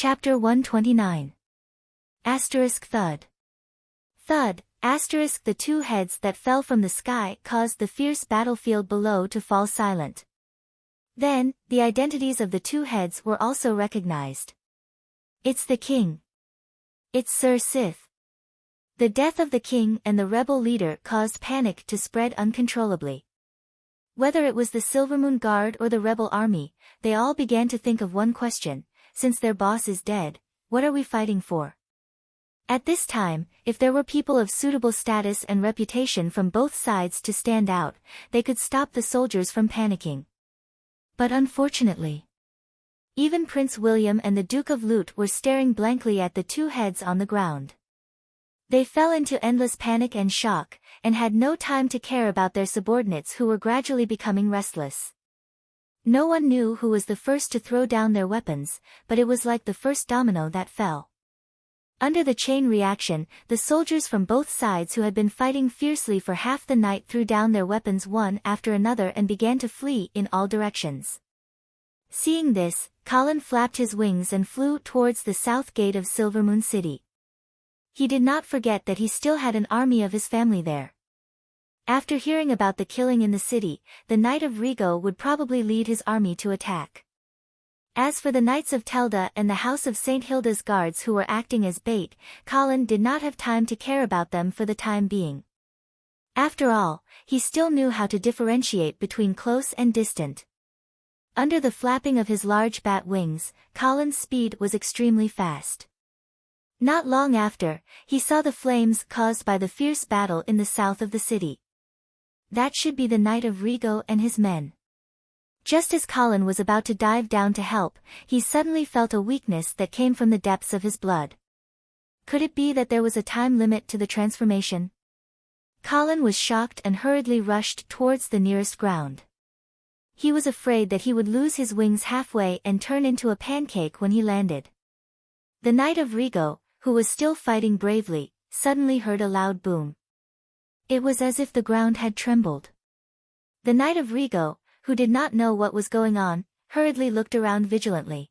Chapter 129. Asterisk thud. Thud, asterisk the two heads that fell from the sky caused the fierce battlefield below to fall silent. Then, the identities of the two heads were also recognized. It's the king. It's Sir Sith. The death of the king and the rebel leader caused panic to spread uncontrollably. Whether it was the Silvermoon Guard or the rebel army, they all began to think of one question: since their boss is dead, what are we fighting for? At this time, if there were people of suitable status and reputation from both sides to stand out, they could stop the soldiers from panicking. But unfortunately, even Prince William and the Duke of Lute were staring blankly at the two heads on the ground. They fell into endless panic and shock, and had no time to care about their subordinates who were gradually becoming restless. No one knew who was the first to throw down their weapons, but it was like the first domino that fell. Under the chain reaction, the soldiers from both sides who had been fighting fiercely for half the night threw down their weapons one after another and began to flee in all directions. Seeing this, Colin flapped his wings and flew towards the south gate of Silvermoon City. He did not forget that he still had an army of his family there. After hearing about the killing in the city, the Knight of Rigo would probably lead his army to attack. As for the Knights of Telda and the House of St. Hilda's guards who were acting as bait, Colin did not have time to care about them for the time being. After all, he still knew how to differentiate between close and distant. Under the flapping of his large bat wings, Colin's speed was extremely fast. Not long after, he saw the flames caused by the fierce battle in the south of the city. That should be the Knight of Rigo and his men. Just as Colin was about to dive down to help, he suddenly felt a weakness that came from the depths of his blood. Could it be that there was a time limit to the transformation? Colin was shocked and hurriedly rushed towards the nearest ground. He was afraid that he would lose his wings halfway and turn into a pancake when he landed. The Knight of Rigo, who was still fighting bravely, suddenly heard a loud boom. It was as if the ground had trembled. The Knight of Rigo, who did not know what was going on, hurriedly looked around vigilantly.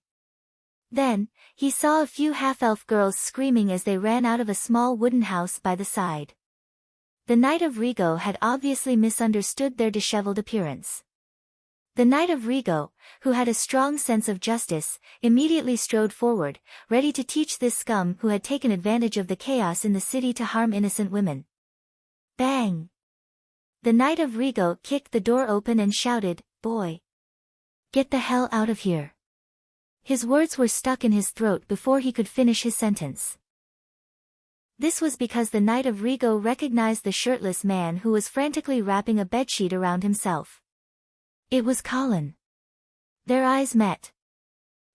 Then, he saw a few half-elf girls screaming as they ran out of a small wooden house by the side. The Knight of Rigo had obviously misunderstood their disheveled appearance. The Knight of Rigo, who had a strong sense of justice, immediately strode forward, ready to teach this scum who had taken advantage of the chaos in the city to harm innocent women. Bang! The Knight of Rigo kicked the door open and shouted, "Boy! Get the hell out of here!" His words were stuck in his throat before he could finish his sentence. This was because the Knight of Rigo recognized the shirtless man who was frantically wrapping a bedsheet around himself. It was Colin. Their eyes met.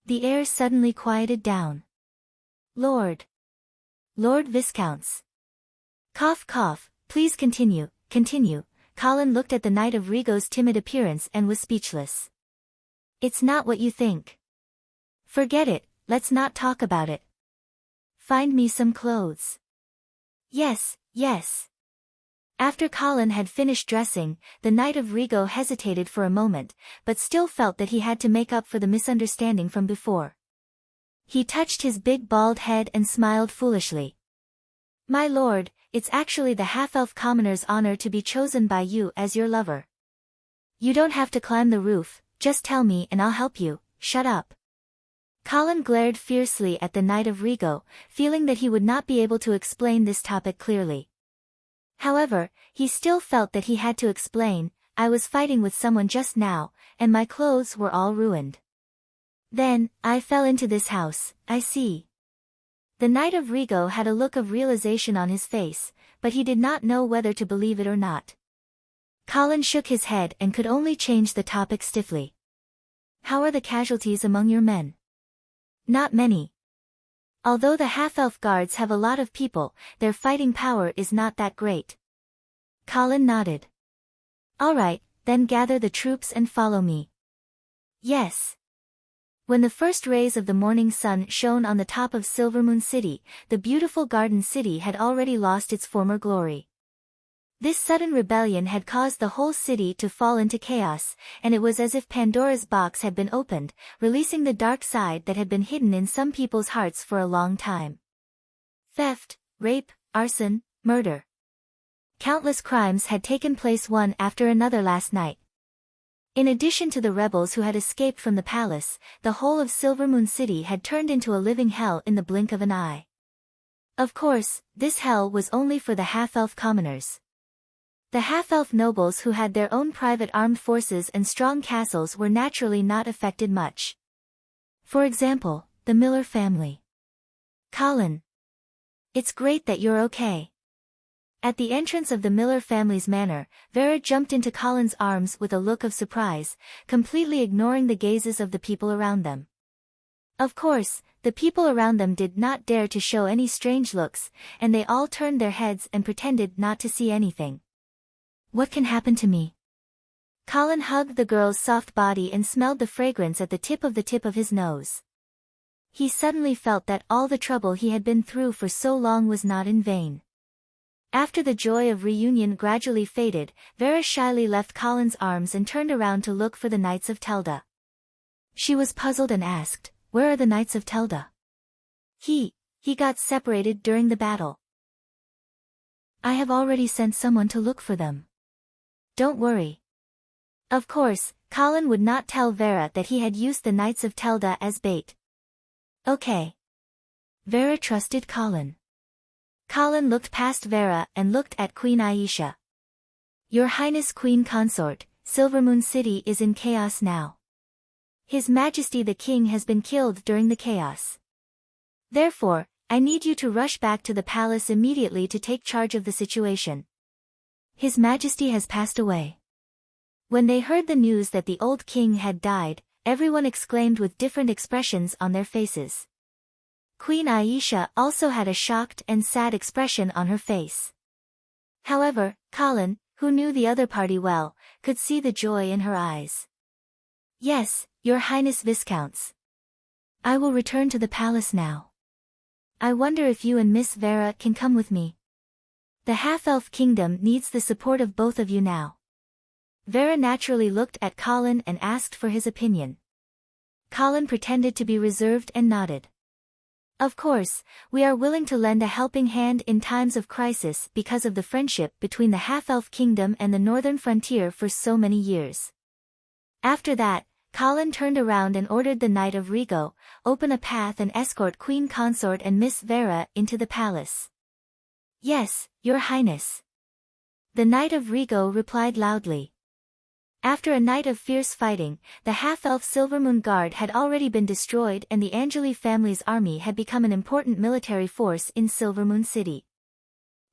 The air suddenly quieted down. Lord Viscounts. Cough cough, please continue. Colin looked at the Knight of Rigo's timid appearance and was speechless. It's not what you think. Forget it, let's not talk about it. Find me some clothes. Yes. After Colin had finished dressing, the Knight of Rigo hesitated for a moment, but still felt that he had to make up for the misunderstanding from before. He touched his big bald head and smiled foolishly. My lord, it's actually the half-elf commoner's honor to be chosen by you as your lover. You don't have to climb the roof, just tell me and I'll help you. Shut up. Colin glared fiercely at the Knight of Rigo, feeling that he would not be able to explain this topic clearly. However, he still felt that he had to explain, I was fighting with someone just now, and my clothes were all ruined. Then, I fell into this house, I see. The Knight of Rigo had a look of realization on his face, but he did not know whether to believe it or not. Colin shook his head and could only change the topic stiffly. How are the casualties among your men? Not many. Although the half-elf guards have a lot of people, their fighting power is not that great. Colin nodded. All right, then gather the troops and follow me. Yes. When the first rays of the morning sun shone on the top of Silvermoon City, the beautiful garden city had already lost its former glory. This sudden rebellion had caused the whole city to fall into chaos, and it was as if Pandora's box had been opened, releasing the dark side that had been hidden in some people's hearts for a long time. Theft, rape, arson, murder. Countless crimes had taken place one after another last night. In addition to the rebels who had escaped from the palace, the whole of Silvermoon City had turned into a living hell in the blink of an eye. Of course, this hell was only for the half-elf commoners. The half-elf nobles who had their own private armed forces and strong castles were naturally not affected much. For example, the Miller family. Colin. It's great that you're okay. At the entrance of the Miller family's manor, Vera jumped into Colin's arms with a look of surprise, completely ignoring the gazes of the people around them. Of course, the people around them did not dare to show any strange looks, and they all turned their heads and pretended not to see anything. What can happen to me? Colin hugged the girl's soft body and smelled the fragrance at the tip of his nose. He suddenly felt that all the trouble he had been through for so long was not in vain. After the joy of reunion gradually faded, Vera shyly left Colin's arms and turned around to look for the Knights of Telda. She was puzzled and asked, "Where are the Knights of Telda?" He got separated during the battle. I have already sent someone to look for them. Don't worry. Of course, Colin would not tell Vera that he had used the Knights of Telda as bait. Okay. Vera trusted Colin. Colin looked past Vera and looked at Queen Aisha. Your Highness Queen Consort, Silvermoon City is in chaos now. His Majesty the King has been killed during the chaos. Therefore, I need you to rush back to the palace immediately to take charge of the situation. His Majesty has passed away. When they heard the news that the old king had died, everyone exclaimed with different expressions on their faces. Queen Aisha also had a shocked and sad expression on her face. However, Colin, who knew the other party well, could see the joy in her eyes. Yes, Your Highness Viscounts. I will return to the palace now. I wonder if you and Miss Vera can come with me. The half-elf kingdom needs the support of both of you now. Vera naturally looked at Colin and asked for his opinion. Colin pretended to be reserved and nodded. Of course, we are willing to lend a helping hand in times of crisis because of the friendship between the half-elf kingdom and the northern frontier for so many years. After that, Colin turned around and ordered the Knight of Rigo, open a path and escort Queen Consort and Miss Vera into the palace. Yes, Your Highness. The Knight of Rigo replied loudly. After a night of fierce fighting, the half-elf Silvermoon Guard had already been destroyed and the Angeli family's army had become an important military force in Silvermoon City.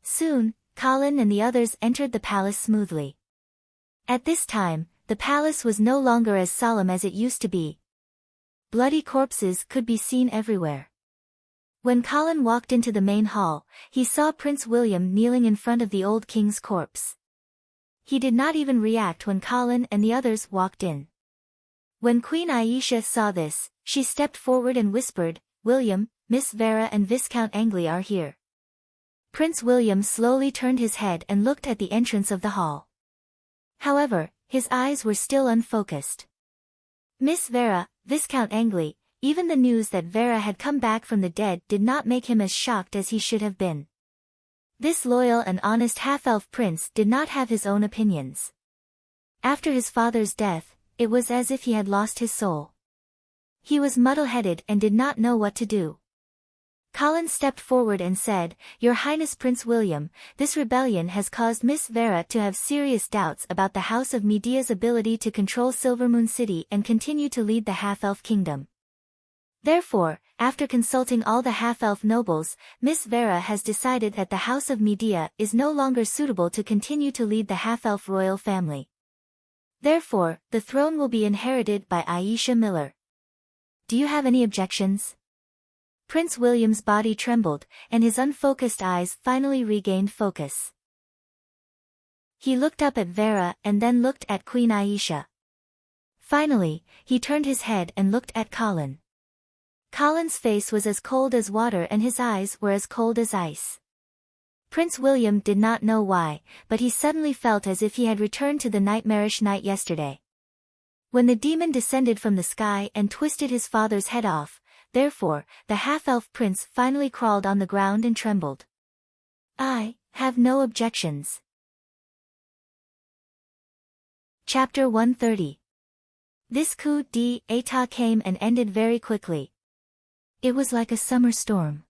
Soon, Colin and the others entered the palace smoothly. At this time, the palace was no longer as solemn as it used to be. Bloody corpses could be seen everywhere. When Colin walked into the main hall, he saw Prince William kneeling in front of the old king's corpse. He did not even react when Colin and the others walked in. When Queen Aisha saw this, she stepped forward and whispered, "William, Miss Vera and Viscount Angli are here." Prince William slowly turned his head and looked at the entrance of the hall. However, his eyes were still unfocused. Miss Vera, Viscount Angli, even the news that Vera had come back from the dead did not make him as shocked as he should have been. This loyal and honest half-elf prince did not have his own opinions. After his father's death, it was as if he had lost his soul. He was muddle-headed and did not know what to do. Colin stepped forward and said, "Your Highness Prince William, this rebellion has caused Miss Vera to have serious doubts about the House of Media's ability to control Silvermoon City and continue to lead the half-elf kingdom. Therefore, after consulting all the half-elf nobles, Miss Vera has decided that the House of Media is no longer suitable to continue to lead the half-elf royal family. Therefore, the throne will be inherited by Aisha Miller. Do you have any objections?" Prince William's body trembled, and his unfocused eyes finally regained focus. He looked up at Vera and then looked at Queen Aisha. Finally, he turned his head and looked at Colin. Colin's face was as cold as water and his eyes were as cold as ice. Prince William did not know why, but he suddenly felt as if he had returned to the nightmarish night yesterday. When the demon descended from the sky and twisted his father's head off, therefore, the half-elf prince finally crawled on the ground and trembled. I have no objections. Chapter 130. This coup d'état came and ended very quickly. It was like a summer storm.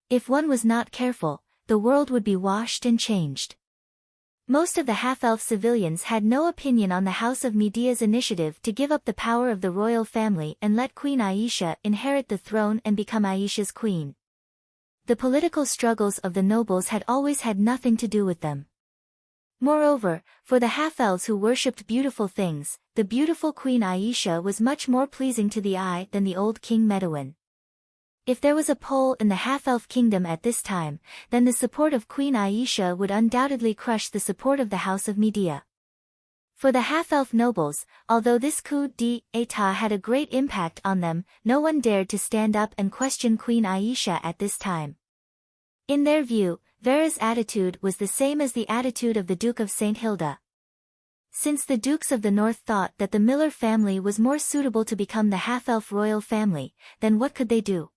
If one was not careful, the world would be washed and changed. Most of the half-elf civilians had no opinion on the House of Media's initiative to give up the power of the royal family and let Queen Aisha inherit the throne and become Aisha's queen. The political struggles of the nobles had always had nothing to do with them. Moreover, for the half-elves who worshipped beautiful things, the beautiful Queen Aisha was much more pleasing to the eye than the old King Medouin. If there was a poll in the half-elf kingdom at this time, then the support of Queen Aisha would undoubtedly crush the support of the House of Media. For the half-elf nobles, although this coup d'état had a great impact on them, no one dared to stand up and question Queen Aisha at this time. In their view, Vera's attitude was the same as the attitude of the Duke of St. Hilda. Since the Dukes of the North thought that the Miller family was more suitable to become the half-elf royal family, then what could they do?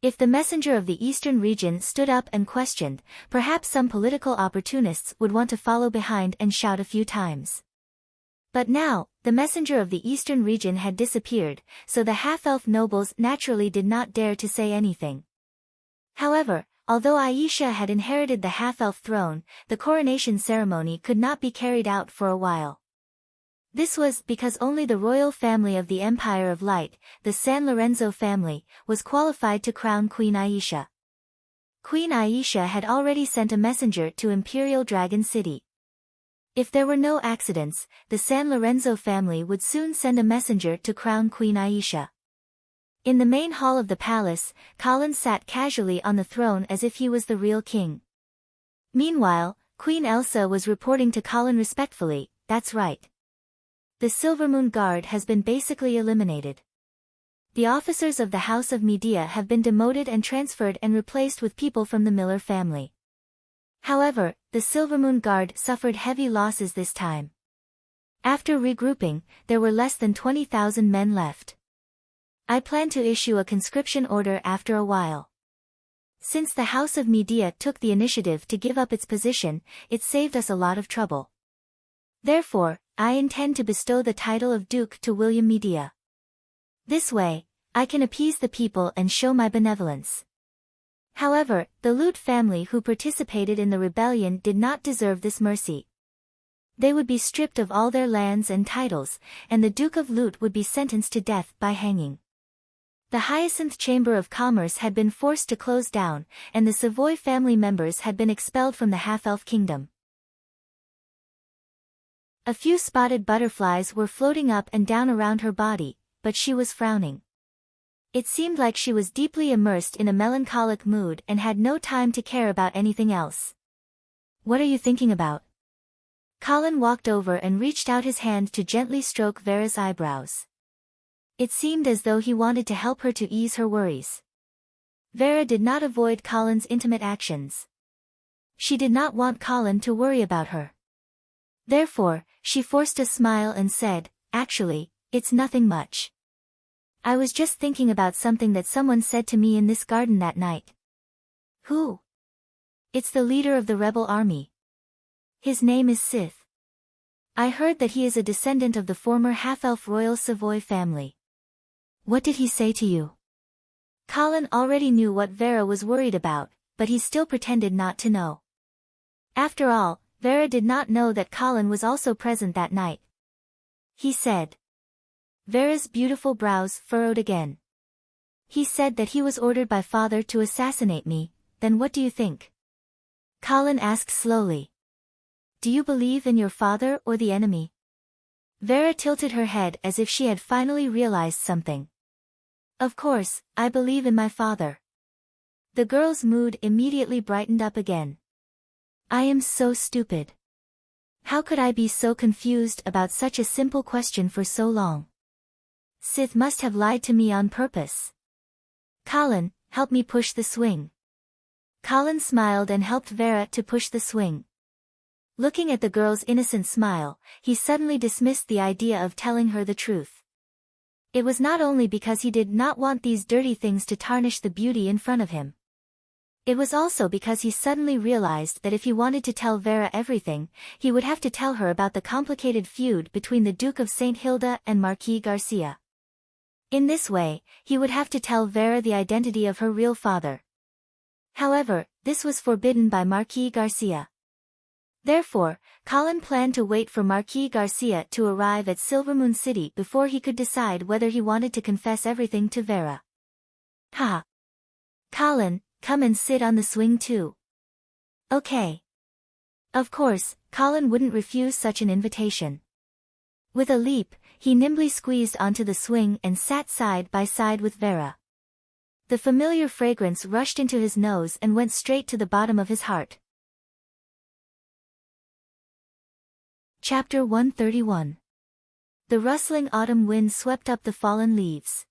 If the messenger of the Eastern region stood up and questioned, perhaps some political opportunists would want to follow behind and shout a few times. But now, the messenger of the Eastern region had disappeared, so the half-elf nobles naturally did not dare to say anything. However, although Aisha had inherited the half-elf throne, the coronation ceremony could not be carried out for a while. This was because only the royal family of the Empire of Light, the San Lorenzo family, was qualified to crown Queen Aisha. Queen Aisha had already sent a messenger to Imperial Dragon City. If there were no accidents, the San Lorenzo family would soon send a messenger to crown Queen Aisha. In the main hall of the palace, Colin sat casually on the throne as if he was the real king. Meanwhile, Queen Elsa was reporting to Colin respectfully, "That's right. The Silvermoon Guard has been basically eliminated. The officers of the House of Media have been demoted and transferred and replaced with people from the Miller family. However, the Silvermoon Guard suffered heavy losses this time. After regrouping, there were less than 20,000 men left. I plan to issue a conscription order after a while. Since the House of Media took the initiative to give up its position, it saved us a lot of trouble. Therefore, I intend to bestow the title of Duke to William Media. This way, I can appease the people and show my benevolence." However, the Lute family who participated in the rebellion did not deserve this mercy. They would be stripped of all their lands and titles, and the Duke of Lute would be sentenced to death by hanging. The Hyacinth Chamber of Commerce had been forced to close down, and the Savoy family members had been expelled from the half-elf kingdom. A few spotted butterflies were floating up and down around her body, but she was frowning. It seemed like she was deeply immersed in a melancholic mood and had no time to care about anything else. "What are you thinking about?" Colin walked over and reached out his hand to gently stroke Vera's eyebrows. It seemed as though he wanted to help her to ease her worries. Vera did not avoid Colin's intimate actions. She did not want Colin to worry about her. Therefore, she forced a smile and said, "Actually, it's nothing much. I was just thinking about something that someone said to me in this garden that night." "Who?" "It's the leader of the rebel army. His name is Sith. I heard that he is a descendant of the former half-elf royal Savoy family." "What did he say to you?" Colin already knew what Vera was worried about, but he still pretended not to know. After all, Vera did not know that Colin was also present that night. He said. Vera's beautiful brows furrowed again. "He said that he was ordered by father to assassinate me, then what do you think?" Colin asked slowly. "Do you believe in your father or the enemy?" Vera tilted her head as if she had finally realized something. "Of course, I believe in my father." The girl's mood immediately brightened up again. "I am so stupid. How could I be so confused about such a simple question for so long? Sith must have lied to me on purpose. Colin, help me push the swing." Colin smiled and helped Vera to push the swing. Looking at the girl's innocent smile, he suddenly dismissed the idea of telling her the truth. It was not only because he did not want these dirty things to tarnish the beauty in front of him. It was also because he suddenly realized that if he wanted to tell Vera everything, he would have to tell her about the complicated feud between the Duke of St. Hilda and Marquis Garcia. In this way, he would have to tell Vera the identity of her real father. However, this was forbidden by Marquis Garcia. Therefore, Colin planned to wait for Marquis Garcia to arrive at Silvermoon City before he could decide whether he wanted to confess everything to Vera. Ha! Colin, come and sit on the swing too. Okay. Of course, Colin wouldn't refuse such an invitation. With a leap, he nimbly squeezed onto the swing and sat side by side with Vera. The familiar fragrance rushed into his nose and went straight to the bottom of his heart. Chapter 131. The rustling autumn wind swept up the fallen leaves.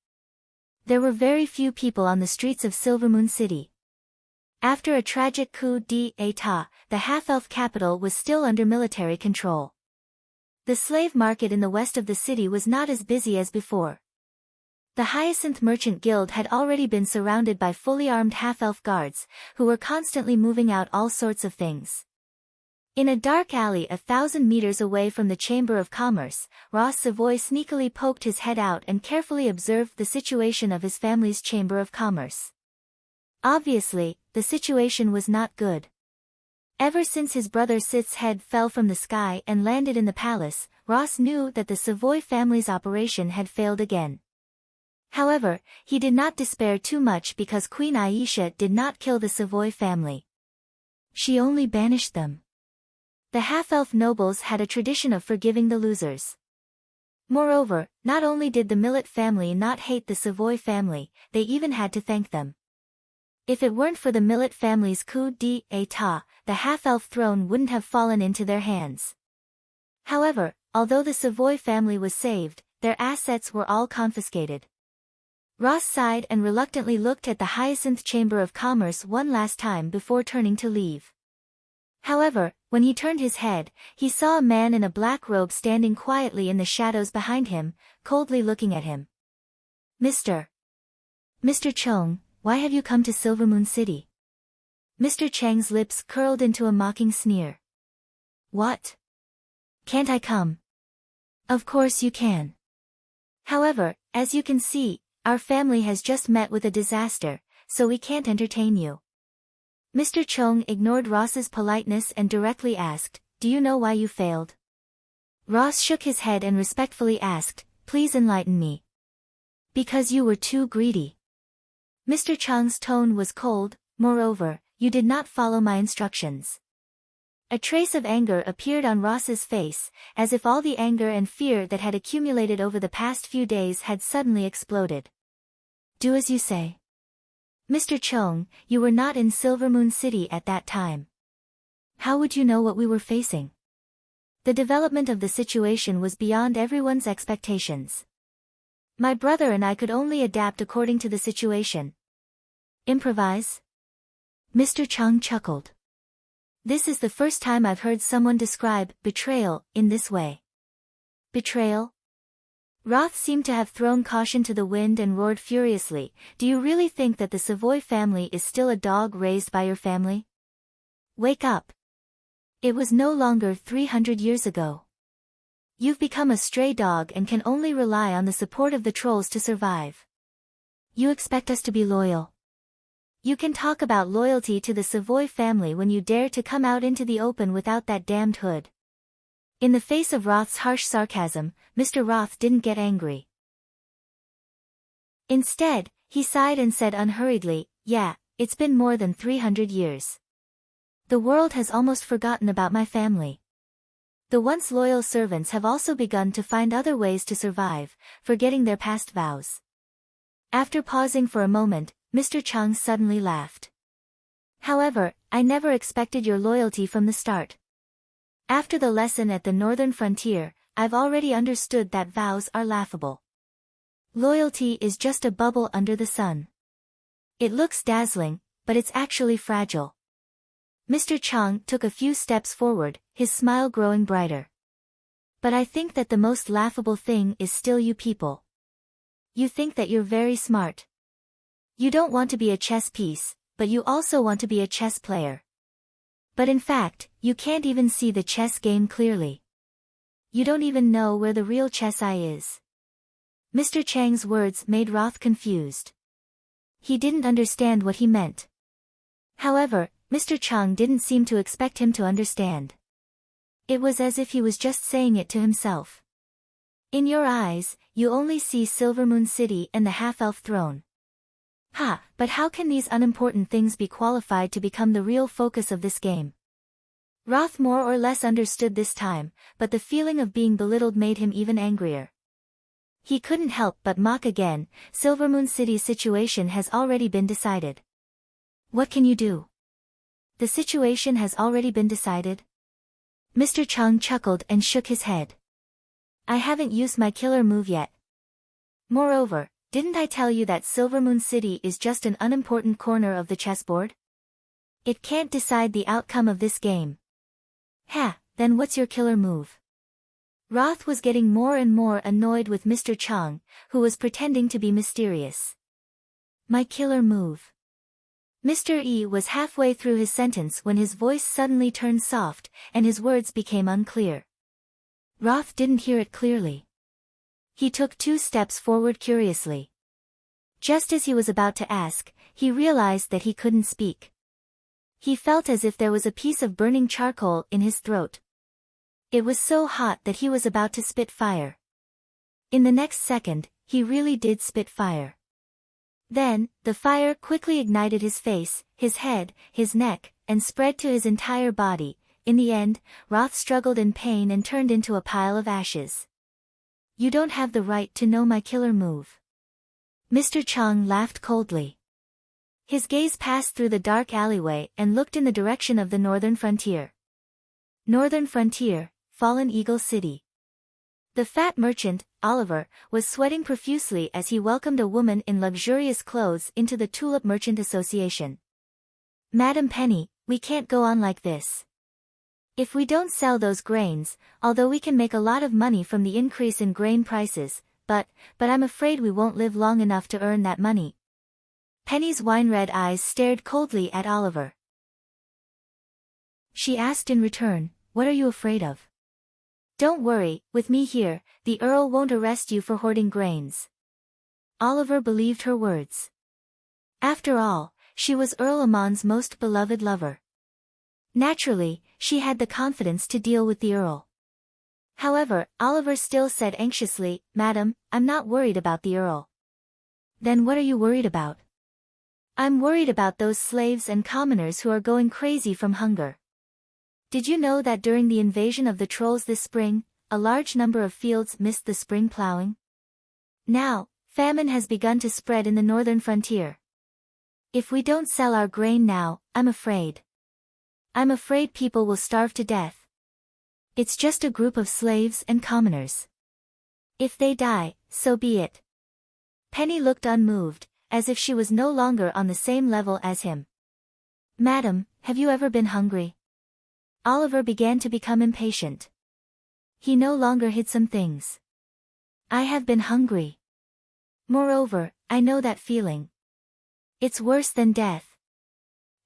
There were very few people on the streets of Silvermoon City. After a tragic coup d'état, the half-elf capital was still under military control. The slave market in the west of the city was not as busy as before. The Hyacinth Merchant Guild had already been surrounded by fully armed half-elf guards, who were constantly moving out all sorts of things. In a dark alley 1,000 meters away from the Chamber of Commerce, Ross Savoy sneakily poked his head out and carefully observed the situation of his family's Chamber of Commerce. Obviously, the situation was not good. Ever since his brother Sith's head fell from the sky and landed in the palace, Ross knew that the Savoy family's operation had failed again. However, he did not despair too much because Queen Aisha did not kill the Savoy family. She only banished them. The half-elf nobles had a tradition of forgiving the losers. Moreover, not only did the Millet family not hate the Savoy family, they even had to thank them. If it weren't for the Millet family's coup d'état, the half-elf throne wouldn't have fallen into their hands. However, although the Savoy family was saved, their assets were all confiscated. Ross sighed and reluctantly looked at the Hyacinth Chamber of Commerce one last time before turning to leave. However, when he turned his head, he saw a man in a black robe standing quietly in the shadows behind him, coldly looking at him. Mr. Chong, why have you come to Silvermoon City? Mr. Chang's lips curled into a mocking sneer. What? Can't I come? Of course you can. However, as you can see, our family has just met with a disaster, so we can't entertain you. Mr. Chong ignored Ross's politeness and directly asked, do you know why you failed? Ross shook his head and respectfully asked, please enlighten me. Because you were too greedy. Mr. Chong's tone was cold, moreover, you did not follow my instructions. A trace of anger appeared on Ross's face, as if all the anger and fear that had accumulated over the past few days had suddenly exploded. Do as you say. Mr. Chong, you were not in Silvermoon City at that time. How would you know what we were facing? The development of the situation was beyond everyone's expectations. My brother and I could only adapt according to the situation. Improvise? Mr. Chong chuckled. This is the first time I've heard someone describe betrayal in this way. Betrayal? Roth seemed to have thrown caution to the wind and roared furiously, do you really think that the Savoy family is still a dog raised by your family? Wake up. It was no longer 300 years ago. You've become a stray dog and can only rely on the support of the trolls to survive. You expect us to be loyal. You can talk about loyalty to the Savoy family when you dare to come out into the open without that damned hood. In the face of Roth's harsh sarcasm, Mr. Roth didn't get angry. Instead, he sighed and said unhurriedly, yeah, it's been more than 300 years. The world has almost forgotten about my family. The once loyal servants have also begun to find other ways to survive, forgetting their past vows. After pausing for a moment, Mr. Chang suddenly laughed. However, I never expected your loyalty from the start. After the lesson at the northern frontier, I've already understood that vows are laughable. Loyalty is just a bubble under the sun. It looks dazzling, but it's actually fragile. Mr. Chang took a few steps forward, his smile growing brighter. But I think that the most laughable thing is still you people. You think that you're very smart. You don't want to be a chess piece, but you also want to be a chess player. But in fact, you can't even see the chess game clearly. You don't even know where the real chess eye is. Mr. Chang's words made Roth confused. He didn't understand what he meant. However, Mr. Chang didn't seem to expect him to understand. It was as if he was just saying it to himself. In your eyes, you only see Silvermoon City and the half-elf throne. Ha, but how can these unimportant things be qualified to become the real focus of this game? Roth more or less understood this time, but the feeling of being belittled made him even angrier. He couldn't help but mock again. Silvermoon City's situation has already been decided. What can you do? The situation has already been decided? Mr. Chang chuckled and shook his head. I haven't used my killer move yet. Moreover, didn't I tell you that Silvermoon City is just an unimportant corner of the chessboard? It can't decide the outcome of this game. Ha, then what's your killer move? Roth was getting more and more annoyed with Mr. Chang, who was pretending to be mysterious. My killer move. Mr. E was halfway through his sentence when his voice suddenly turned soft, and his words became unclear. Roth didn't hear it clearly. He took 2 steps forward curiously. Just as he was about to ask, he realized that he couldn't speak. He felt as if there was a piece of burning charcoal in his throat. It was so hot that he was about to spit fire. In the next second, he really did spit fire. Then, the fire quickly ignited his face, his head, his neck, and spread to his entire body. In the end, Roth struggled in pain and turned into a pile of ashes. You don't have the right to know my killer move. Mr. Chang laughed coldly. His gaze passed through the dark alleyway and looked in the direction of the northern frontier. Northern frontier, Fallen Eagle City. The fat merchant, Oliver, was sweating profusely as he welcomed a woman in luxurious clothes into the Tulip Merchant Association. Madam Penny, we can't go on like this. If we don't sell those grains, although we can make a lot of money from the increase in grain prices, but I'm afraid we won't live long enough to earn that money. Penny's wine-red eyes stared coldly at Oliver. She asked in return, what are you afraid of? Don't worry, with me here, the Earl won't arrest you for hoarding grains. Oliver believed her words. After all, she was Earl Amon's most beloved lover. Naturally, she had the confidence to deal with the Earl. However, Oliver still said anxiously, Madam, I'm not worried about the Earl. Then what are you worried about? I'm worried about those slaves and commoners who are going crazy from hunger. Did you know that during the invasion of the trolls this spring, a large number of fields missed the spring plowing? Now, famine has begun to spread in the northern frontier. If we don't sell our grain now, I'm afraid people will starve to death. It's just a group of slaves and commoners. If they die, so be it. Penny looked unmoved, as if she was no longer on the same level as him. Madam, have you ever been hungry? Oliver began to become impatient. He no longer hid some things. I have been hungry. Moreover, I know that feeling. It's worse than death.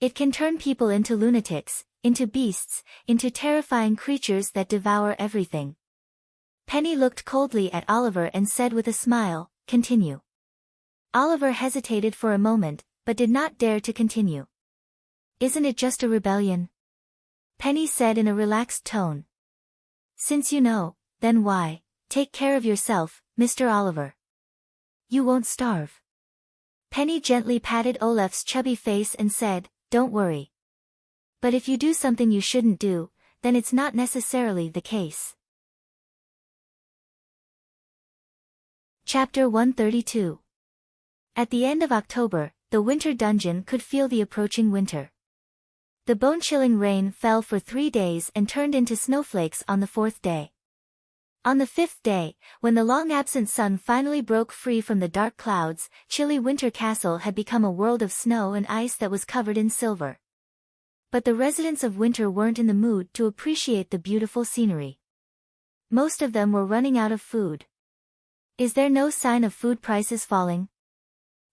It can turn people into lunatics, into beasts, into terrifying creatures that devour everything. Penny looked coldly at Oliver and said with a smile, continue. Oliver hesitated for a moment, but did not dare to continue. Isn't it just a rebellion? Penny said in a relaxed tone. Since you know, then why, take care of yourself, Mr. Oliver. You won't starve. Penny gently patted Olaf's chubby face and said, don't worry. But if you do something you shouldn't do, then it's not necessarily the case. Chapter 132. At the end of October, the winter dungeon could feel the approaching winter. The bone-chilling rain fell for 3 days and turned into snowflakes on the 4th day. On the 5th day, when the long-absent sun finally broke free from the dark clouds, chilly Winter Castle had become a world of snow and ice that was covered in silver. But the residents of Winter weren't in the mood to appreciate the beautiful scenery. Most of them were running out of food. Is there no sign of food prices falling?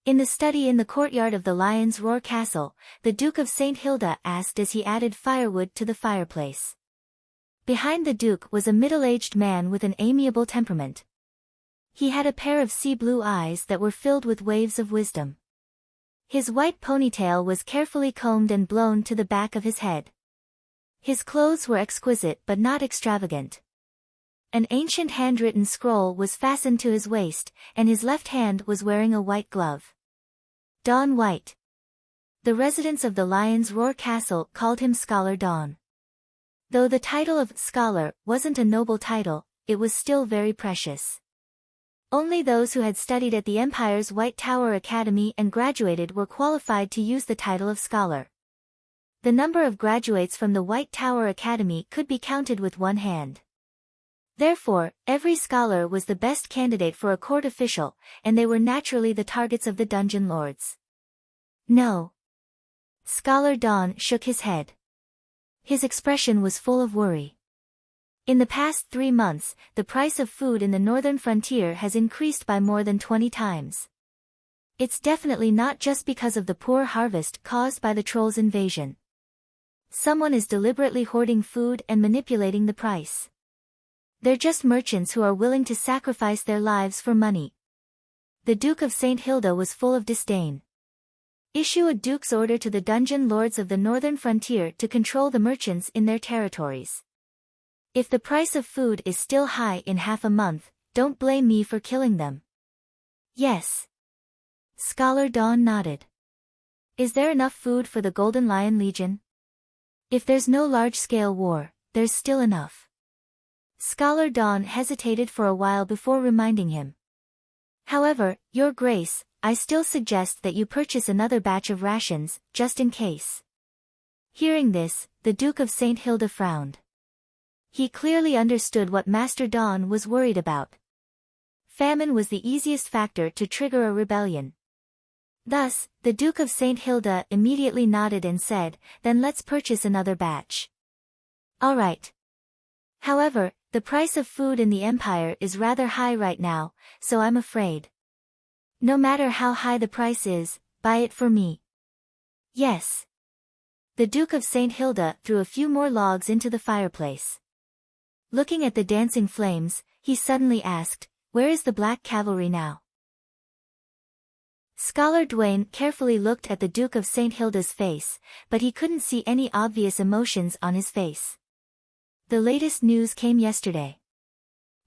In the study in the courtyard of the Lion's Roar Castle, the Duke of St. Hilda asked as he added firewood to the fireplace. Behind the Duke was a middle-aged man with an amiable temperament. He had a pair of sea-blue eyes that were filled with waves of wisdom. His white ponytail was carefully combed and blown to the back of his head. His clothes were exquisite but not extravagant. An ancient handwritten scroll was fastened to his waist, and his left hand was wearing a white glove. Don White. The residents of the Lion's Roar Castle called him Scholar Don. Though the title of scholar wasn't a noble title, it was still very precious. Only those who had studied at the Empire's White Tower Academy and graduated were qualified to use the title of scholar. The number of graduates from the White Tower Academy could be counted with one hand. Therefore, every scholar was the best candidate for a court official, and they were naturally the targets of the dungeon lords. No. Scholar Don shook his head. His expression was full of worry. In the past 3 months, the price of food in the northern frontier has increased by more than 20 times. It's definitely not just because of the poor harvest caused by the trolls' invasion. Someone is deliberately hoarding food and manipulating the price. They're just merchants who are willing to sacrifice their lives for money. The Duke of St. Hilda was full of disdain. Issue a duke's order to the dungeon lords of the northern frontier to control the merchants in their territories. If the price of food is still high in half a month, don't blame me for killing them. Yes. Scholar Don nodded. Is there enough food for the Golden Lion Legion? If there's no large-scale war, there's still enough. Scholar Don hesitated for a while before reminding him. However, Your Grace, I still suggest that you purchase another batch of rations, just in case. Hearing this, the Duke of St. Hilda frowned. He clearly understood what Master Don was worried about. Famine was the easiest factor to trigger a rebellion. Thus, the Duke of St. Hilda immediately nodded and said, then let's purchase another batch. All right. However, the price of food in the Empire is rather high right now, so I'm afraid. No matter how high the price is, buy it for me. Yes. The Duke of St. Hilda threw a few more logs into the fireplace. Looking at the dancing flames, he suddenly asked, where is the Black Cavalry now? Scholar Dwayne carefully looked at the Duke of St. Hilda's face, but he couldn't see any obvious emotions on his face. The latest news came yesterday.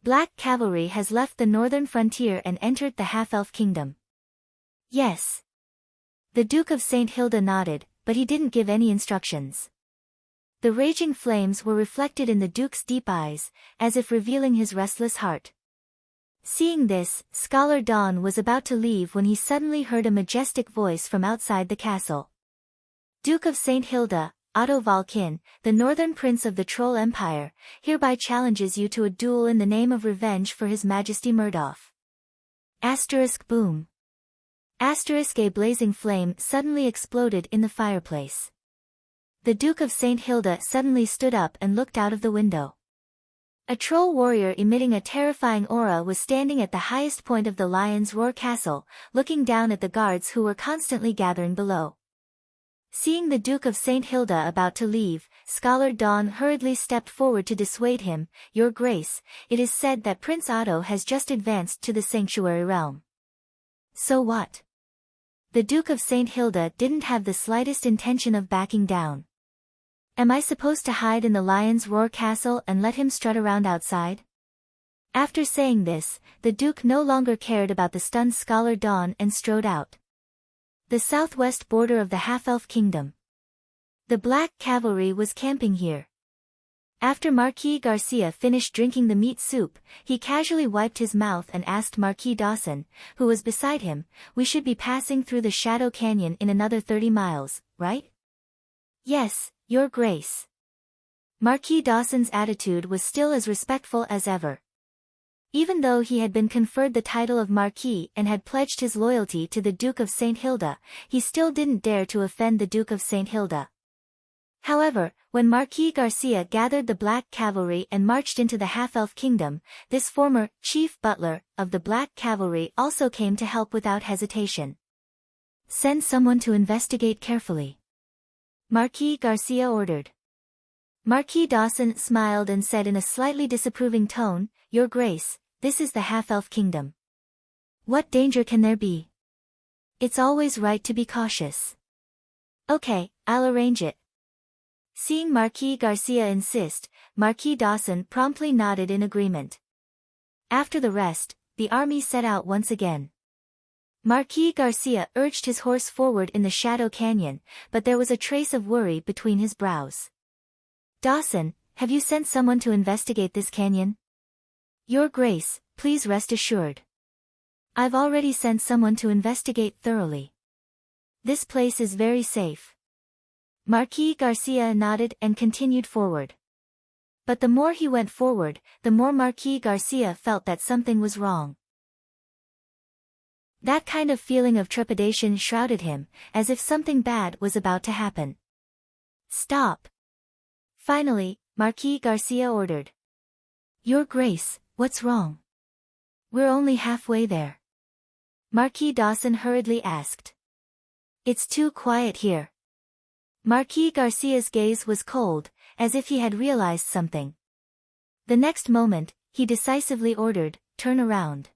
Black Cavalry has left the northern frontier and entered the half-elf kingdom. Yes. The Duke of St. Hilda nodded, but he didn't give any instructions. The raging flames were reflected in the Duke's deep eyes, as if revealing his restless heart. Seeing this, Scholar Don was about to leave when he suddenly heard a majestic voice from outside the castle. Duke of St. Hilda, Otto Valkin, the northern prince of the Troll Empire, hereby challenges you to a duel in the name of revenge for His Majesty Murdoff. Boom. A blazing flame suddenly exploded in the fireplace. The Duke of St. Hilda suddenly stood up and looked out of the window. A troll warrior emitting a terrifying aura was standing at the highest point of the Lion's Roar Castle, looking down at the guards who were constantly gathering below. Seeing the Duke of St. Hilda about to leave, Scholar Don hurriedly stepped forward to dissuade him. Your Grace, it is said that Prince Otto has just advanced to the Sanctuary Realm. So what? The Duke of St. Hilda didn't have the slightest intention of backing down. Am I supposed to hide in the Lion's Roar Castle and let him strut around outside? After saying this, the Duke no longer cared about the stunned Scholar Don and strode out. The southwest border of the half-elf kingdom. The Black Cavalry was camping here. After Marquis Garcia finished drinking the meat soup, he casually wiped his mouth and asked Marquis Dawson, who was beside him, we should be passing through the Shadow Canyon in another 30 miles, right? Yes, Your Grace. Marquis Dawson's attitude was still as respectful as ever. Even though he had been conferred the title of Marquis and had pledged his loyalty to the Duke of St. Hilda, he still didn't dare to offend the Duke of St. Hilda. However, when Marquis Garcia gathered the Black Cavalry and marched into the half-elf kingdom, this former chief butler of the Black Cavalry also came to help without hesitation. "Send someone to investigate carefully," Marquis Garcia ordered. Marquis Dawson smiled and said in a slightly disapproving tone, "Your Grace, this is the half-elf kingdom. What danger can there be? It's always right to be cautious." "Okay, I'll arrange it." Seeing Marquis Garcia insist, Marquis Dawson promptly nodded in agreement. After the rest, the army set out once again. Marquis Garcia urged his horse forward in the Shadow Canyon, but there was a trace of worry between his brows. "Dawson, have you sent someone to investigate this canyon?" "Your Grace, please rest assured. I've already sent someone to investigate thoroughly. This place is very safe." Marquis Garcia nodded and continued forward. But the more he went forward, the more Marquis Garcia felt that something was wrong. That kind of feeling of trepidation shrouded him, as if something bad was about to happen. "Stop!" Finally, Marquis Garcia ordered. "Your Grace, what's wrong? We're only halfway there." Marquis Dawson hurriedly asked. "It's too quiet here." Marquis Garcia's gaze was cold, as if he had realized something. The next moment, he decisively ordered, "Turn around.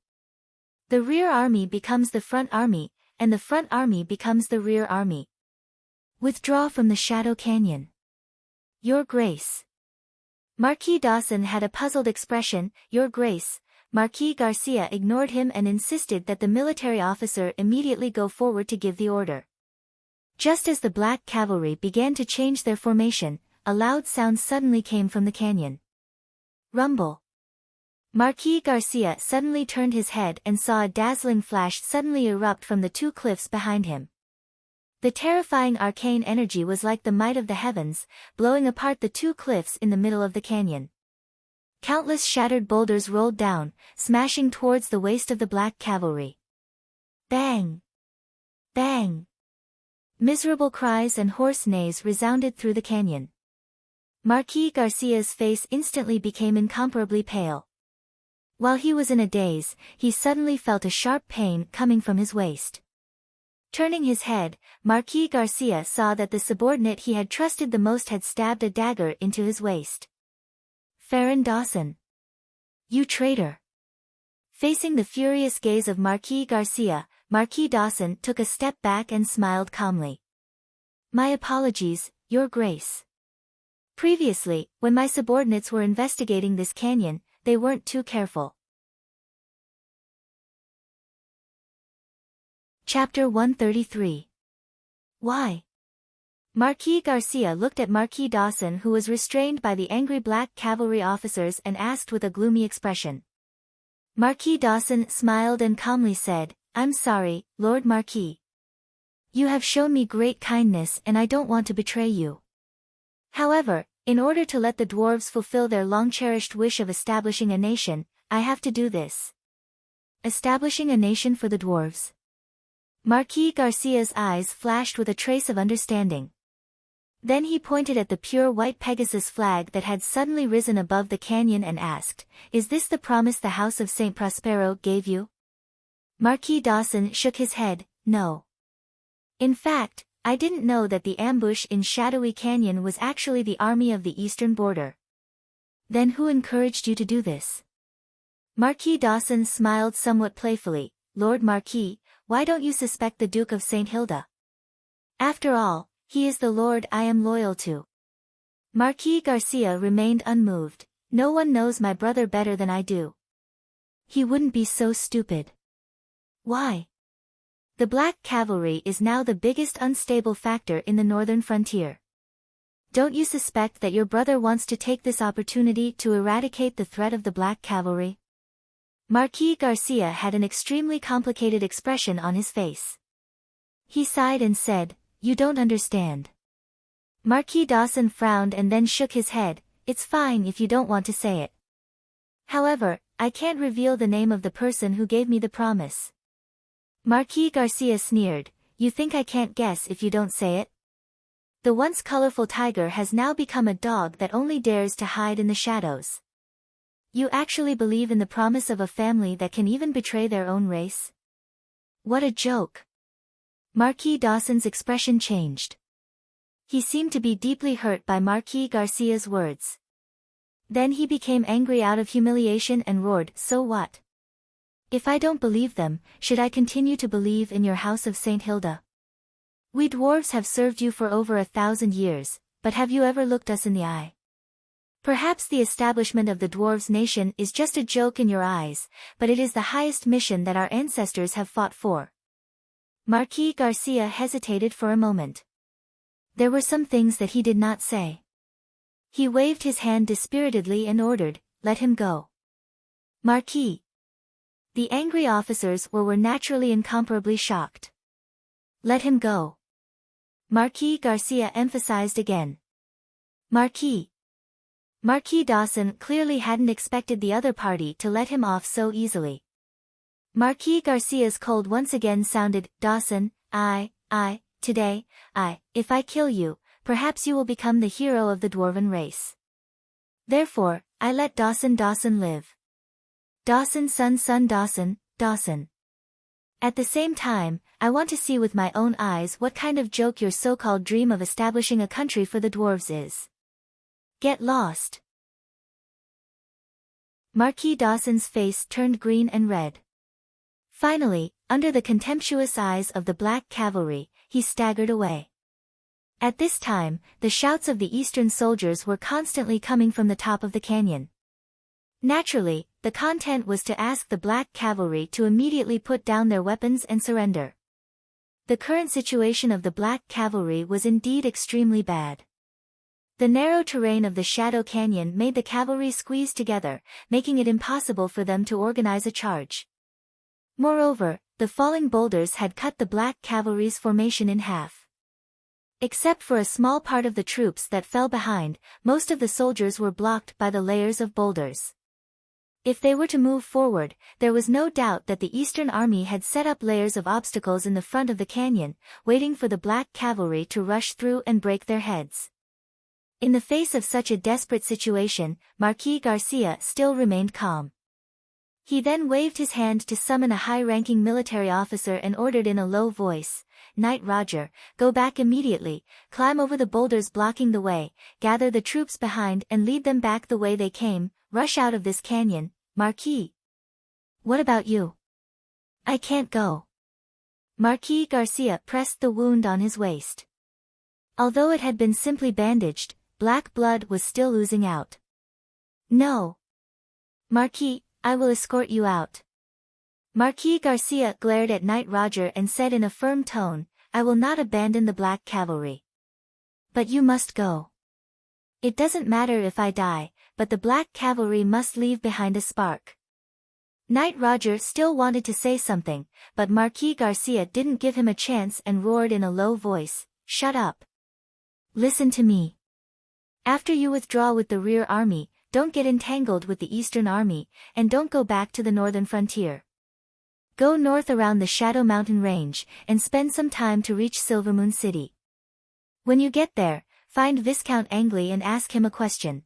The rear army becomes the front army, and the front army becomes the rear army. Withdraw from the Shadow Canyon." "Your Grace." Marquis Dawson had a puzzled expression. "Your Grace." Marquis Garcia ignored him and insisted that the military officer immediately go forward to give the order. Just as the Black Cavalry began to change their formation, a loud sound suddenly came from the canyon. Rumble. Marquis Garcia suddenly turned his head and saw a dazzling flash suddenly erupt from the two cliffs behind him. The terrifying arcane energy was like the might of the heavens, blowing apart the two cliffs in the middle of the canyon. Countless shattered boulders rolled down, smashing towards the waist of the Black Cavalry. Bang! Bang! Miserable cries and hoarse neighs resounded through the canyon. Marquis Garcia's face instantly became incomparably pale. While he was in a daze, he suddenly felt a sharp pain coming from his waist. Turning his head, Marquis Garcia saw that the subordinate he had trusted the most had stabbed a dagger into his waist. "Farron Dawson! You traitor!" Facing the furious gaze of Marquis Garcia, Marquis Dawson took a step back and smiled calmly. "My apologies, Your Grace. Previously, when my subordinates were investigating this canyon, they weren't too careful." Chapter 133. Why? Marquis Garcia looked at Marquis Dawson, who was restrained by the angry Black Cavalry officers, and asked with a gloomy expression. Marquis Dawson smiled and calmly said, "I'm sorry, Lord Marquis. You have shown me great kindness and I don't want to betray you. However, in order to let the dwarves fulfill their long-cherished wish of establishing a nation, I have to do this." "Establishing a nation for the dwarves?" Marquis Garcia's eyes flashed with a trace of understanding. Then he pointed at the pure white Pegasus flag that had suddenly risen above the canyon and asked, "Is this the promise the House of St. Prospero gave you?" Marquis Dawson shook his head, "No. In fact, I didn't know that the ambush in Shadowy Canyon was actually the army of the eastern border." "Then who encouraged you to do this?" Marquis Dawson smiled somewhat playfully. "Lord Marquis, why don't you suspect the Duke of St. Hilda? After all, he is the lord I am loyal to." Marquis Garcia remained unmoved. "No one knows my brother better than I do." "He wouldn't be so stupid." "Why?" "The Black Cavalry is now the biggest unstable factor in the northern frontier. Don't you suspect that your brother wants to take this opportunity to eradicate the threat of the Black Cavalry?" Marquis Garcia had an extremely complicated expression on his face. He sighed and said, "You don't understand." Marquis Dawson frowned and then shook his head. "It's fine if you don't want to say it. However, I can't reveal the name of the person who gave me the promise. Marquis Garcia sneered, you think I can't guess if you don't say it? The once colorful tiger has now become a dog that only dares to hide in the shadows. You actually believe in the promise of a family that can even betray their own race? What a joke. Marquis Dawson's expression changed. He seemed to be deeply hurt by Marquis Garcia's words. Then he became angry out of humiliation and roared, so what? If I don't believe them, should I continue to believe in your house of St. Hilda? We dwarves have served you for over 1,000 years, but have you ever looked us in the eye? Perhaps the establishment of the dwarves' nation is just a joke in your eyes, but it is the highest mission that our ancestors have fought for. Marquis Garcia hesitated for a moment. There were some things that he did not say. He waved his hand dispiritedly and ordered, let him go. Marquis. The angry officers were naturally incomparably shocked. Let him go. Marquis Garcia emphasized again. Marquis. Marquis Dawson clearly hadn't expected the other party to let him off so easily. Marquis Garcia's cold once again sounded, Dawson, today, if I kill you, perhaps you will become the hero of the dwarven race. Therefore, I let Dawson live. Dawson son Dawson. At the same time, I want to see with my own eyes what kind of joke your so-called dream of establishing a country for the dwarves is. Get lost. Marquis Dawson's face turned green and red. Finally, under the contemptuous eyes of the black cavalry, he staggered away. At this time, the shouts of the eastern soldiers were constantly coming from the top of the canyon. Naturally, the content was to ask the black cavalry to immediately put down their weapons and surrender. The current situation of the black cavalry was indeed extremely bad. The narrow terrain of the Shadow Canyon made the cavalry squeeze together, making it impossible for them to organize a charge. Moreover, the falling boulders had cut the black cavalry's formation in half. Except for a small part of the troops that fell behind, most of the soldiers were blocked by the layers of boulders. If they were to move forward, there was no doubt that the Eastern Army had set up layers of obstacles in the front of the canyon, waiting for the black cavalry to rush through and break their heads. In the face of such a desperate situation, Marquis Garcia still remained calm. He then waved his hand to summon a high-ranking military officer and ordered in a low voice, Knight Roger, go back immediately, climb over the boulders blocking the way, gather the troops behind and lead them back the way they came, rush out of this canyon, Marquis. What about you? I can't go. Marquis Garcia pressed the wound on his waist. Although it had been simply bandaged, black blood was still oozing out. No. Marquis, I will escort you out. Marquis Garcia glared at Knight Roger and said in a firm tone, I will not abandon the black cavalry. But you must go. It doesn't matter if I die, but the black cavalry must leave behind a spark. Knight Roger still wanted to say something, but Marquis Garcia didn't give him a chance and roared in a low voice, shut up. Listen to me. After you withdraw with the rear army, don't get entangled with the Eastern Army, and don't go back to the northern frontier. Go north around the Shadow Mountain Range, and spend some time to reach Silvermoon City. When you get there, find Viscount Angley and ask him a question.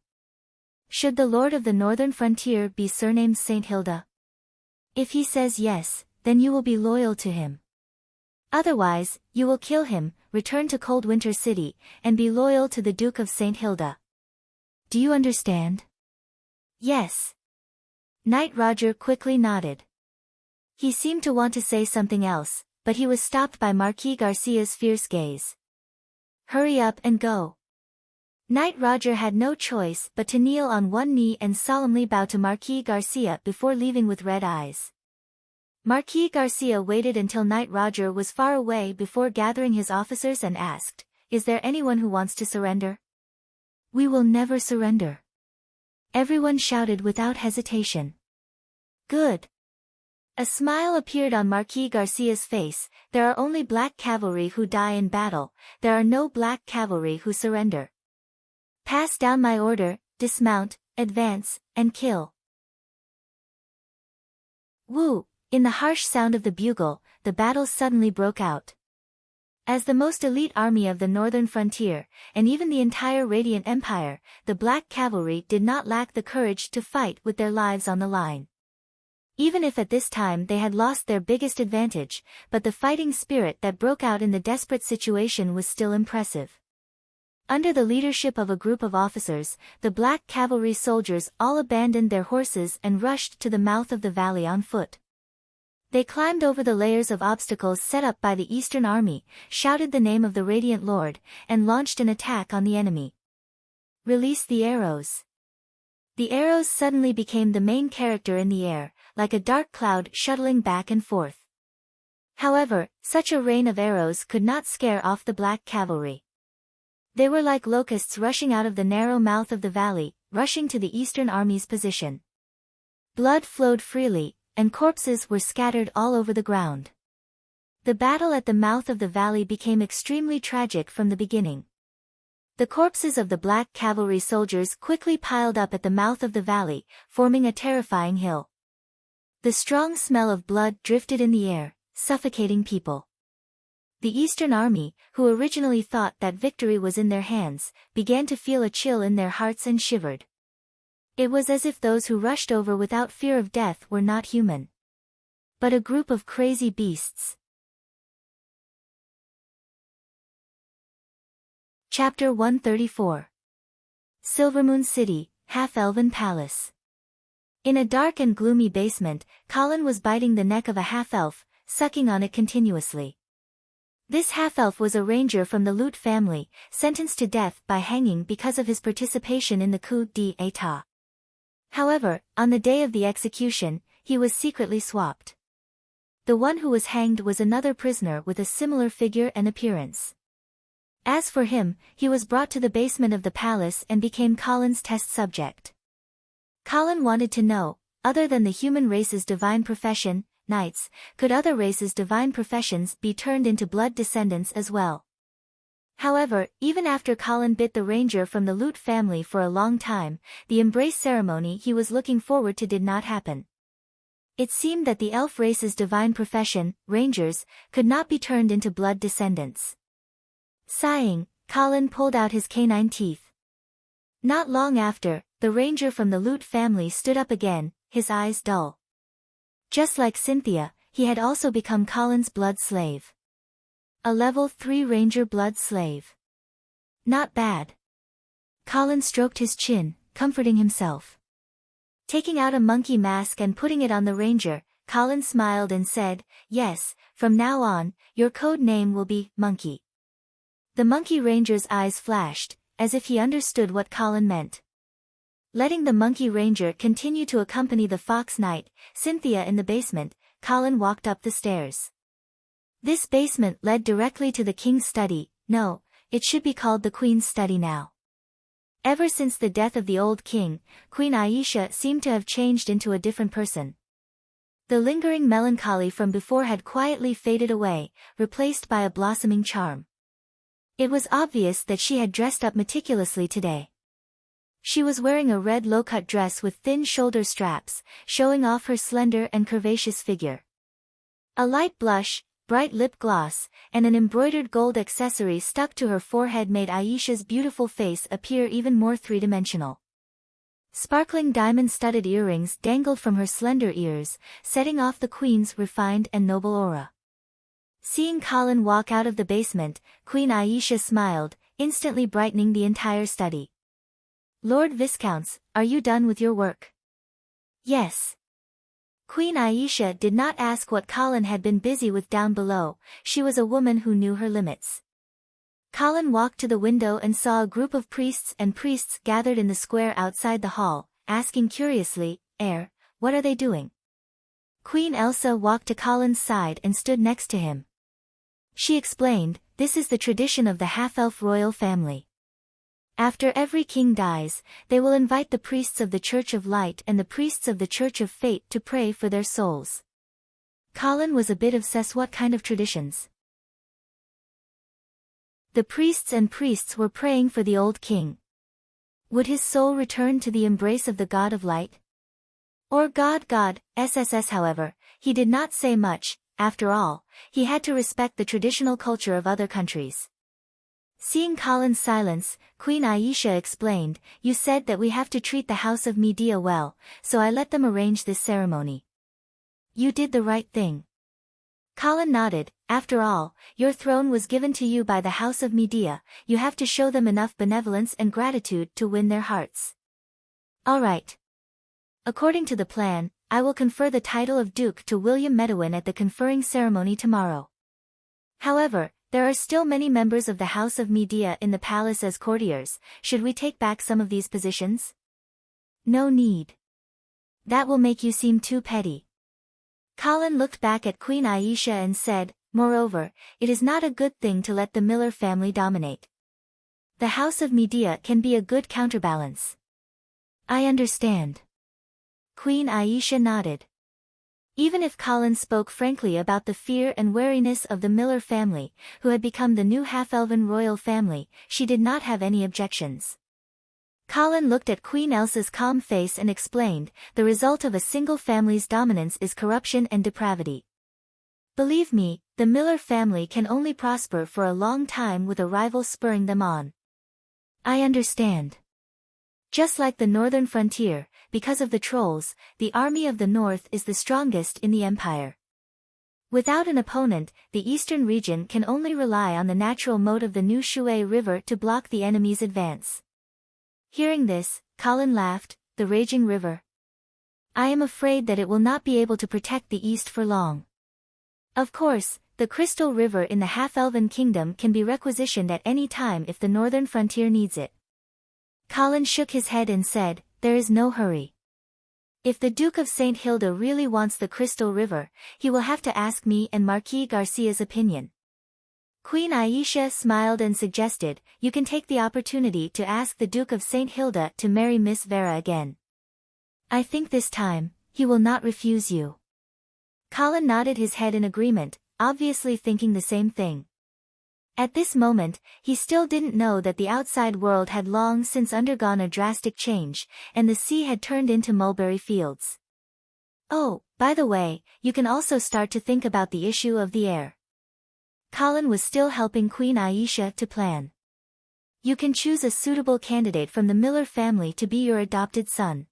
Should the Lord of the Northern Frontier be surnamed St. Hilda? If he says yes, then you will be loyal to him. Otherwise, you will kill him, return to Coldwinter City, and be loyal to the Duke of St. Hilda. Do you understand? Yes. Knight Roger quickly nodded. He seemed to want to say something else, but he was stopped by Marquis Garcia's fierce gaze. Hurry up and go. Knight Roger had no choice but to kneel on one knee and solemnly bow to Marquis Garcia before leaving with red eyes. Marquis Garcia waited until Knight Roger was far away before gathering his officers and asked, Is there anyone who wants to surrender? We will never surrender. Everyone shouted without hesitation. Good. A smile appeared on Marquis Garcia's face. There are only black cavalry who die in battle, there are no black cavalry who surrender. Pass down my order, dismount, advance, and kill. Woo! In the harsh sound of the bugle, the battle suddenly broke out. As the most elite army of the northern frontier, and even the entire Radiant Empire, the Black Cavalry did not lack the courage to fight with their lives on the line. Even if at this time they had lost their biggest advantage, but the fighting spirit that broke out in the desperate situation was still impressive. Under the leadership of a group of officers, the Black Cavalry soldiers all abandoned their horses and rushed to the mouth of the valley on foot. They climbed over the layers of obstacles set up by the Eastern Army, shouted the name of the Radiant Lord, and launched an attack on the enemy. Release the arrows. The arrows suddenly became the main character in the air, like a dark cloud shuttling back and forth. However, such a rain of arrows could not scare off the Black Cavalry. They were like locusts rushing out of the narrow mouth of the valley, rushing to the Eastern Army's position. Blood flowed freely, and corpses were scattered all over the ground. The battle at the mouth of the valley became extremely tragic from the beginning. The corpses of the Black Cavalry soldiers quickly piled up at the mouth of the valley, forming a terrifying hill. The strong smell of blood drifted in the air, suffocating people. The Eastern Army, who originally thought that victory was in their hands, began to feel a chill in their hearts and shivered. It was as if those who rushed over without fear of death were not human, but a group of crazy beasts. Chapter 134. Silvermoon City, Half-Elven Palace. In a dark and gloomy basement, Colin was biting the neck of a half-elf, sucking on it continuously. This half-elf was a ranger from the Lute family, sentenced to death by hanging because of his participation in the coup d'état. However, on the day of the execution, he was secretly swapped. The one who was hanged was another prisoner with a similar figure and appearance. As for him, he was brought to the basement of the palace and became Colin's test subject. Colin wanted to know, other than the human race's divine profession, knights, could other races' divine professions be turned into blood descendants as well? However, even after Colin bit the ranger from the Lute family for a long time, the embrace ceremony he was looking forward to did not happen. It seemed that the elf race's divine profession, rangers, could not be turned into blood descendants. Sighing, Colin pulled out his canine teeth. Not long after, the ranger from the Lute family stood up again, his eyes dull. Just like Cynthia, he had also become Colin's blood slave. A level 3 ranger blood slave. Not bad. Colin stroked his chin, comforting himself. Taking out a monkey mask and putting it on the ranger, Colin smiled and said, "Yes, from now on, your code name will be Monkey." The monkey ranger's eyes flashed, as if he understood what Colin meant. Letting the monkey ranger continue to accompany the fox knight, Cynthia in the basement, Colin walked up the stairs. This basement led directly to the king's study. No, it should be called the queen's study now. Ever since the death of the old king, Queen Aisha seemed to have changed into a different person. The lingering melancholy from before had quietly faded away, replaced by a blossoming charm. It was obvious that she had dressed up meticulously today. She was wearing a red low-cut dress with thin shoulder straps, showing off her slender and curvaceous figure. A light blush, bright lip gloss, and an embroidered gold accessory stuck to her forehead made Aisha's beautiful face appear even more three-dimensional. Sparkling diamond-studded earrings dangled from her slender ears, setting off the queen's refined and noble aura. Seeing Colin walk out of the basement, Queen Aisha smiled, instantly brightening the entire study. "Lord Viscounts, are you done with your work?" "Yes." Queen Aisha did not ask what Colin had been busy with down below. She was a woman who knew her limits. Colin walked to the window and saw a group of priests gathered in the square outside the hall, asking curiously, what are they doing?" Queen Elsa walked to Colin's side and stood next to him. She explained, "This is the tradition of the half-elf royal family. After every king dies, they will invite the priests of the Church of Light and the priests of the Church of Fate to pray for their souls." Colin was a bit obsessed. What kind of traditions? The priests were praying for the old king. Would his soul return to the embrace of the God of Light? Or God SSS? However, he did not say much. After all, he had to respect the traditional culture of other countries. Seeing Colin's silence, Queen Aisha explained, "You said that we have to treat the House of Media well, so I let them arrange this ceremony." "You did the right thing." Colin nodded. "After all, your throne was given to you by the House of Media. You have to show them enough benevolence and gratitude to win their hearts." "All right. According to the plan, I will confer the title of Duke to William Medowin at the conferring ceremony tomorrow. However, there are still many members of the House of Media in the palace as courtiers. Should we take back some of these positions?" "No need. That will make you seem too petty." Colin looked back at Queen Aisha and said, "Moreover, it is not a good thing to let the Miller family dominate. The House of Media can be a good counterbalance." "I understand." Queen Aisha nodded. Even if Colin spoke frankly about the fear and wariness of the Miller family, who had become the new half-elven royal family, she did not have any objections. Colin looked at Queen Elsa's calm face and explained, "The result of a single family's dominance is corruption and depravity. Believe me, the Miller family can only prosper for a long time with a rival spurring them on." "I understand." Just like the northern frontier, because of the trolls, the army of the north is the strongest in the empire. Without an opponent, the eastern region can only rely on the natural moat of the new Shui River to block the enemy's advance. Hearing this, Colin laughed. "The raging river. I am afraid that it will not be able to protect the east for long." Of course, the Crystal River in the half-elven kingdom can be requisitioned at any time if the northern frontier needs it. Colin shook his head and said, "There is no hurry. If the Duke of St. Hilda really wants the Crystal River, he will have to ask me and Marquis Garcia's opinion." Queen Aisha smiled and suggested, "You can take the opportunity to ask the Duke of St. Hilda to marry Miss Vera again. I think this time, he will not refuse you." Colin nodded his head in agreement, obviously thinking the same thing. At this moment, he still didn't know that the outside world had long since undergone a drastic change, and the sea had turned into mulberry fields. "Oh, by the way, you can also start to think about the issue of the heir." Colin was still helping Queen Aisha to plan. "You can choose a suitable candidate from the Miller family to be your adopted son."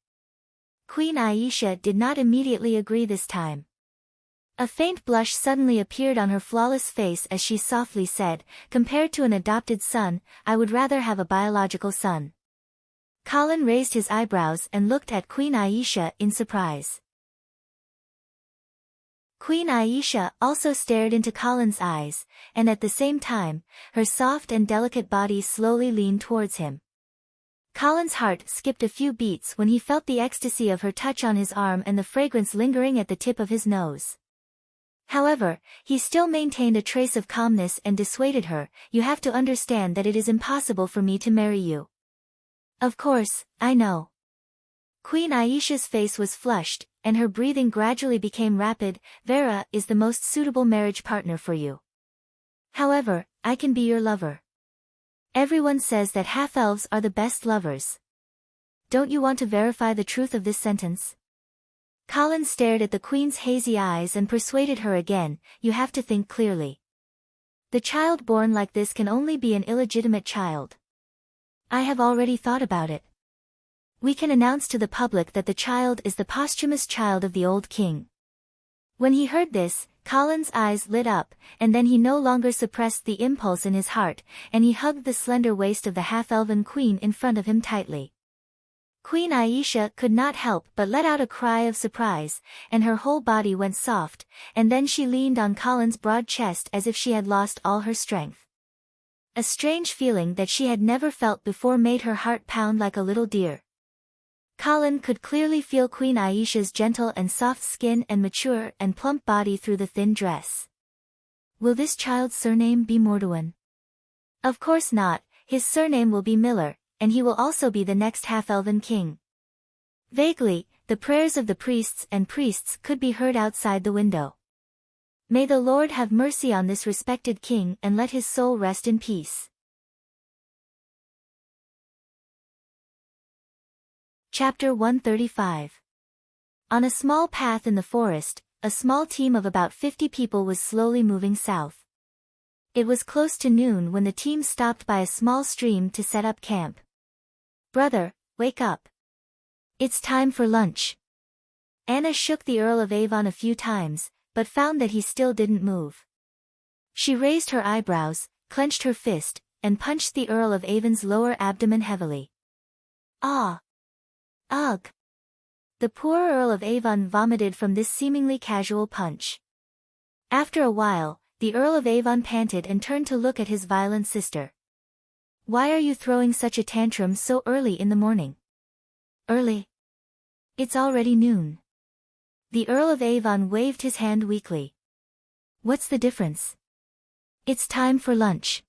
Queen Aisha did not immediately agree this time. A faint blush suddenly appeared on her flawless face as she softly said, "Compared to an adopted son, I would rather have a biological son." Colin raised his eyebrows and looked at Queen Aisha in surprise. Queen Aisha also stared into Colin's eyes, and at the same time, her soft and delicate body slowly leaned towards him. Colin's heart skipped a few beats when he felt the ecstasy of her touch on his arm and the fragrance lingering at the tip of his nose. However, he still maintained a trace of calmness and dissuaded her, "You have to understand that it is impossible for me to marry you." "Of course, I know." Queen Aisha's face was flushed, and her breathing gradually became rapid. "Vera is the most suitable marriage partner for you. However, I can be your lover. Everyone says that half-elves are the best lovers. Don't you want to verify the truth of this sentence?" Colin stared at the Queen's hazy eyes and persuaded her again, "You have to think clearly. The child born like this can only be an illegitimate child." "I have already thought about it. We can announce to the public that the child is the posthumous child of the old king." When he heard this, Colin's eyes lit up, and then he no longer suppressed the impulse in his heart, and he hugged the slender waist of the half-elven queen in front of him tightly. Queen Aisha could not help but let out a cry of surprise, and her whole body went soft, and then she leaned on Colin's broad chest as if she had lost all her strength. A strange feeling that she had never felt before made her heart pound like a little deer. Colin could clearly feel Queen Aisha's gentle and soft skin and mature and plump body through the thin dress. Will this child's surname be Morduin? Of course not, his surname will be Miller, and he will also be the next half-elven king. Vaguely, the prayers of the priests could be heard outside the window. May the Lord have mercy on this respected king and let his soul rest in peace. Chapter 135. On a small path in the forest, a small team of about 50 people was slowly moving south. It was close to noon when the team stopped by a small stream to set up camp. "Brother, wake up. It's time for lunch." Anna shook the Earl of Avon a few times, but found that he still didn't move. She raised her eyebrows, clenched her fist, and punched the Earl of Avon's lower abdomen heavily. "Ah! Ugh!" The poor Earl of Avon vomited from this seemingly casual punch. After a while, the Earl of Avon panted and turned to look at his violent sister. "Why are you throwing such a tantrum so early in the morning?" "Early? It's already noon." The Earl of Avon waved his hand weakly. "What's the difference? It's time for lunch.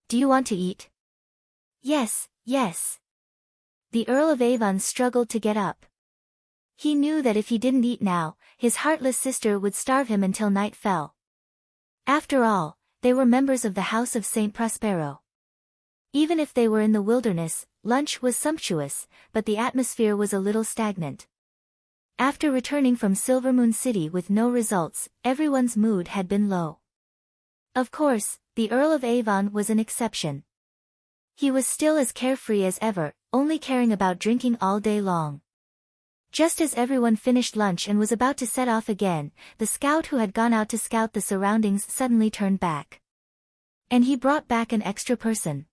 Do you want to eat?" "Yes, yes." The Earl of Avon struggled to get up. He knew that if he didn't eat now, his heartless sister would starve him until night fell. After all, they were members of the House of St. Prospero. Even if they were in the wilderness, lunch was sumptuous, but the atmosphere was a little stagnant. After returning from Silvermoon City with no results, everyone's mood had been low. Of course, the Earl of Avon was an exception. He was still as carefree as ever, only caring about drinking all day long. Just as everyone finished lunch and was about to set off again, the scout who had gone out to scout the surroundings suddenly turned back. And he brought back an extra person.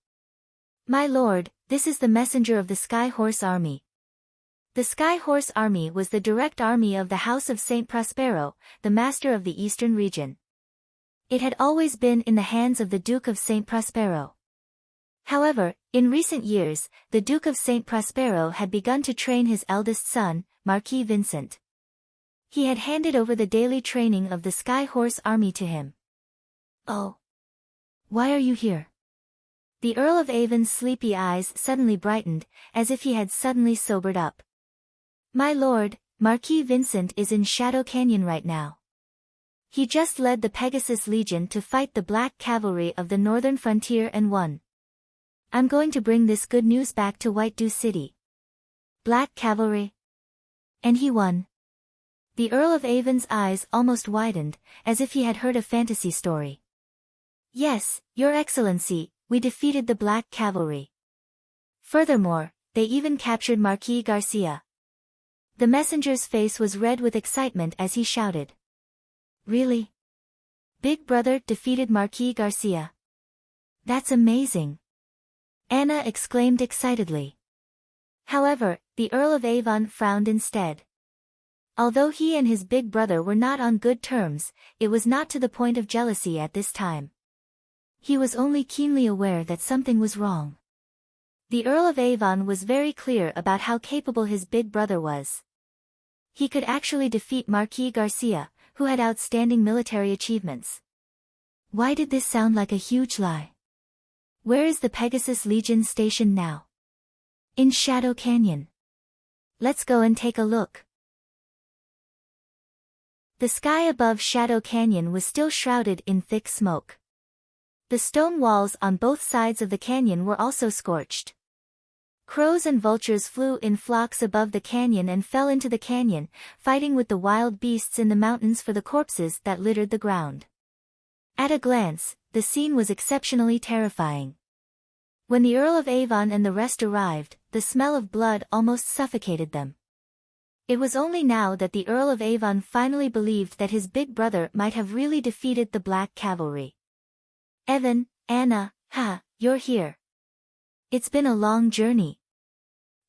"My lord, this is the messenger of the Sky Horse Army." The Sky Horse Army was the direct army of the House of St. Prospero, the master of the eastern region. It had always been in the hands of the Duke of St. Prospero. However, in recent years, the Duke of St. Prospero had begun to train his eldest son, Marquis Vincent. He had handed over the daily training of the Sky Horse Army to him. "Oh. Why are you here?" The Earl of Avon's sleepy eyes suddenly brightened, as if he had suddenly sobered up. "My lord, Marquis Vincent is in Shadow Canyon right now. He just led the Pegasus Legion to fight the Black Cavalry of the northern frontier and won. I'm going to bring this good news back to White Dew City." "Black Cavalry? And he won?" The Earl of Avon's eyes almost widened, as if he had heard a fantasy story. "Yes, Your Excellency, we defeated the Black Cavalry. Furthermore, they even captured Marquis Garcia." The messenger's face was red with excitement as he shouted. "Really? Big Brother defeated Marquis Garcia? That's amazing!" Anna exclaimed excitedly. However, the Earl of Avon frowned instead. Although he and his big brother were not on good terms, it was not to the point of jealousy at this time. He was only keenly aware that something was wrong. The Earl of Avon was very clear about how capable his big brother was. He could actually defeat Marquis Garcia, who had outstanding military achievements. Why did this sound like a huge lie? Where is the Pegasus Legion stationed now? In Shadow Canyon. Let's go and take a look. The sky above Shadow Canyon was still shrouded in thick smoke. The stone walls on both sides of the canyon were also scorched. Crows and vultures flew in flocks above the canyon and fell into the canyon, fighting with the wild beasts in the mountains for the corpses that littered the ground. At a glance, the scene was exceptionally terrifying. When the Earl of Avon and the rest arrived, the smell of blood almost suffocated them. It was only now that the Earl of Avon finally believed that his big brother might have really defeated the Black Cavalry. "Evan, Anna, you're here. It's been a long journey."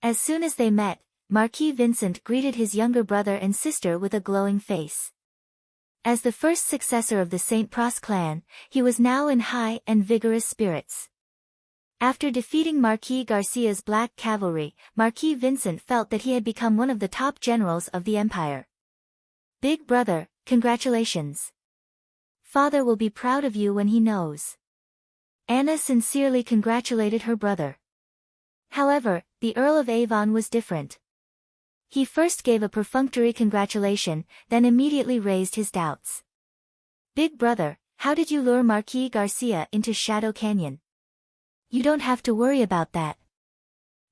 As soon as they met, Marquis Vincent greeted his younger brother and sister with a glowing face. As the first successor of the St. Pros clan, he was now in high and vigorous spirits. After defeating Marquis Garcia's Black Cavalry, Marquis Vincent felt that he had become one of the top generals of the empire. "Big brother, congratulations. Father will be proud of you when he knows." Anna sincerely congratulated her brother. However, the Earl of Avon was different. He first gave a perfunctory congratulation, then immediately raised his doubts. "Big brother, how did you lure Marquis Garcia into Shadow Canyon?" "You don't have to worry about that.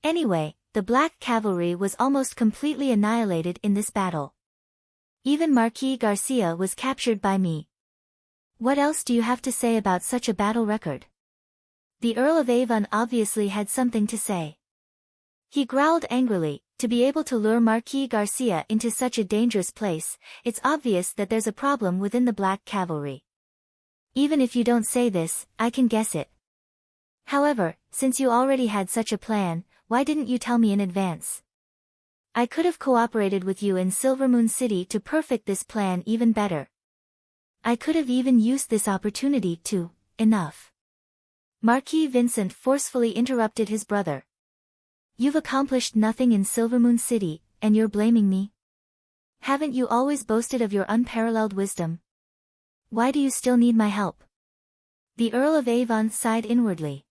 Anyway, the Black Cavalry was almost completely annihilated in this battle. Even Marquis Garcia was captured by me. What else do you have to say about such a battle record? The Earl of Avon obviously had something to say. He growled angrily, to be able to lure Marquis Garcia into such a dangerous place, it's obvious that there's a problem within the Black Cavalry. Even if you don't say this, I can guess it. However, since you already had such a plan, why didn't you tell me in advance? I could have cooperated with you in Silvermoon City to perfect this plan even better. I could have even used this opportunity to, enough. Marquis Vincent forcefully interrupted his brother. You've accomplished nothing in Silvermoon City, and you're blaming me? Haven't you always boasted of your unparalleled wisdom? Why do you still need my help? The Earl of Avon sighed inwardly.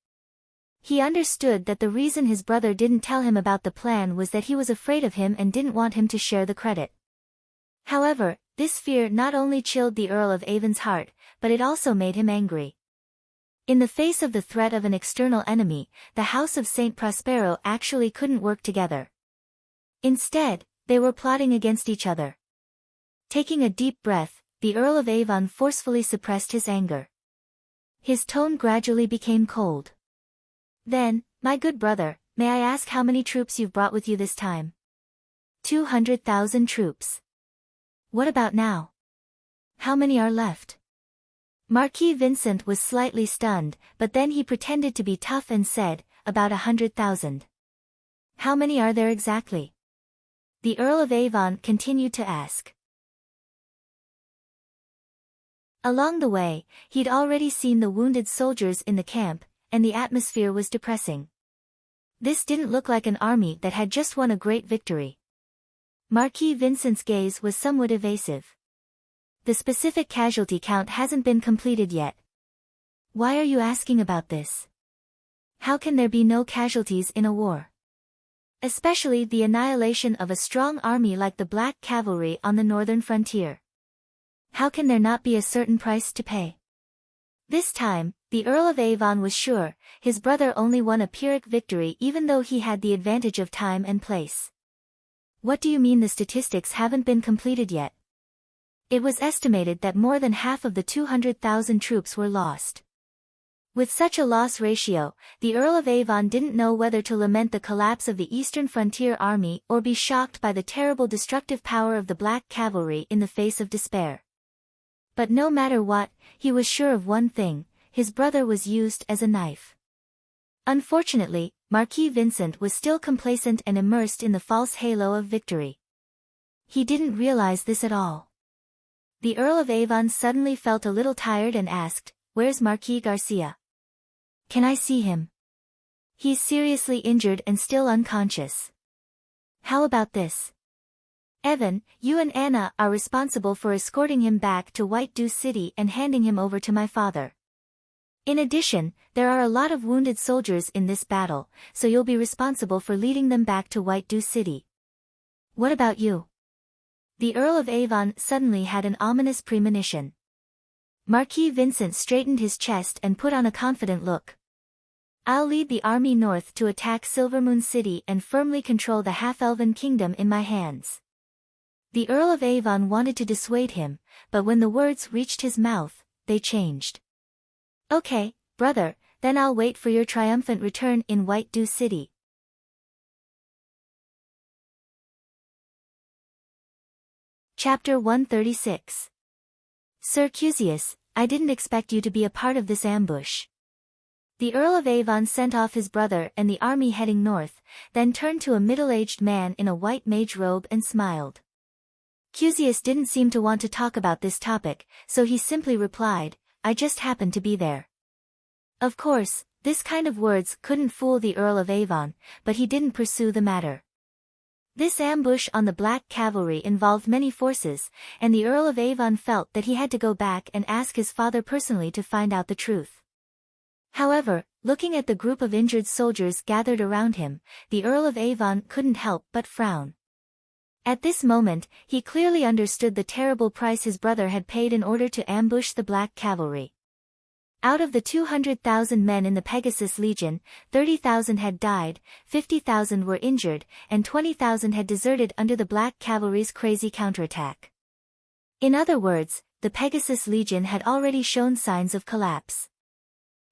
He understood that the reason his brother didn't tell him about the plan was that he was afraid of him and didn't want him to share the credit. However, this fear not only chilled the Earl of Avon's heart, but it also made him angry. In the face of the threat of an external enemy, the House of Saint Prospero actually couldn't work together. Instead, they were plotting against each other. Taking a deep breath, the Earl of Avon forcefully suppressed his anger. His tone gradually became cold. Then, my good brother, may I ask how many troops you've brought with you this time? 200,000 troops. What about now? How many are left? Marquis Vincent was slightly stunned, but then he pretended to be tough and said, about 100,000. How many are there exactly? The Earl of Avon continued to ask. Along the way, he'd already seen the wounded soldiers in the camp, and the atmosphere was depressing. This didn't look like an army that had just won a great victory. Marquis Vincent's gaze was somewhat evasive. The specific casualty count hasn't been completed yet. Why are you asking about this? How can there be no casualties in a war? Especially the annihilation of a strong army like the Black Cavalry on the northern frontier. How can there not be a certain price to pay? This time, the Earl of Avon was sure, his brother only won a Pyrrhic victory even though he had the advantage of time and place. What do you mean the statistics haven't been completed yet? It was estimated that more than half of the 200,000 troops were lost. With such a loss ratio, the Earl of Avon didn't know whether to lament the collapse of the Eastern Frontier Army or be shocked by the terrible destructive power of the Black Cavalry in the face of despair. But no matter what, he was sure of one thing, his brother was used as a knife. Unfortunately, Marquis Vincent was still complacent and immersed in the false halo of victory. He didn't realize this at all. The Earl of Avon suddenly felt a little tired and asked, "Where's Marquis Garcia? Can I see him? He's seriously injured and still unconscious." "How about this? Evan, you and Anna are responsible for escorting him back to White Dew City and handing him over to my father. In addition, there are a lot of wounded soldiers in this battle, so you'll be responsible for leading them back to White Dew City. What about you?" The Earl of Avon suddenly had an ominous premonition. Marquis Vincent straightened his chest and put on a confident look. "I'll lead the army north to attack Silvermoon City and firmly control the half-elven kingdom in my hands." The Earl of Avon wanted to dissuade him, but when the words reached his mouth, they changed. "Okay, brother, then I'll wait for your triumphant return in White Dew City." Chapter 136. Sir Cusius, I didn't expect you to be a part of this ambush. The Earl of Avon sent off his brother and the army heading north, then turned to a middle-aged man in a white mage robe and smiled. Cusius didn't seem to want to talk about this topic, so he simply replied, "I just happened to be there." Of course, this kind of words couldn't fool the Earl of Avon, but he didn't pursue the matter. This ambush on the Black Cavalry involved many forces, and the Earl of Avon felt that he had to go back and ask his father personally to find out the truth. However, looking at the group of injured soldiers gathered around him, the Earl of Avon couldn't help but frown. At this moment, he clearly understood the terrible price his brother had paid in order to ambush the Black Cavalry. Out of the 200,000 men in the Pegasus Legion, 30,000 had died, 50,000 were injured, and 20,000 had deserted under the Black Cavalry's crazy counterattack. In other words, the Pegasus Legion had already shown signs of collapse.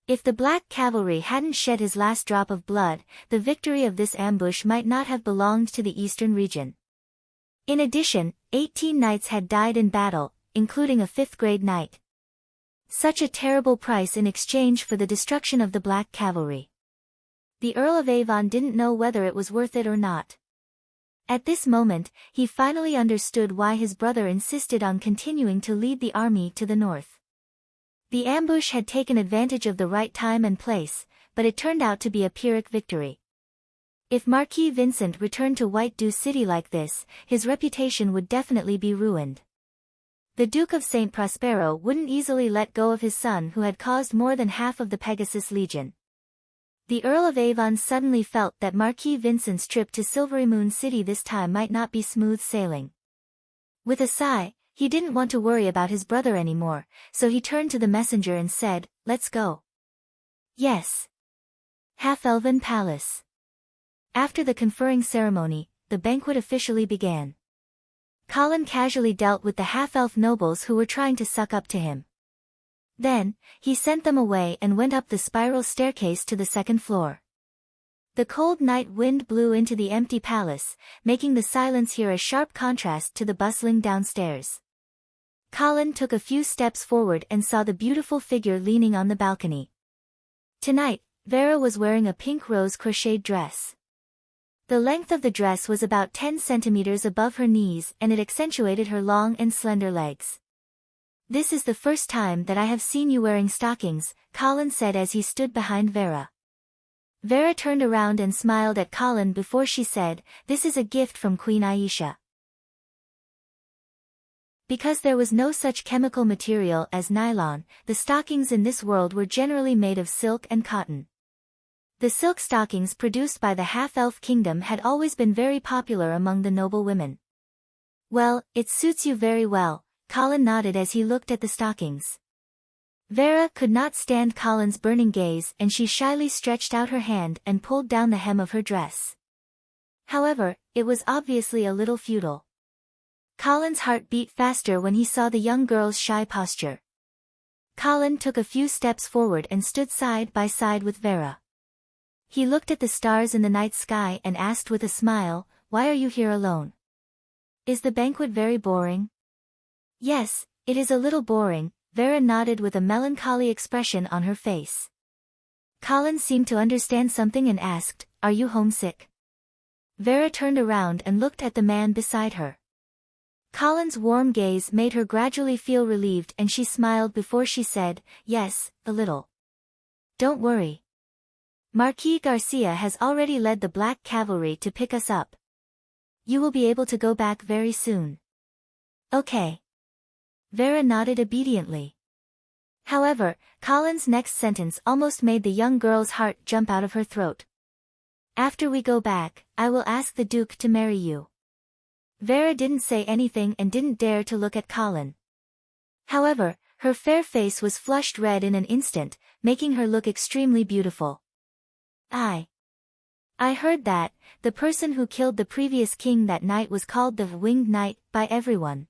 If the Black Cavalry hadn't shed his last drop of blood, the victory of this ambush might not have belonged to the eastern region. In addition, 18 knights had died in battle, including a 5th-grade knight. Such a terrible price in exchange for the destruction of the Black Cavalry. The Earl of Avon didn't know whether it was worth it or not. At this moment, he finally understood why his brother insisted on continuing to lead the army to the north. The ambush had taken advantage of the right time and place, but it turned out to be a Pyrrhic victory. If Marquis Vincent returned to White Dew City like this, his reputation would definitely be ruined. The Duke of St. Prospero wouldn't easily let go of his son who had caused more than half of the Pegasus Legion. The Earl of Avon suddenly felt that Marquis Vincent's trip to Silvery Moon City this time might not be smooth sailing. With a sigh, he didn't want to worry about his brother anymore, so he turned to the messenger and said, "Let's go." "Yes." Half-Elven Palace. After the conferring ceremony, the banquet officially began. Colin casually dealt with the half-elf nobles who were trying to suck up to him. Then, he sent them away and went up the spiral staircase to the second floor. The cold night wind blew into the empty palace, making the silence here a sharp contrast to the bustling downstairs. Colin took a few steps forward and saw the beautiful figure leaning on the balcony. Tonight, Vera was wearing a pink rose crocheted dress. The length of the dress was about 10 centimeters above her knees and it accentuated her long and slender legs. "This is the first time that I have seen you wearing stockings," Colin said as he stood behind Vera. Vera turned around and smiled at Colin before she said, "This is a gift from Queen Aisha." Because there was no such chemical material as nylon, the stockings in this world were generally made of silk and cotton. The silk stockings produced by the half-elf kingdom had always been very popular among the noble women. "Well, it suits you very well," Colin nodded as he looked at the stockings. Vera could not stand Colin's burning gaze and she shyly stretched out her hand and pulled down the hem of her dress. However, it was obviously a little futile. Colin's heart beat faster when he saw the young girl's shy posture. Colin took a few steps forward and stood side by side with Vera. He looked at the stars in the night sky and asked with a smile, "Why are you here alone? Is the banquet very boring?" "Yes, it is a little boring," Vera nodded with a melancholy expression on her face. Colin seemed to understand something and asked, "Are you homesick?" Vera turned around and looked at the man beside her. Colin's warm gaze made her gradually feel relieved and she smiled before she said, "Yes, a little. Don't worry. Marquis Garcia has already led the Black Cavalry to pick us up. You will be able to go back very soon." "Okay." Vera nodded obediently. However, Colin's next sentence almost made the young girl's heart jump out of her throat. "After we go back, I will ask the Duke to marry you." Vera didn't say anything and didn't dare to look at Colin. However, her fair face was flushed red in an instant, making her look extremely beautiful. I heard that, the person who killed the previous king that night was called the Winged Knight by everyone."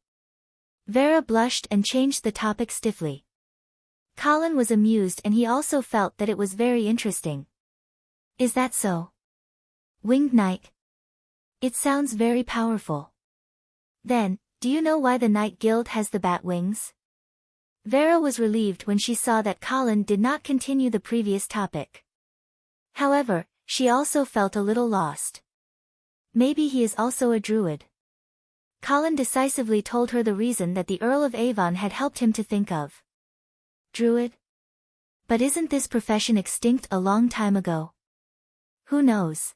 Vera blushed and changed the topic stiffly. Colin was amused and he also felt that it was very interesting. "Is that so? Winged Knight? It sounds very powerful. Then, do you know why the Knight Guild has the bat wings?" Vera was relieved when she saw that Colin did not continue the previous topic. However, she also felt a little lost. Maybe he is also a druid. Colin decisively told her the reason that the Earl of Avon had helped him to think of. Druid? But isn't this profession extinct a long time ago? Who knows?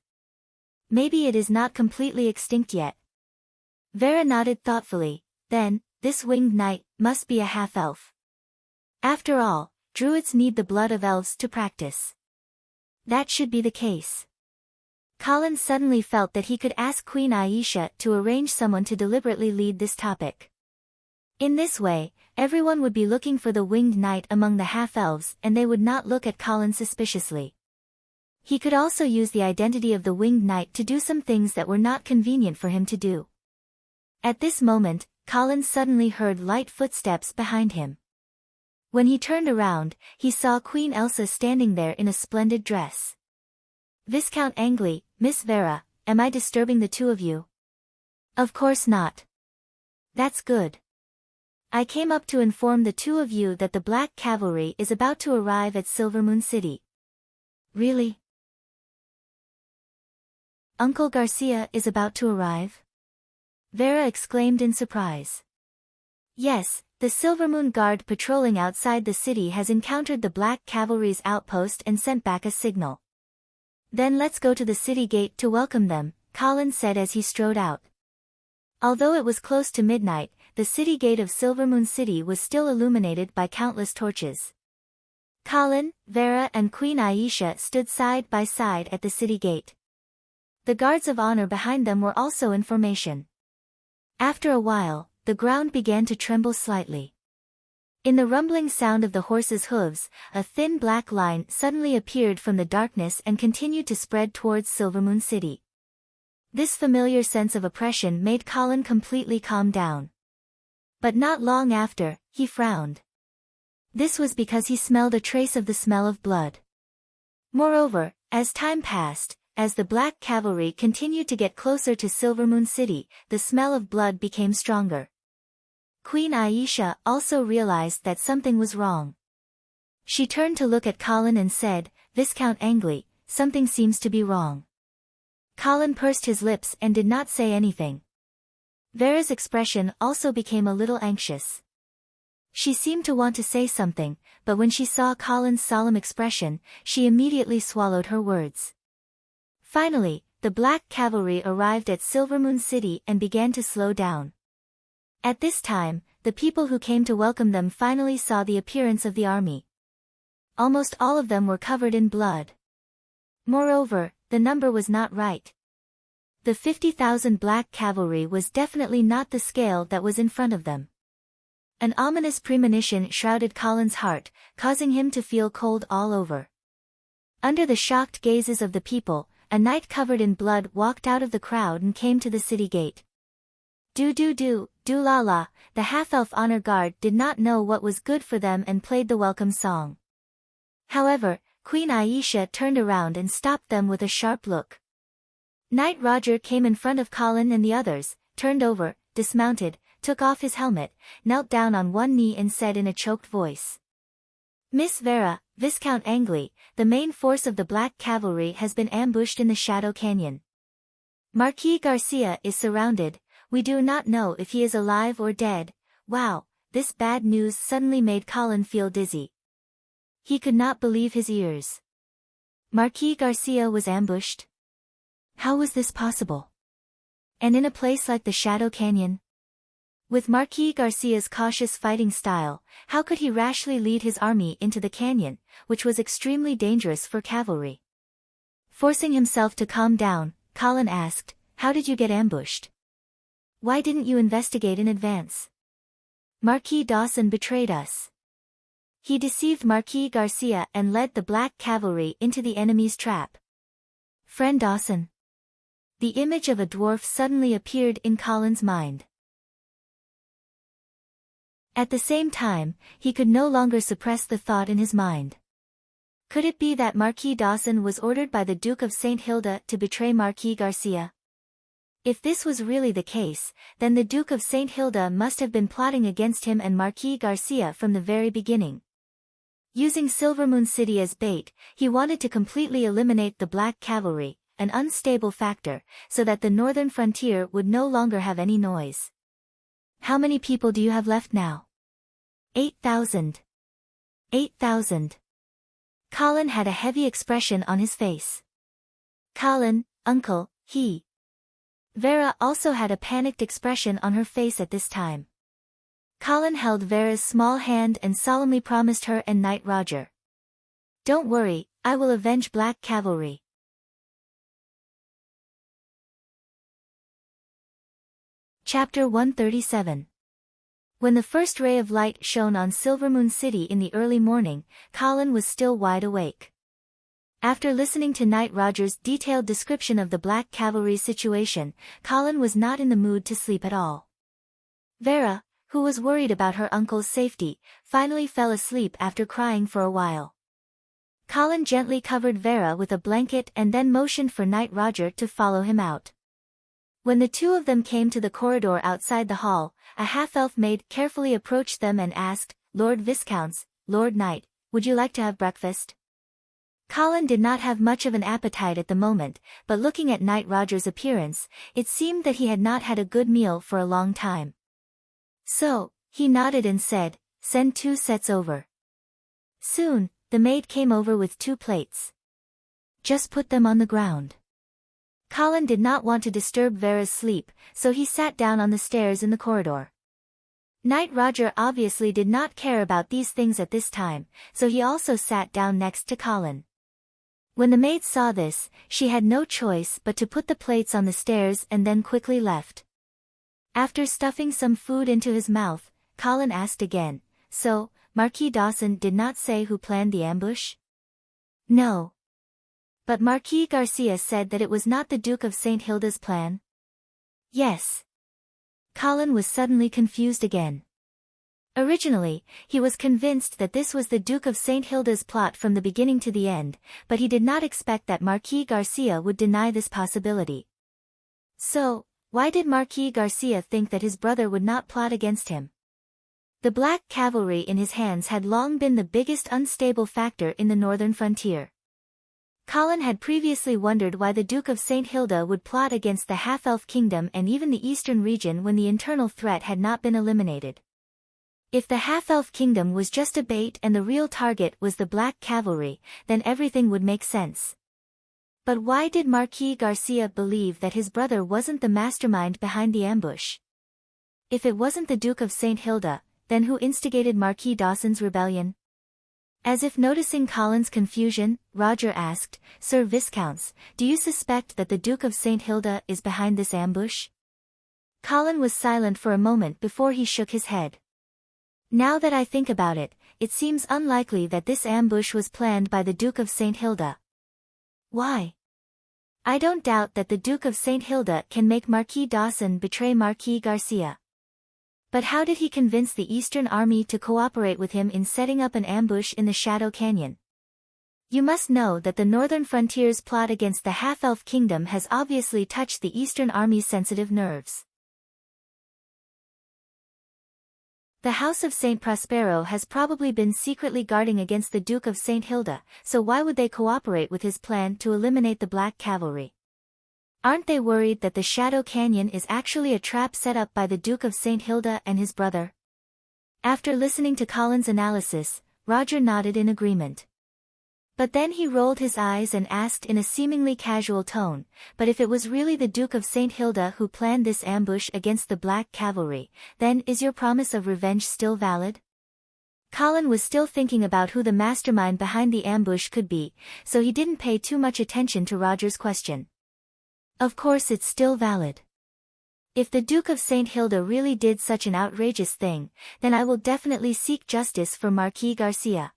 Maybe it is not completely extinct yet. Vera nodded thoughtfully, then, this Winged Knight must be a half-elf. After all, druids need the blood of elves to practice. That should be the case. Colin suddenly felt that he could ask Queen Aisha to arrange someone to deliberately lead this topic. In this way, everyone would be looking for the Winged Knight among the half-elves and they would not look at Colin suspiciously. He could also use the identity of the Winged Knight to do some things that were not convenient for him to do. At this moment, Colin suddenly heard light footsteps behind him. When he turned around, he saw Queen Elsa standing there in a splendid dress. "Viscount Angley, Miss Vera, am I disturbing the two of you?" "Of course not." "That's good. I came up to inform the two of you that the Black Cavalry is about to arrive at Silvermoon City." "Really? Uncle Garcia is about to arrive?" Vera exclaimed in surprise. "Yes, the Silvermoon Guard patrolling outside the city has encountered the Black Cavalry's outpost and sent back a signal." "Then let's go to the city gate to welcome them," Colin said as he strode out. Although it was close to midnight, the city gate of Silvermoon City was still illuminated by countless torches. Colin, Vera and Queen Aisha stood side by side at the city gate. The guards of honor behind them were also in formation. After a while, the ground began to tremble slightly. In the rumbling sound of the horses' hooves, a thin black line suddenly appeared from the darkness and continued to spread towards Silvermoon City. This familiar sense of oppression made Colin completely calm down. But not long after, he frowned. This was because he smelled a trace of the smell of blood. Moreover, as time passed, as the Black Cavalry continued to get closer to Silvermoon City, the smell of blood became stronger. Queen Aisha also realized that something was wrong. She turned to look at Colin and said, "Viscount Angley, something seems to be wrong." Colin pursed his lips and did not say anything. Vera's expression also became a little anxious. She seemed to want to say something, but when she saw Colin's solemn expression, she immediately swallowed her words. Finally, the Black Cavalry arrived at Silvermoon City and began to slow down. At this time, the people who came to welcome them finally saw the appearance of the army. Almost all of them were covered in blood. Moreover, the number was not right. The 50,000 Black Cavalry was definitely not the scale that was in front of them. An ominous premonition shrouded Colin's heart, causing him to feel cold all over. Under the shocked gazes of the people, a knight covered in blood walked out of the crowd and came to the city gate. Do-la-la, the half-elf honor guard did not know what was good for them and played the welcome song. However, Queen Aisha turned around and stopped them with a sharp look. Knight Roger came in front of Colin and the others, turned over, dismounted, took off his helmet, knelt down on one knee and said in a choked voice, "Miss Vera, Viscount Angley, the main force of the Black Cavalry has been ambushed in the Shadow Canyon. Marquis Garcia is surrounded. We do not know if he is alive or dead." Wow, this bad news suddenly made Colin feel dizzy. He could not believe his ears. Marquis Garcia was ambushed? How was this possible? And in a place like the Shadow Canyon? With Marquis Garcia's cautious fighting style, how could he rashly lead his army into the canyon, which was extremely dangerous for cavalry? Forcing himself to calm down, Colin asked, "How did you get ambushed? Why didn't you investigate in advance? Marquis Dawson betrayed us. He deceived Marquis Garcia and led the Black Cavalry into the enemy's trap." Friend Dawson. The image of a dwarf suddenly appeared in Colin's mind. At the same time, he could no longer suppress the thought in his mind. Could it be that Marquis Dawson was ordered by the Duke of St. Hilda to betray Marquis Garcia? If this was really the case, then the Duke of St. Hilda must have been plotting against him and Marquis Garcia from the very beginning. Using Silvermoon City as bait, he wanted to completely eliminate the Black Cavalry, an unstable factor, so that the northern frontier would no longer have any noise. "How many people do you have left now?" 8,000. 8,000. Colin had a heavy expression on his face. "Colin, uncle, he." Vera also had a panicked expression on her face at this time. Colin held Vera's small hand and solemnly promised her and Knight Roger, "Don't worry, I will avenge Black Cavalry." Chapter 137. When the first ray of light shone on Silvermoon City in the early morning, Colin was still wide awake. After listening to Knight Roger's detailed description of the Black Cavalry's situation, Colin was not in the mood to sleep at all. Vera, who was worried about her uncle's safety, finally fell asleep after crying for a while. Colin gently covered Vera with a blanket and then motioned for Knight Roger to follow him out. When the two of them came to the corridor outside the hall, a half-elf maid carefully approached them and asked, "Lord Viscounts, Lord Knight, would you like to have breakfast?" Colin did not have much of an appetite at the moment, but looking at Knight Roger's appearance, it seemed that he had not had a good meal for a long time. So, he nodded and said, "Send 2 sets over." Soon, the maid came over with 2 plates. "Just put them on the ground." Colin did not want to disturb Vera's sleep, so he sat down on the stairs in the corridor. Knight Roger obviously did not care about these things at this time, so he also sat down next to Colin. When the maid saw this, she had no choice but to put the plates on the stairs and then quickly left. After stuffing some food into his mouth, Colin asked again, "So, Marquis Dawson did not say who planned the ambush?" "No. But Marquis Garcia said that it was not the Duke of St. Hilda's plan?" "Yes." Colin was suddenly confused again. Originally, he was convinced that this was the Duke of St. Hilda's plot from the beginning to the end, but he did not expect that Marquis Garcia would deny this possibility. So, why did Marquis Garcia think that his brother would not plot against him? The black cavalry in his hands had long been the biggest unstable factor in the northern frontier. Colin had previously wondered why the Duke of St. Hilda would plot against the half-elf kingdom and even the eastern region when the internal threat had not been eliminated. If the half-elf kingdom was just a bait and the real target was the black cavalry, then everything would make sense. But why did Marquis Garcia believe that his brother wasn't the mastermind behind the ambush? If it wasn't the Duke of St. Hilda, then who instigated Marquis Dawson's rebellion? As if noticing Colin's confusion, Roger asked, "Sir Viscounts, do you suspect that the Duke of St. Hilda is behind this ambush?" Colin was silent for a moment before he shook his head. "Now that I think about it, it seems unlikely that this ambush was planned by the Duke of St. Hilda." "Why?" "I don't doubt that the Duke of St. Hilda can make Marquis Dawson betray Marquis Garcia. But how did he convince the Eastern Army to cooperate with him in setting up an ambush in the Shadow Canyon? You must know that the Northern Frontier's plot against the half-elf kingdom has obviously touched the Eastern Army's sensitive nerves. The House of St. Prospero has probably been secretly guarding against the Duke of St. Hilda, so why would they cooperate with his plan to eliminate the Black Cavalry? Aren't they worried that the Shadow Canyon is actually a trap set up by the Duke of St. Hilda and his brother? After listening to Colin's analysis, Roger nodded in agreement. But then he rolled his eyes and asked in a seemingly casual tone, "But if it was really the Duke of St. Hilda who planned this ambush against the Black Cavalry, then is your promise of revenge still valid?" Colin was still thinking about who the mastermind behind the ambush could be, so he didn't pay too much attention to Roger's question. "Of course it's still valid. If the Duke of St. Hilda really did such an outrageous thing, then I will definitely seek justice for Marquis Garcia."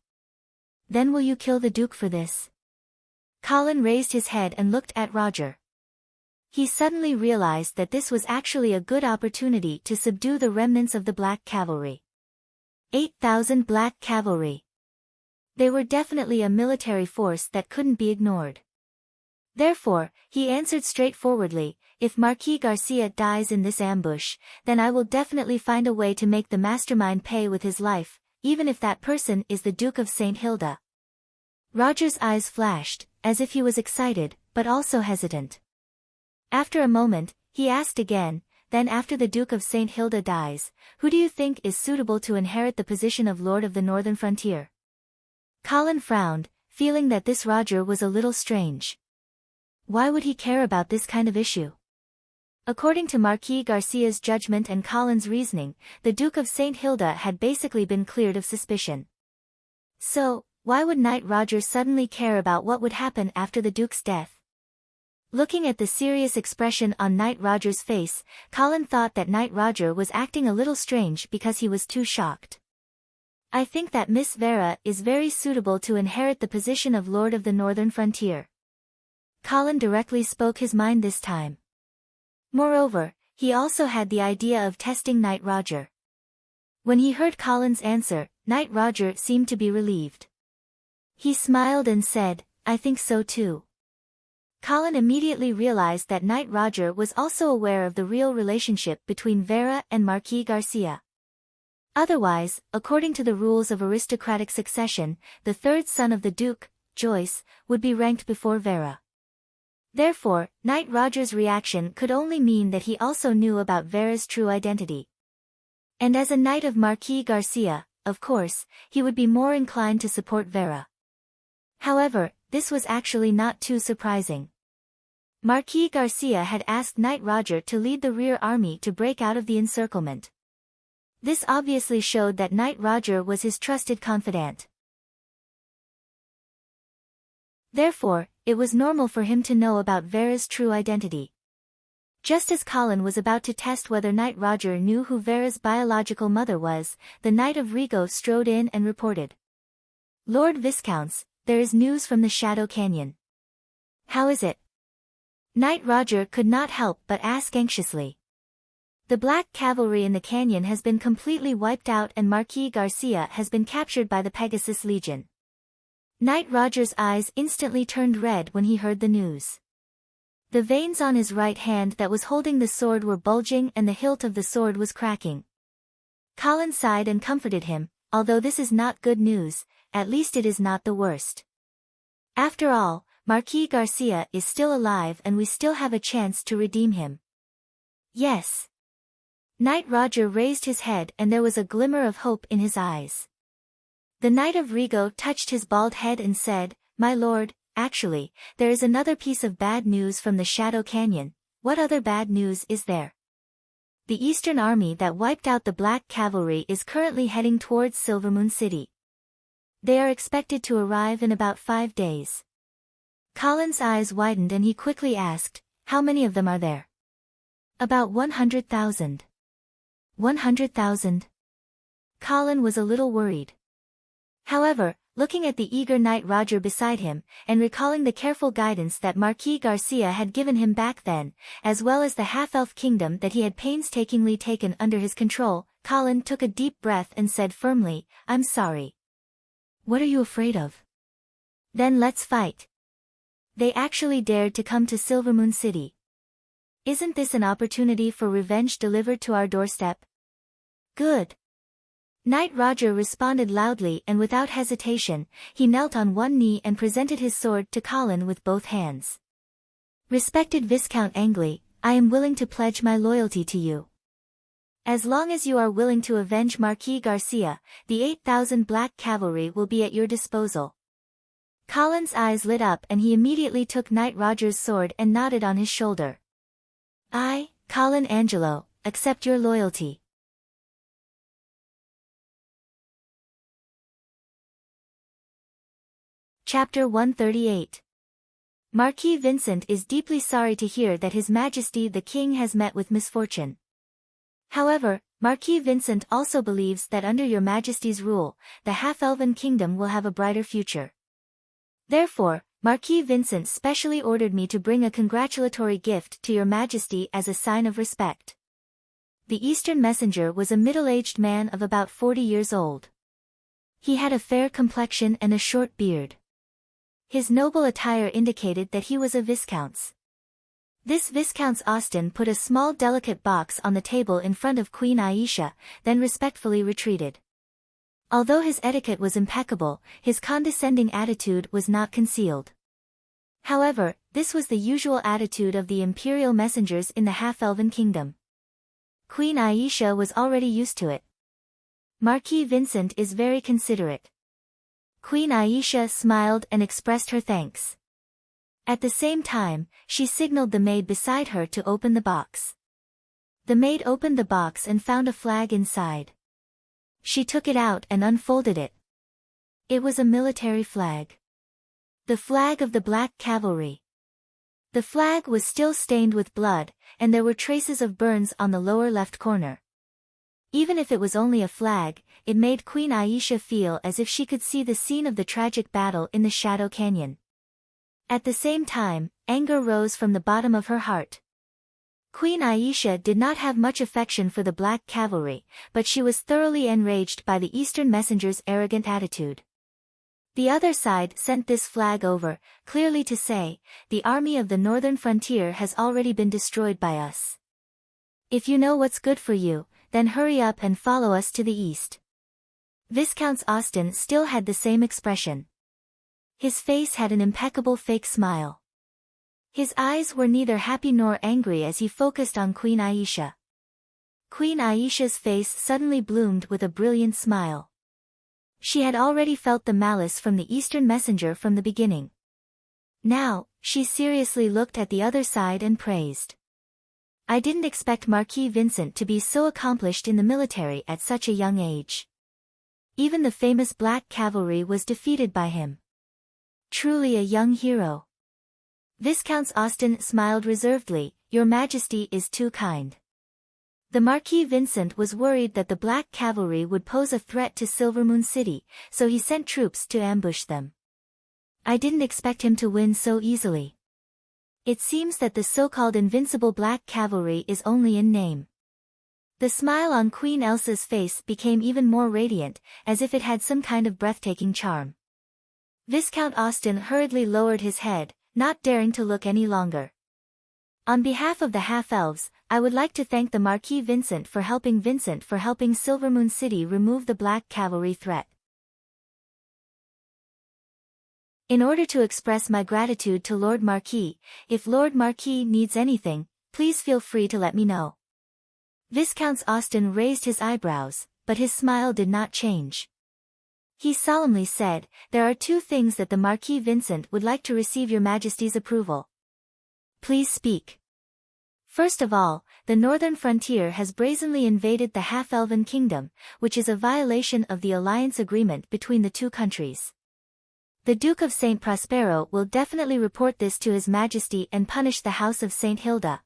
"Then will you kill the Duke for this?" Colin raised his head and looked at Roger. He suddenly realized that this was actually a good opportunity to subdue the remnants of the Black Cavalry. 8,000 Black Cavalry. They were definitely a military force that couldn't be ignored. Therefore, he answered straightforwardly, "If Marquis Garcia dies in this ambush, then I will definitely find a way to make the mastermind pay with his life, even if that person is the Duke of St. Hilda." Roger's eyes flashed, as if he was excited, but also hesitant. After a moment, he asked again, "Then after the Duke of St. Hilda dies, who do you think is suitable to inherit the position of Lord of the Northern Frontier?" Colin frowned, feeling that this Roger was a little strange. Why would he care about this kind of issue? According to Marquis Garcia's judgment and Colin's reasoning, the Duke of St. Hilda had basically been cleared of suspicion. So, why would Knight Roger suddenly care about what would happen after the Duke's death? Looking at the serious expression on Knight Roger's face, Colin thought that Knight Roger was acting a little strange because he was too shocked. "I think that Miss Vera is very suitable to inherit the position of Lord of the Northern Frontier." Colin directly spoke his mind this time. Moreover, he also had the idea of testing Knight Roger. When he heard Colin's answer, Knight Roger seemed to be relieved. He smiled and said, "I think so too." Colin immediately realized that Knight Roger was also aware of the real relationship between Vera and Marquis Garcia. Otherwise, according to the rules of aristocratic succession, the third son of the Duke, Joyce, would be ranked before Vera. Therefore, Knight Roger's reaction could only mean that he also knew about Vera's true identity. And as a knight of Marquis Garcia, of course, he would be more inclined to support Vera. However, this was actually not too surprising. Marquis Garcia had asked Knight Roger to lead the rear army to break out of the encirclement. This obviously showed that Knight Roger was his trusted confidant. Therefore, it was normal for him to know about Vera's true identity. Just as Colin was about to test whether Knight Roger knew who Vera's biological mother was, the Knight of Rigo strode in and reported. "Lord Viscounts, there is news from the Shadow Canyon." "How is it?" Knight Roger could not help but ask anxiously. "The Black Cavalry in the canyon has been completely wiped out and Marquis Garcia has been captured by the Pegasus Legion." Knight Roger's eyes instantly turned red when he heard the news. The veins on his right hand that was holding the sword were bulging and the hilt of the sword was cracking. Colin sighed and comforted him, "Although this is not good news, at least it is not the worst. After all, Marquis Garcia is still alive and we still have a chance to redeem him." "Yes." Knight Roger raised his head and there was a glimmer of hope in his eyes. The Knight of Rigo touched his bald head and said, "My lord, actually, there is another piece of bad news from the Shadow Canyon." "What other bad news is there?" "The Eastern Army that wiped out the Black Cavalry is currently heading towards Silvermoon City. They are expected to arrive in about 5 days. Colin's eyes widened and he quickly asked, "How many of them are there?" "About 100,000. 100,000? Colin was a little worried. However, looking at the eager Knight Roger beside him, and recalling the careful guidance that Marquis Garcia had given him back then, as well as the half-elf kingdom that he had painstakingly taken under his control, Colin took a deep breath and said firmly, "I'm sorry." "What are you afraid of?" "Then let's fight." They actually dared to come to Silvermoon City. Isn't this an opportunity for revenge delivered to our doorstep? Good. Knight Roger responded loudly and without hesitation, he knelt on one knee and presented his sword to Colin with both hands. "Respected Viscount Angley, I am willing to pledge my loyalty to you. As long as you are willing to avenge Marquis Garcia, the 8,000 Black Cavalry will be at your disposal." Colin's eyes lit up and he immediately took Knight Roger's sword and nodded on his shoulder. "I, Colin Angelo, accept your loyalty." Chapter 138. Marquis Vincent is deeply sorry to hear that His Majesty the King has met with misfortune. However, Marquis Vincent also believes that under your Majesty's rule, the half-elven kingdom will have a brighter future. Therefore, Marquis Vincent specially ordered me to bring a congratulatory gift to your Majesty as a sign of respect. The Eastern messenger was a middle-aged man of about 40 years old. He had a fair complexion and a short beard. His noble attire indicated that he was a Viscount's. This Viscount's Austin put a small delicate box on the table in front of Queen Aisha, then respectfully retreated. Although his etiquette was impeccable, his condescending attitude was not concealed. However, this was the usual attitude of the imperial messengers in the half-elven kingdom. Queen Aisha was already used to it. Marquis Vincent is very considerate. Queen Aisha smiled and expressed her thanks. At the same time, she signaled the maid beside her to open the box. The maid opened the box and found a flag inside. She took it out and unfolded it. It was a military flag. The flag of the Black Cavalry. The flag was still stained with blood, and there were traces of burns on the lower left corner. Even if it was only a flag, it made Queen Aisha feel as if she could see the scene of the tragic battle in the Shadow Canyon. At the same time, anger rose from the bottom of her heart. Queen Aisha did not have much affection for the black cavalry, but she was thoroughly enraged by the Eastern messenger's arrogant attitude. The other side sent this flag over, clearly to say, the army of the northern frontier has already been destroyed by us. If you know what's good for you, then hurry up and follow us to the east. Viscount Austen still had the same expression. His face had an impeccable fake smile. His eyes were neither happy nor angry as he focused on Queen Aisha. Queen Aisha's face suddenly bloomed with a brilliant smile. She had already felt the malice from the Eastern messenger from the beginning. Now, she seriously looked at the other side and praised. I didn't expect Marquis Vincent to be so accomplished in the military at such a young age. Even the famous black cavalry was defeated by him. Truly a young hero. Viscount Austen smiled reservedly. Your Majesty is too kind. The Marquis Vincent was worried that the black cavalry would pose a threat to Silvermoon City, so he sent troops to ambush them. I didn't expect him to win so easily. It seems that the so-called invincible black cavalry is only in name. The smile on Queen Elsa's face became even more radiant, as if it had some kind of breathtaking charm. Viscount Austen hurriedly lowered his head, not daring to look any longer. On behalf of the half-elves, I would like to thank the Marquis Vincent for helping Silvermoon City remove the black cavalry threat. In order to express my gratitude to Lord Marquis, if Lord Marquis needs anything, please feel free to let me know. Viscount Austen raised his eyebrows, but his smile did not change. He solemnly said, there are two things that the Marquis Vincent would like to receive your Majesty's approval. Please speak. First of all, the northern frontier has brazenly invaded the half-elven kingdom, which is a violation of the alliance agreement between the two countries. The Duke of St. Prospero will definitely report this to His Majesty and punish the House of St. Hilda.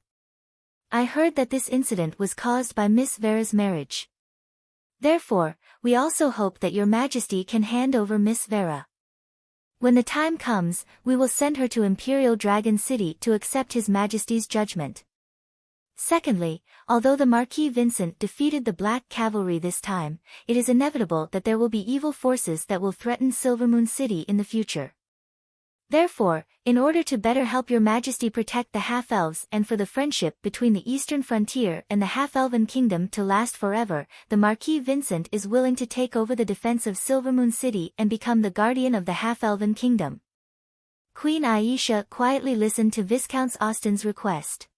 I heard that this incident was caused by Miss Vera's marriage. Therefore, we also hope that your Majesty can hand over Miss Vera. When the time comes, we will send her to Imperial Dragon City to accept His Majesty's judgment. Secondly, although the Marquis Vincent defeated the Black Cavalry this time, it is inevitable that there will be evil forces that will threaten Silvermoon City in the future. Therefore, in order to better help your Majesty protect the half-elves and for the friendship between the eastern frontier and the half-elven kingdom to last forever, the Marquis Vincent is willing to take over the defense of Silvermoon City and become the guardian of the half-elven kingdom. Queen Aisha quietly listened to Viscount Austen's request.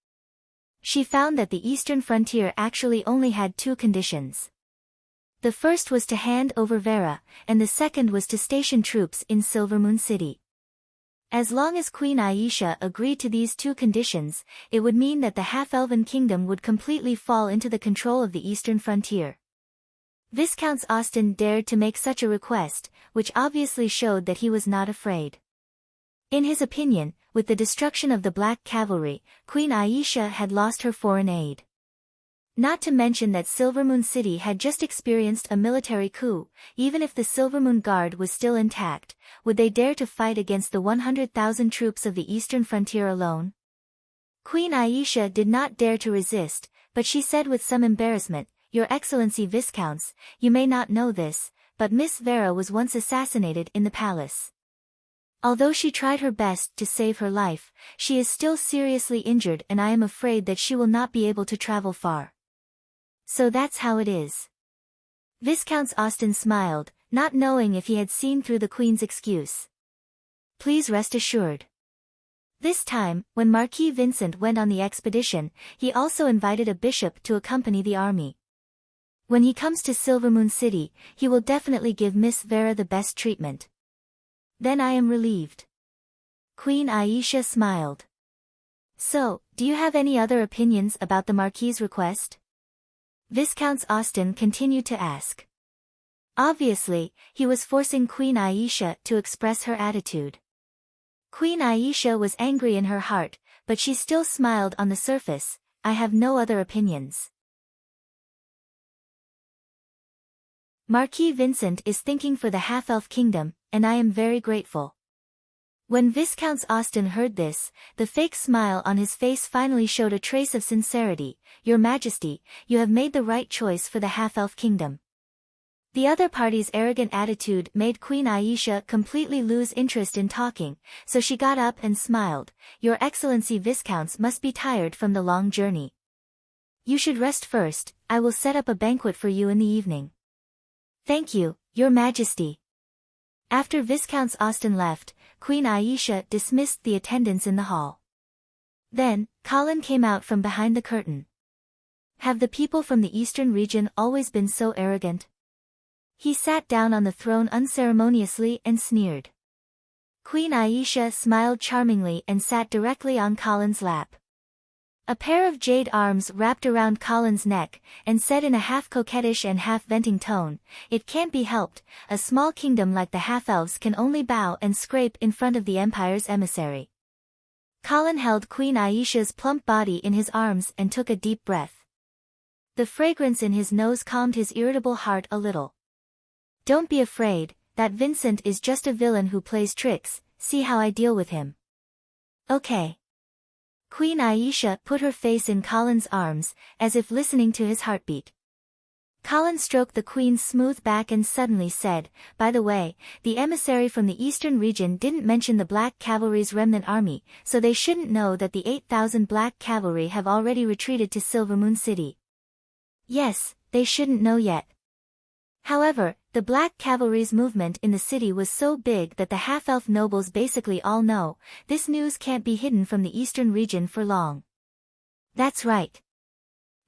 She found that the eastern frontier actually only had two conditions. The first was to hand over Vera, and the second was to station troops in Silvermoon City. As long as Queen Aisha agreed to these two conditions, it would mean that the half-elven kingdom would completely fall into the control of the eastern frontier. Viscount Austen dared to make such a request, which obviously showed that he was not afraid. In his opinion, with the destruction of the Black Cavalry, Queen Aisha had lost her foreign aid. Not to mention that Silvermoon City had just experienced a military coup. Even if the Silvermoon Guard was still intact, would they dare to fight against the 100,000 troops of the eastern frontier alone? Queen Aisha did not dare to resist, but she said with some embarrassment, "Your Excellency Viscounts, you may not know this, but Miss Vera was once assassinated in the palace. Although she tried her best to save her life, she is still seriously injured and I am afraid that she will not be able to travel far." So that's how it is. Viscount Austen smiled, not knowing if he had seen through the Queen's excuse. Please rest assured. This time, when Marquis Vincent went on the expedition, he also invited a bishop to accompany the army. When he comes to Silvermoon City, he will definitely give Miss Vera the best treatment. Then I am relieved. Queen Aisha smiled. So, do you have any other opinions about the Marquis's request? Viscount Austen continued to ask. Obviously, he was forcing Queen Aisha to express her attitude. Queen Aisha was angry in her heart, but she still smiled on the surface. I have no other opinions. Marquis Vincent is thinking for the half-elf kingdom, and I am very grateful. When Viscount Austen heard this, the fake smile on his face finally showed a trace of sincerity. Your Majesty, you have made the right choice for the half-elf kingdom. The other party's arrogant attitude made Queen Aisha completely lose interest in talking, so she got up and smiled. Your Excellency Viscounts must be tired from the long journey. You should rest first. I will set up a banquet for you in the evening. Thank you, Your Majesty. After Viscount Austen left, Queen Aisha dismissed the attendants in the hall. Then, Colin came out from behind the curtain. Have the people from the eastern region always been so arrogant? He sat down on the throne unceremoniously and sneered. Queen Aisha smiled charmingly and sat directly on Colin's lap. A pair of jade arms wrapped around Colin's neck, and said in a half-coquettish and half-venting tone, "It can't be helped, a small kingdom like the half-elves can only bow and scrape in front of the Empire's emissary." Colin held Queen Aisha's plump body in his arms and took a deep breath. The fragrance in his nose calmed his irritable heart a little. Don't be afraid, that Vincent is just a villain who plays tricks, see how I deal with him. Okay. Queen Aisha put her face in Colin's arms, as if listening to his heartbeat. Colin stroked the Queen's smooth back and suddenly said, "By the way, the emissary from the eastern region didn't mention the Black Cavalry's remnant army, so they shouldn't know that the 8,000 Black Cavalry have already retreated to Silvermoon City." Yes, they shouldn't know yet. However, the Black Cavalry's movement in the city was so big that the half-elf nobles basically all know. This news can't be hidden from the eastern region for long. That's right.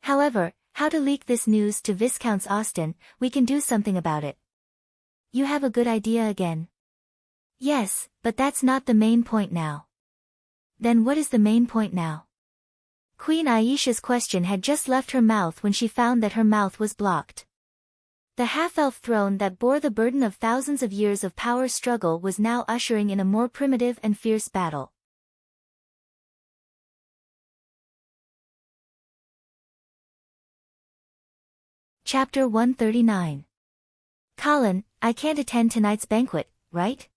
However, how to leak this news to Viscount Austen? We can do something about it. You have a good idea again. Yes, but that's not the main point now. Then what is the main point now? Queen Aisha's question had just left her mouth when she found that her mouth was blocked. The half-elf throne that bore the burden of thousands of years of power struggle was now ushering in a more primitive and fierce battle. Chapter 139. Colin, I can't attend tonight's banquet, right?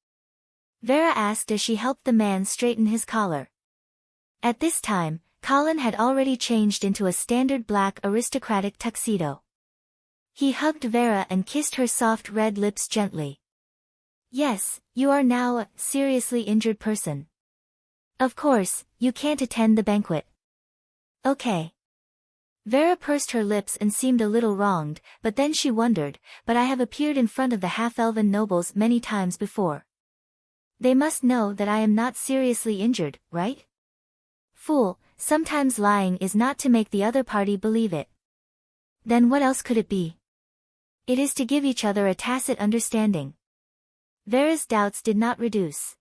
Vera asked as she helped the man straighten his collar. At this time, Colin had already changed into a standard black aristocratic tuxedo. He hugged Vera and kissed her soft red lips gently. Yes, you are now a seriously injured person. Of course, you can't attend the banquet. Okay. Vera pursed her lips and seemed a little wronged, but then she wondered, but I have appeared in front of the half-elven nobles many times before. They must know that I am not seriously injured, right? Fool, sometimes lying is not to make the other party believe it. Then what else could it be? It is to give each other a tacit understanding. Vera's doubts did not reduce.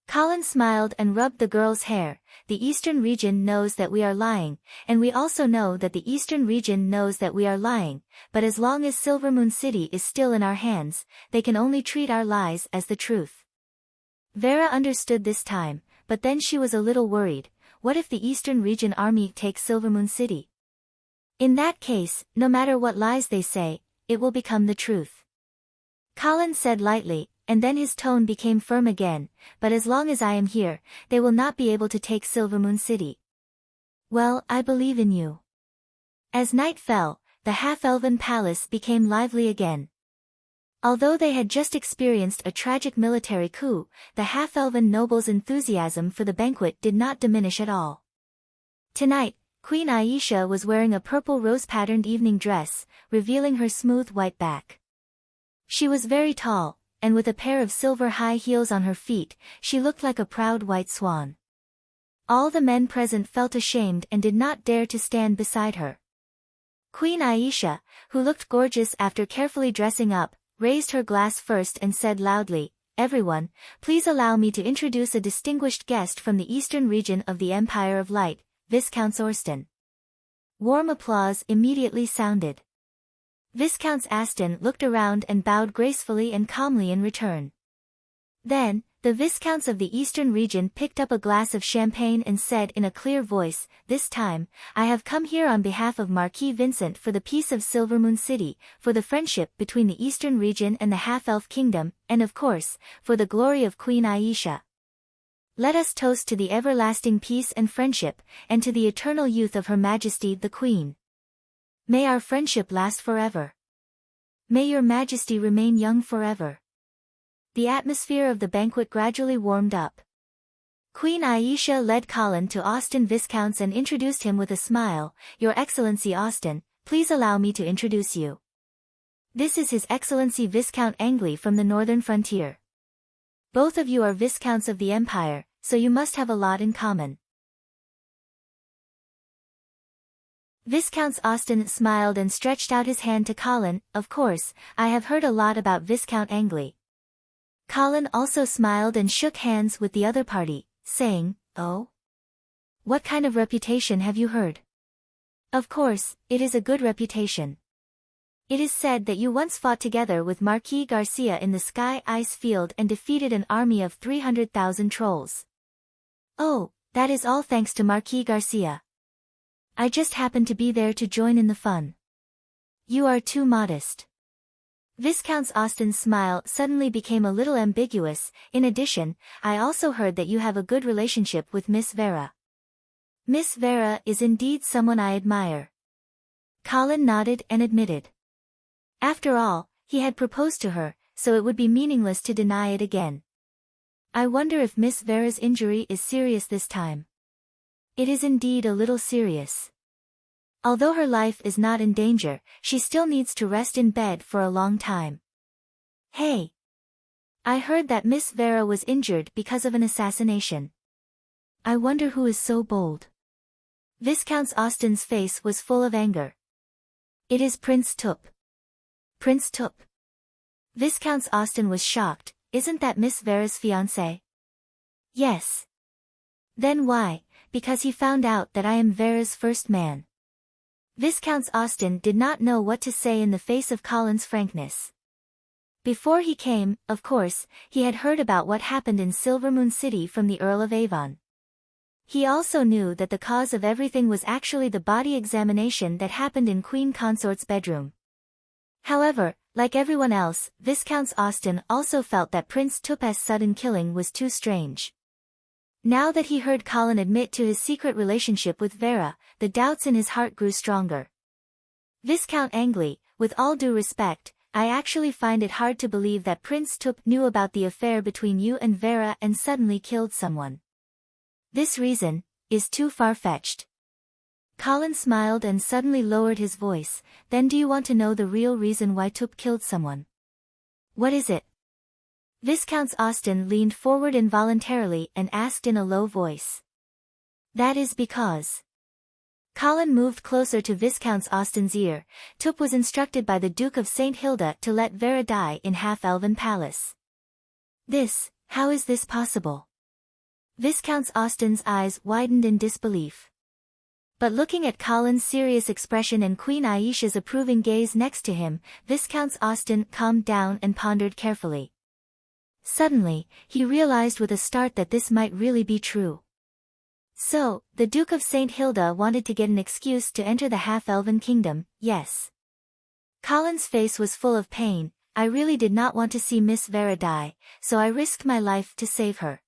Colin smiled and rubbed the girl's hair. The eastern region knows that we are lying, and we also know that the eastern region knows that we are lying, but as long as Silvermoon City is still in our hands, they can only treat our lies as the truth. Vera understood this time, but then she was a little worried. What if the eastern region army takes Silvermoon City? In that case, no matter what lies they say, it will become the truth. Colin said lightly, and then his tone became firm again, but as long as I am here, they will not be able to take Silvermoon City. Well, I believe in you. As night fell, the half-elven palace became lively again. Although they had just experienced a tragic military coup, the half-elven nobles' enthusiasm for the banquet did not diminish at all. Tonight, Queen Aisha was wearing a purple rose-patterned evening dress, revealing her smooth white back. She was very tall, and with a pair of silver high heels on her feet, she looked like a proud white swan. All the men present felt ashamed and did not dare to stand beside her. Queen Aisha, who looked gorgeous after carefully dressing up, raised her glass first and said loudly, "Everyone, please allow me to introduce a distinguished guest from the eastern region of the Empire of Light, Viscount Austen." Warm applause immediately sounded. Viscount Austen looked around and bowed gracefully and calmly in return. Then, the Viscounts of the eastern region picked up a glass of champagne and said in a clear voice, "This time, I have come here on behalf of Marquis Vincent for the peace of Silvermoon City, for the friendship between the eastern region and the half-elf kingdom, and of course, for the glory of Queen Aisha." Let us toast to the everlasting peace and friendship, and to the eternal youth of Her Majesty the Queen. May our friendship last forever. May your Majesty remain young forever. The atmosphere of the banquet gradually warmed up. Queen Aisha led Colin to Austen Viscounts and introduced him with a smile. Your Excellency Austen, please allow me to introduce you. This is His Excellency Viscount Angley from the northern frontier. Both of you are Viscounts of the Empire, so you must have a lot in common. Viscount Austen smiled and stretched out his hand to Colin. Of course, I have heard a lot about Viscount Angley. Colin also smiled and shook hands with the other party, saying, Oh? What kind of reputation have you heard? Of course, it is a good reputation. It is said that you once fought together with Marquis Garcia in the Sky Ice Field and defeated an army of 300,000 trolls. Oh, that is all thanks to Marquis Garcia. I just happened to be there to join in the fun. You are too modest. Viscount Austen's smile suddenly became a little ambiguous. In addition, I also heard that you have a good relationship with Miss Vera. Miss Vera is indeed someone I admire. Colin nodded and admitted. After all, he had proposed to her, so it would be meaningless to deny it again. I wonder if Miss Vera's injury is serious this time. It is indeed a little serious. Although her life is not in danger, she still needs to rest in bed for a long time. Hey! I heard that Miss Vera was injured because of an assassination. I wonder who is so bold. Viscount Austen's face was full of anger. It is Prince Tup. Prince Tup. Viscount Austen was shocked. Isn't that Miss Vera's fiancé? Yes. Then why? Because he found out that I am Vera's first man. Viscount Austen did not know what to say in the face of Colin's frankness. Before he came, of course, he had heard about what happened in Silvermoon City from the Earl of Avon. He also knew that the cause of everything was actually the body examination that happened in Queen Consort's bedroom. However, like everyone else, Viscount Austen also felt that Prince Tup's sudden killing was too strange. Now that he heard Colin admit to his secret relationship with Vera, the doubts in his heart grew stronger. Viscount Angley, with all due respect, I actually find it hard to believe that Prince Tup knew about the affair between you and Vera and suddenly killed someone. This reason is too far-fetched. Colin smiled and suddenly lowered his voice. Then do you want to know the real reason why Tup killed someone? What is it? Viscount Austen leaned forward involuntarily and asked in a low voice. That is because... Colin moved closer to Viscount Austen's ear. Tup was instructed by the Duke of St. Hilda to let Vera die in Half-Elven Palace. How is this possible? Viscount Austen's eyes widened in disbelief. But looking at Colin's serious expression and Queen Aisha's approving gaze next to him, Viscount Austen calmed down and pondered carefully. Suddenly, he realized with a start that this might really be true. So, the Duke of St. Hilda wanted to get an excuse to enter the Half-Elven Kingdom, yes. Colin's face was full of pain. I really did not want to see Miss Vera die, so I risked my life to save her.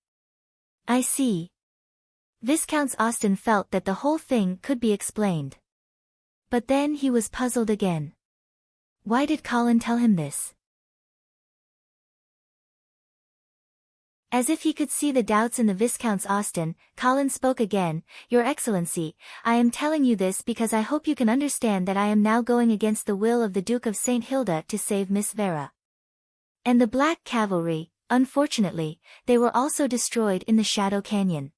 I see. Viscount Austen felt that the whole thing could be explained. But then he was puzzled again. Why did Colin tell him this? As if he could see the doubts in the Viscount Austen, Colin spoke again. Your Excellency, I am telling you this because I hope you can understand that I am now going against the will of the Duke of St. Hilda to save Miss Vera. And the Black Cavalry, unfortunately, they were also destroyed in the Shadow Canyon.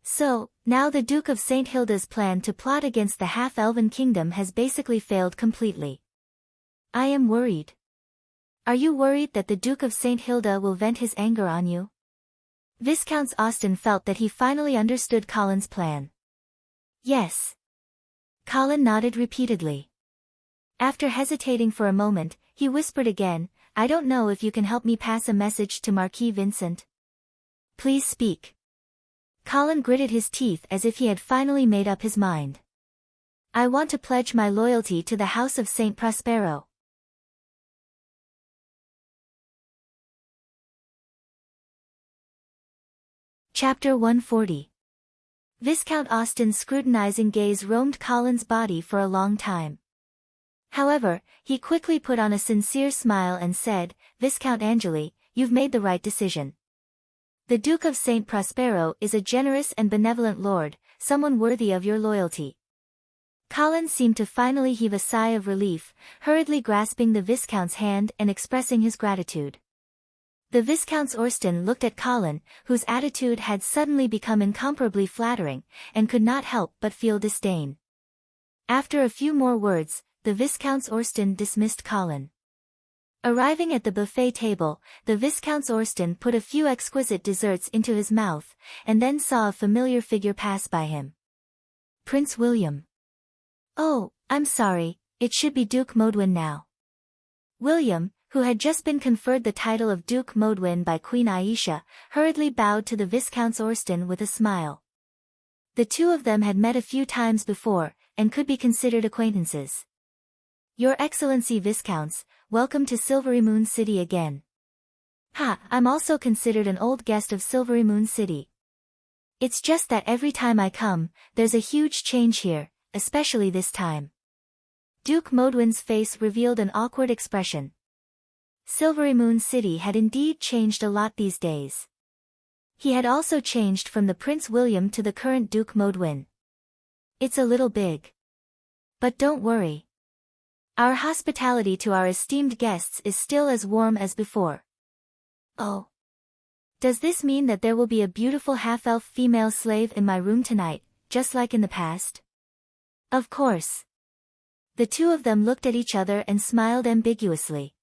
So, now the Duke of St. Hilda's plan to plot against the Half-Elven Kingdom has basically failed completely. I am worried. Are you worried that the Duke of St. Hilda will vent his anger on you? Viscount Austen felt that he finally understood Colin's plan. Yes. Colin nodded repeatedly. After hesitating for a moment, he whispered again, I don't know if you can help me pass a message to Marquis Vincent. Please speak. Colin gritted his teeth as if he had finally made up his mind. I want to pledge my loyalty to the House of St. Prospero. Chapter 140. Viscount Austen's scrutinizing gaze roamed Colin's body for a long time. However, he quickly put on a sincere smile and said, "Viscount Angeli, you've made the right decision. The Duke of St. Prospero is a generous and benevolent lord, someone worthy of your loyalty." Colin seemed to finally heave a sigh of relief, hurriedly grasping the Viscount's hand and expressing his gratitude. The Viscount Austen looked at Colin, whose attitude had suddenly become incomparably flattering, and could not help but feel disdain. After a few more words, the Viscount Austen dismissed Colin. Arriving at the buffet table, the Viscount Austen put a few exquisite desserts into his mouth, and then saw a familiar figure pass by him. Prince William. "Oh, I'm sorry, it should be Duke Modwin now." William, who had just been conferred the title of Duke Modwin by Queen Aisha, hurriedly bowed to the Viscount Austen with a smile. The two of them had met a few times before, and could be considered acquaintances. "Your Excellency Viscounts, welcome to Silvery Moon City again." "Ha, I'm also considered an old guest of Silvery Moon City. It's just that every time I come, there's a huge change here, especially this time." Duke Modwin's face revealed an awkward expression. Silvery Moon City had indeed changed a lot these days. He had also changed from the Prince William to the current Duke Modwin. "It's a little big. But don't worry. Our hospitality to our esteemed guests is still as warm as before." "Oh. Does this mean that there will be a beautiful half-elf female slave in my room tonight, just like in the past?" "Of course." The two of them looked at each other and smiled ambiguously.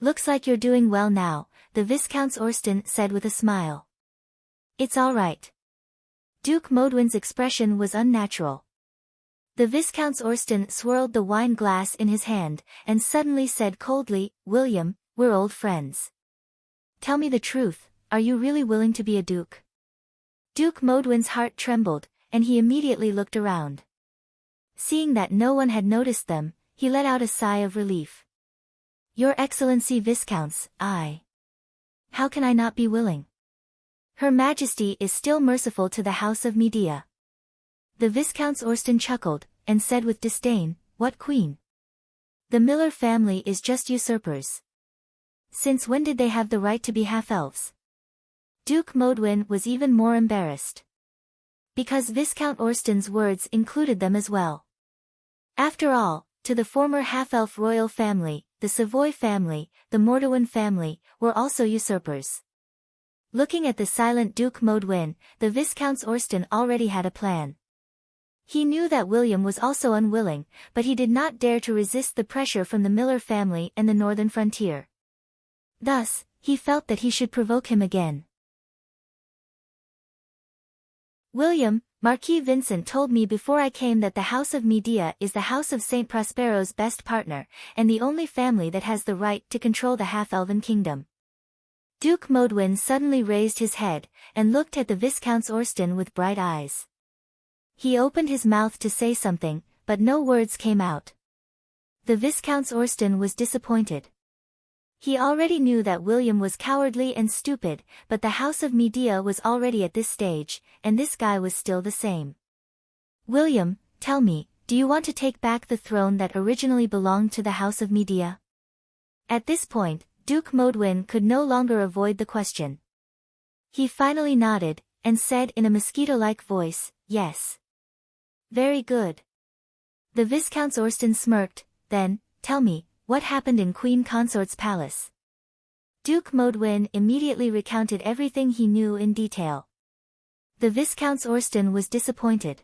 "Looks like you're doing well now," the Viscount Austen said with a smile. "It's all right." Duke Modwin's expression was unnatural. The Viscount Austen swirled the wine glass in his hand, and suddenly said coldly, "William, we're old friends. Tell me the truth, are you really willing to be a duke?" Duke Modwin's heart trembled, and he immediately looked around. Seeing that no one had noticed them, he let out a sigh of relief. "Your Excellency Viscounts, how can I not be willing? Her Majesty is still merciful to the House of Medea." The Viscount Austen chuckled, and said with disdain, "What queen? The Miller family is just usurpers. Since when did they have the right to be half-elves?" Duke Modwin was even more embarrassed. Because Viscount Austen's words included them as well. After all, to the former half-elf royal family, the Savoy family, the Mortewin family, were also usurpers. Looking at the silent Duke Modwin, the Viscount Austen already had a plan. He knew that William was also unwilling, but he did not dare to resist the pressure from the Miller family and the northern frontier. Thus, he felt that he should provoke him again. "William, Marquis Vincent told me before I came that the House of Medea is the House of St. Prospero's best partner, and the only family that has the right to control the half-elven kingdom." Duke Modwin suddenly raised his head, and looked at the Viscount Austen with bright eyes. He opened his mouth to say something, but no words came out. The Viscount Austen was disappointed. He already knew that William was cowardly and stupid, but the House of Medea was already at this stage, and this guy was still the same. "William, tell me, do you want to take back the throne that originally belonged to the House of Medea?" At this point, Duke Modwin could no longer avoid the question. He finally nodded, and said in a mosquito-like voice, "Yes." "Very good." The Viscount Austen smirked, then, "Tell me, what happened in Queen Consort's palace?" Duke Modwin immediately recounted everything he knew in detail. The Viscount Austen was disappointed.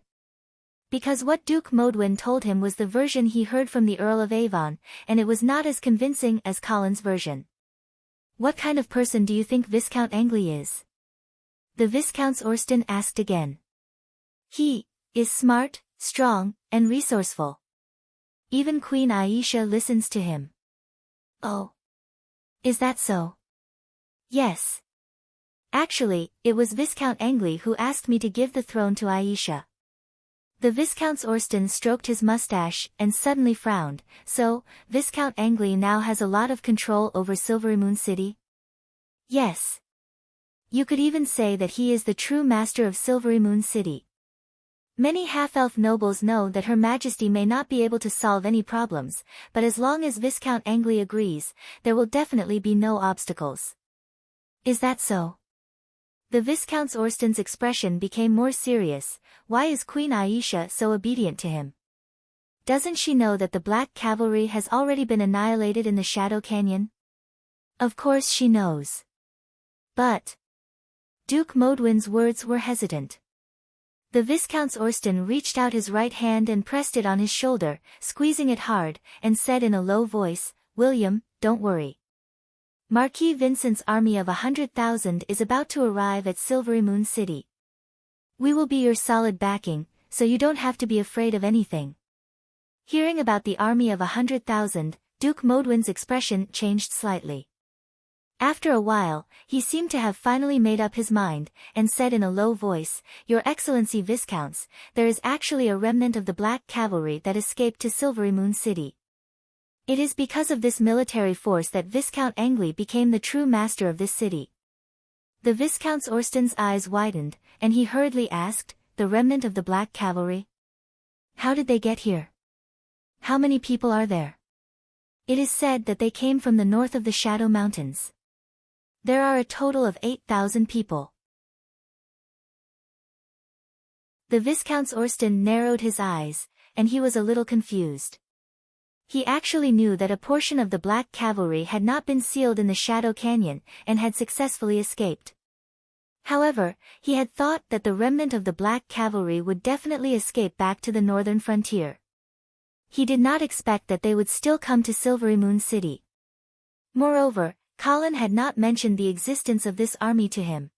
Because what Duke Modwin told him was the version he heard from the Earl of Avon, and it was not as convincing as Colin's version. "What kind of person do you think Viscount Angeli is?" The Viscount Austen asked again. "He is smart, strong, and resourceful. Even Queen Aisha listens to him." "Oh. Is that so?" "Yes. Actually, it was Viscount Angeli who asked me to give the throne to Aisha." The Viscount Austen stroked his mustache and suddenly frowned. "So, Viscount Angeli now has a lot of control over Silvery Moon City?" "Yes. You could even say that he is the true master of Silvery Moon City. Many half-elf nobles know that Her Majesty may not be able to solve any problems, but as long as Viscount Angley agrees, there will definitely be no obstacles. Is that so? The Viscount Orstan's expression became more serious. Why is Queen Aisha so obedient to him? Doesn't she know that the Black Cavalry has already been annihilated in the Shadow Canyon? Of course she knows. But Duke Modwin's words were hesitant. The Viscount Orston reached out his right hand and pressed it on his shoulder, squeezing it hard, and said in a low voice, "William, don't worry. Marquis Vincent's army of 100,000 is about to arrive at Silvery Moon City. We will be your solid backing, so you don't have to be afraid of anything." Hearing about the army of 100,000, Duke Modwin's expression changed slightly. After a while, he seemed to have finally made up his mind, and said in a low voice, "Your Excellency Viscounts, there is actually a remnant of the Black Cavalry that escaped to Silvery Moon City. It is because of this military force that Viscount Angley became the true master of this city." The Viscount Orston's eyes widened, and he hurriedly asked, "The remnant of the Black Cavalry? How did they get here? How many people are there?" "It is said that they came from the north of the Shadow Mountains. There are a total of 8,000 people." The Viscount Orston narrowed his eyes, and he was a little confused. He actually knew that a portion of the Black Cavalry had not been sealed in the Shadow Canyon, and had successfully escaped. However, he had thought that the remnant of the Black Cavalry would definitely escape back to the northern frontier. He did not expect that they would still come to Silvery Moon City. Moreover, Colin had not mentioned the existence of this army to him.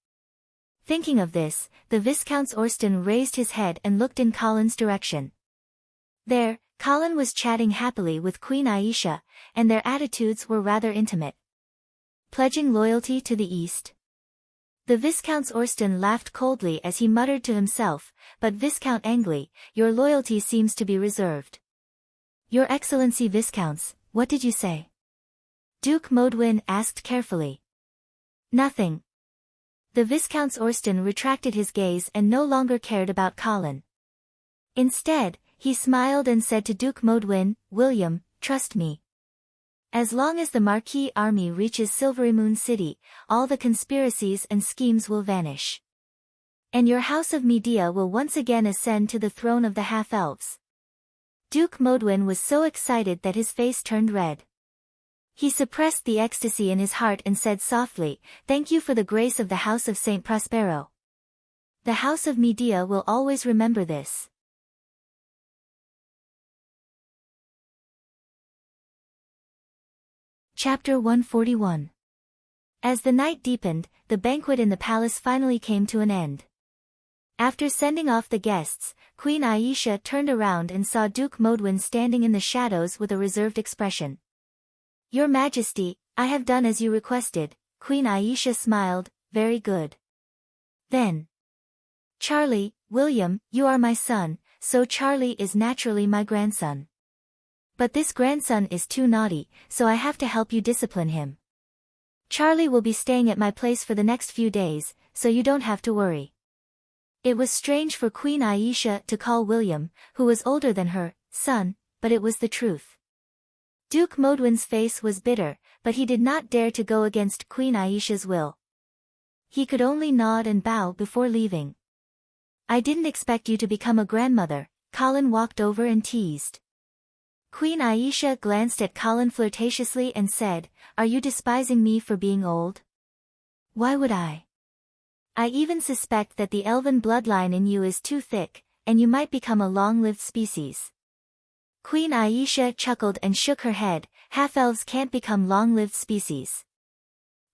Thinking of this, the Viscount Orston raised his head and looked in Colin's direction. There, Colin was chatting happily with Queen Aisha, and their attitudes were rather intimate. Pledging loyalty to the East? The Viscount Orston laughed coldly as he muttered to himself, "But Viscount Angley, your loyalty seems to be reserved." "Your Excellency Viscounts, what did you say?" Duke Modwin asked carefully. "Nothing." The Viscount Orston retracted his gaze and no longer cared about Colin. Instead, he smiled and said to Duke Modwin, "William, trust me. As long as the Marquis army reaches Silvery Moon City, all the conspiracies and schemes will vanish. And your House of Medea will once again ascend to the throne of the half-elves." Duke Modwin was so excited that his face turned red. He suppressed the ecstasy in his heart and said softly, "Thank you for the grace of the House of St. Prospero. The House of Medea will always remember this." Chapter 141. As the night deepened, the banquet in the palace finally came to an end. After sending off the guests, Queen Aisha turned around and saw Duke Modwin standing in the shadows with a reserved expression. "Your Majesty, I have done as you requested." Queen Aisha smiled, "Very good. Then, Charlie, William, you are my son, so Charlie is naturally my grandson. But this grandson is too naughty, so I have to help you discipline him. Charlie will be staying at my place for the next few days, so you don't have to worry." It was strange for Queen Aisha to call William, who was older than her, son, but it was the truth. Duke Modwin's face was bitter, but he did not dare to go against Queen Aisha's will. He could only nod and bow before leaving. "I didn't expect you to become a grandmother," Colin walked over and teased. Queen Aisha glanced at Colin flirtatiously and said, "Are you despising me for being old?" "Why would I? I even suspect that the elven bloodline in you is too thick, and you might become a long-lived species." Queen Aisha chuckled and shook her head, "Half-elves can't become long-lived species."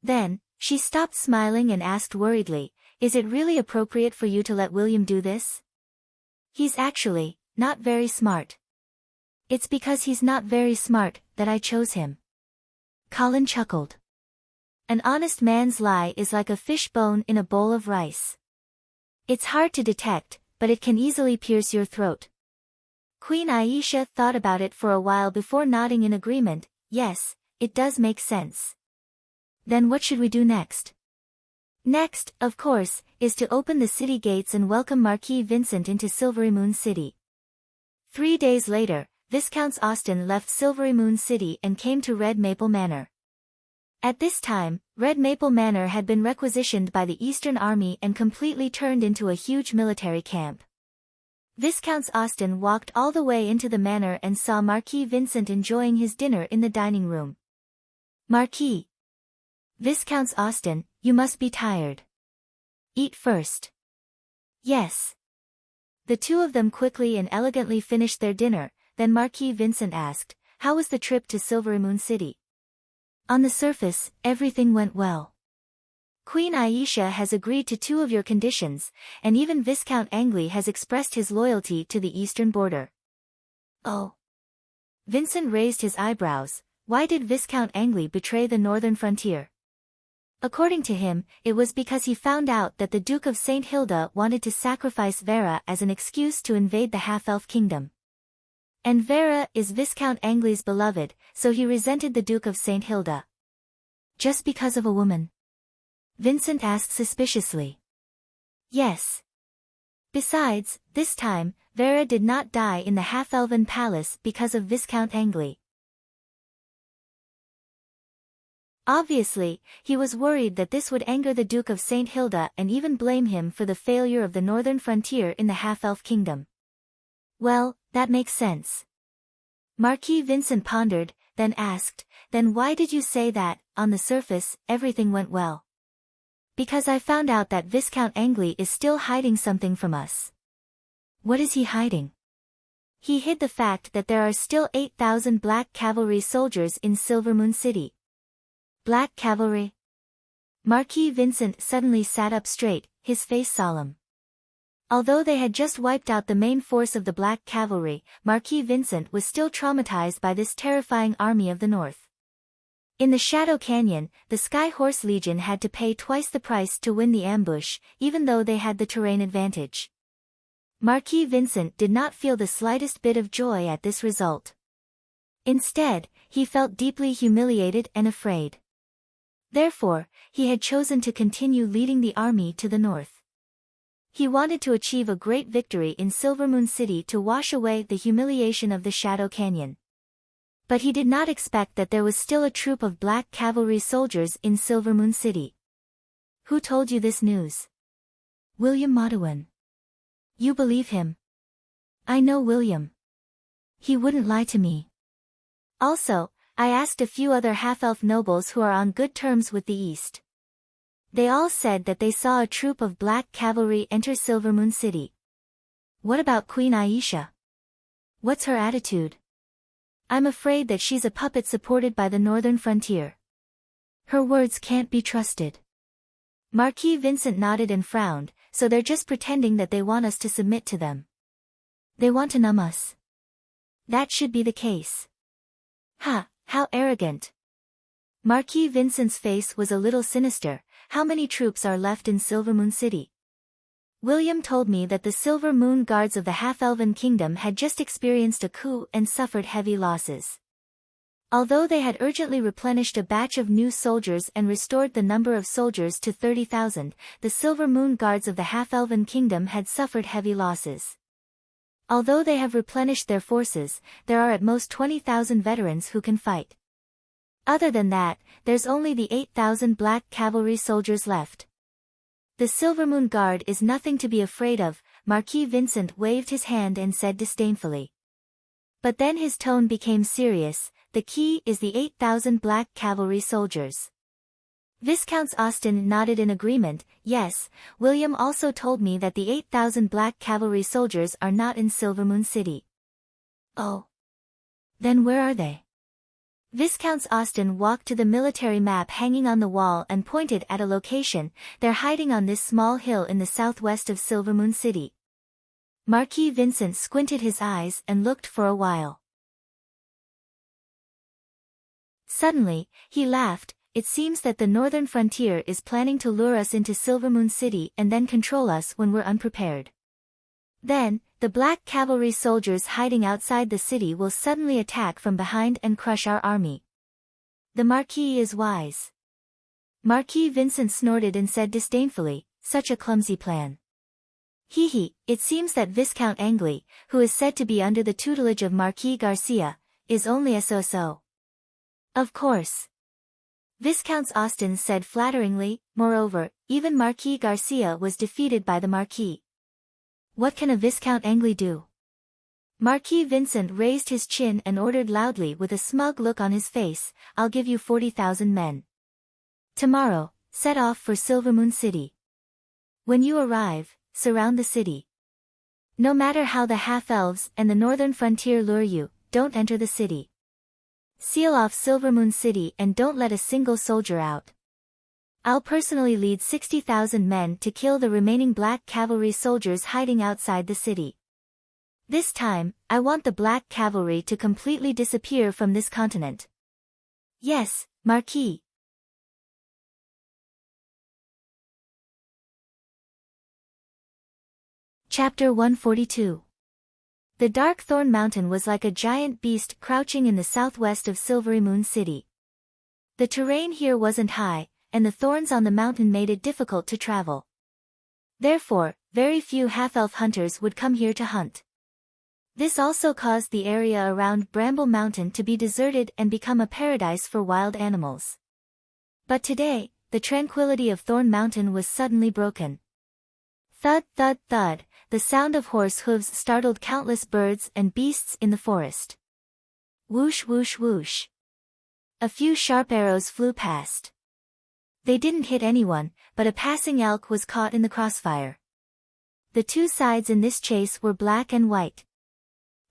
Then, she stopped smiling and asked worriedly, "Is it really appropriate for you to let William do this? He's actually not very smart." "It's because he's not very smart that I chose him." Colin chuckled. An honest man's lie is like a fish bone in a bowl of rice. It's hard to detect, but it can easily pierce your throat. Queen Aisha thought about it for a while before nodding in agreement. "Yes, it does make sense. Then what should we do next?" Next, of course, is to open the city gates and welcome Marquis Vincent into Silvery Moon City. 3 days later, Viscount Austen left Silvery Moon City and came to Red Maple Manor. At this time, Red Maple Manor had been requisitioned by the Eastern Army and completely turned into a huge military camp. Viscount Austen walked all the way into the manor and saw Marquis Vincent enjoying his dinner in the dining room. Marquis. Viscount Austen, you must be tired. Eat first. Yes. The two of them quickly and elegantly finished their dinner, then Marquis Vincent asked, how was the trip to Silvery Moon City? On the surface, everything went well. Queen Aisha has agreed to 2 of your conditions, and even Viscount Angley has expressed his loyalty to the eastern border. Oh. Vincent raised his eyebrows. Why did Viscount Angley betray the northern frontier? According to him, it was because he found out that the Duke of St. Hilda wanted to sacrifice Vera as an excuse to invade the half-elf kingdom. And Vera is Viscount Angley's beloved, so he resented the Duke of St. Hilda. Just because of a woman? Vincent asked suspiciously. Yes. Besides, this time, Vera did not die in the half-elven palace because of Viscount Angley. Obviously, he was worried that this would anger the Duke of St. Hilda and even blame him for the failure of the northern frontier in the half-elf kingdom. Well, that makes sense. Marquis Vincent pondered, then asked, then why did you say that, on the surface, everything went well? Because I found out that Viscount Angley is still hiding something from us. What is he hiding? He hid the fact that there are still 8,000 black cavalry soldiers in Silvermoon City. Black cavalry? Marquis Vincent suddenly sat up straight, his face solemn. Although they had just wiped out the main force of the Black Cavalry, Marquis Vincent was still traumatized by this terrifying army of the north. In the Shadow Canyon, the Sky Horse Legion had to pay twice the price to win the ambush, even though they had the terrain advantage. Marquis Vincent did not feel the slightest bit of joy at this result. Instead, he felt deeply humiliated and afraid. Therefore, he had chosen to continue leading the army to the north. He wanted to achieve a great victory in Silvermoon City to wash away the humiliation of the Shadow Canyon. But he did not expect that there was still a troop of black cavalry soldiers in Silvermoon City. Who told you this news? William Modewin. You believe him? I know William. He wouldn't lie to me. Also, I asked a few other half-elf nobles who are on good terms with the East. They all said that they saw a troop of black cavalry enter Silvermoon City. What about Queen Aisha? What's her attitude? I'm afraid that she's a puppet supported by the northern frontier. Her words can't be trusted. Marquis Vincent nodded and frowned, so they're just pretending that they want us to submit to them. They want to numb us. That should be the case. Ha, how arrogant. Marquis Vincent's face was a little sinister. How many troops are left in Silvermoon City? William told me that the Silver Moon Guards of the Half-Elven Kingdom had just experienced a coup and suffered heavy losses. Although they had urgently replenished a batch of new soldiers and restored the number of soldiers to 30,000, the Silver Moon Guards of the Half-Elven Kingdom had suffered heavy losses. Although they have replenished their forces, there are at most 20,000 veterans who can fight. Other than that, there's only the 8,000 black cavalry soldiers left. The Silvermoon Guard is nothing to be afraid of, Marquis Vincent waved his hand and said disdainfully. But then his tone became serious, the key is the 8,000 black cavalry soldiers. Viscount Austen nodded in agreement. Yes, William also told me that the 8,000 black cavalry soldiers are not in Silvermoon City. Oh. Then where are they? Viscount Austen walked to the military map hanging on the wall and pointed at a location. They're hiding on this small hill in the southwest of Silvermoon City. Marquis Vincent squinted his eyes and looked for a while. Suddenly, he laughed. It seems that the northern frontier is planning to lure us into Silvermoon City and then control us when we're unprepared. Then, the black cavalry soldiers hiding outside the city will suddenly attack from behind and crush our army. The Marquis is wise. Marquis Vincent snorted and said disdainfully, "Such a clumsy plan." "Hee, it seems that Viscount Angley, who is said to be under the tutelage of Marquis Garcia, is only a so-so." "Of course," Viscount Austin said flatteringly. "Moreover, even Marquis Garcia was defeated by the Marquis. What can a Viscount Angley do?" Marquis Vincent raised his chin and ordered loudly with a smug look on his face, "I'll give you 40,000 men. Tomorrow, set off for Silvermoon City. When you arrive, surround the city. No matter how the half-elves and the northern frontier lure you, don't enter the city. Seal off Silvermoon City and don't let a single soldier out. I'll personally lead 60,000 men to kill the remaining black cavalry soldiers hiding outside the city. This time, I want the black cavalry to completely disappear from this continent." "Yes, Marquis." Chapter 142. The Dark Thorn Mountain was like a giant beast crouching in the southwest of Silverymoon City. The terrain here wasn't high, and the thorns on the mountain made it difficult to travel. Therefore, very few half-elf hunters would come here to hunt. This also caused the area around Bramble Mountain to be deserted and become a paradise for wild animals. But today, the tranquility of Thorn Mountain was suddenly broken. Thud, thud, thud, the sound of horse hooves startled countless birds and beasts in the forest. Whoosh, whoosh, whoosh. A few sharp arrows flew past. They didn't hit anyone, but a passing elk was caught in the crossfire. The two sides in this chase were black and white.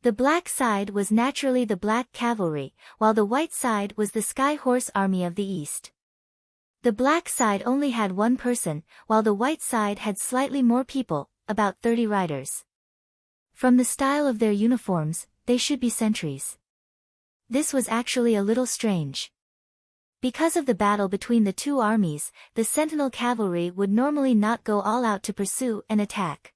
The black side was naturally the black cavalry, while the white side was the Sky Horse Army of the East. The black side only had one person, while the white side had slightly more people, about 30 riders. From the style of their uniforms, they should be sentries. This was actually a little strange. Because of the battle between the two armies, the sentinel cavalry would normally not go all out to pursue and attack.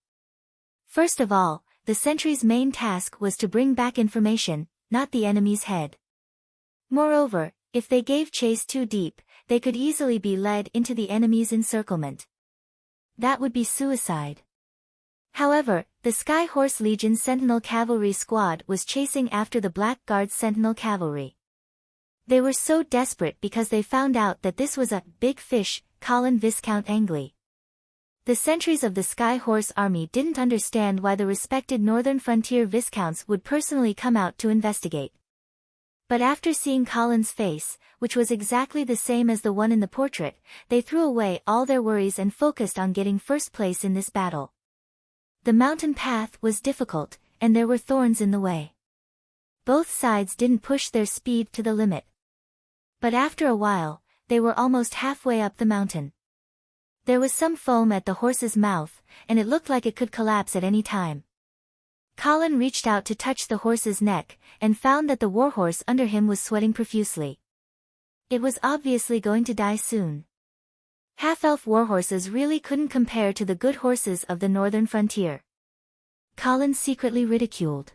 First of all, the sentry's main task was to bring back information, not the enemy's head. Moreover, if they gave chase too deep, they could easily be led into the enemy's encirclement. That would be suicide. However, the Sky Horse Legion Sentinel Cavalry Squad was chasing after the Black Guard Sentinel Cavalry. They were so desperate because they found out that this was a big fish, Colin Viscount Angley. The sentries of the Sky Horse Army didn't understand why the respected northern frontier viscounts would personally come out to investigate. But after seeing Colin's face, which was exactly the same as the one in the portrait, they threw away all their worries and focused on getting first place in this battle. The mountain path was difficult, and there were thorns in the way. Both sides didn't push their speed to the limit. But after a while, they were almost halfway up the mountain. There was some foam at the horse's mouth, and it looked like it could collapse at any time. Colin reached out to touch the horse's neck, and found that the warhorse under him was sweating profusely. It was obviously going to die soon. Half-elf warhorses really couldn't compare to the good horses of the northern frontier. Colin secretly ridiculed.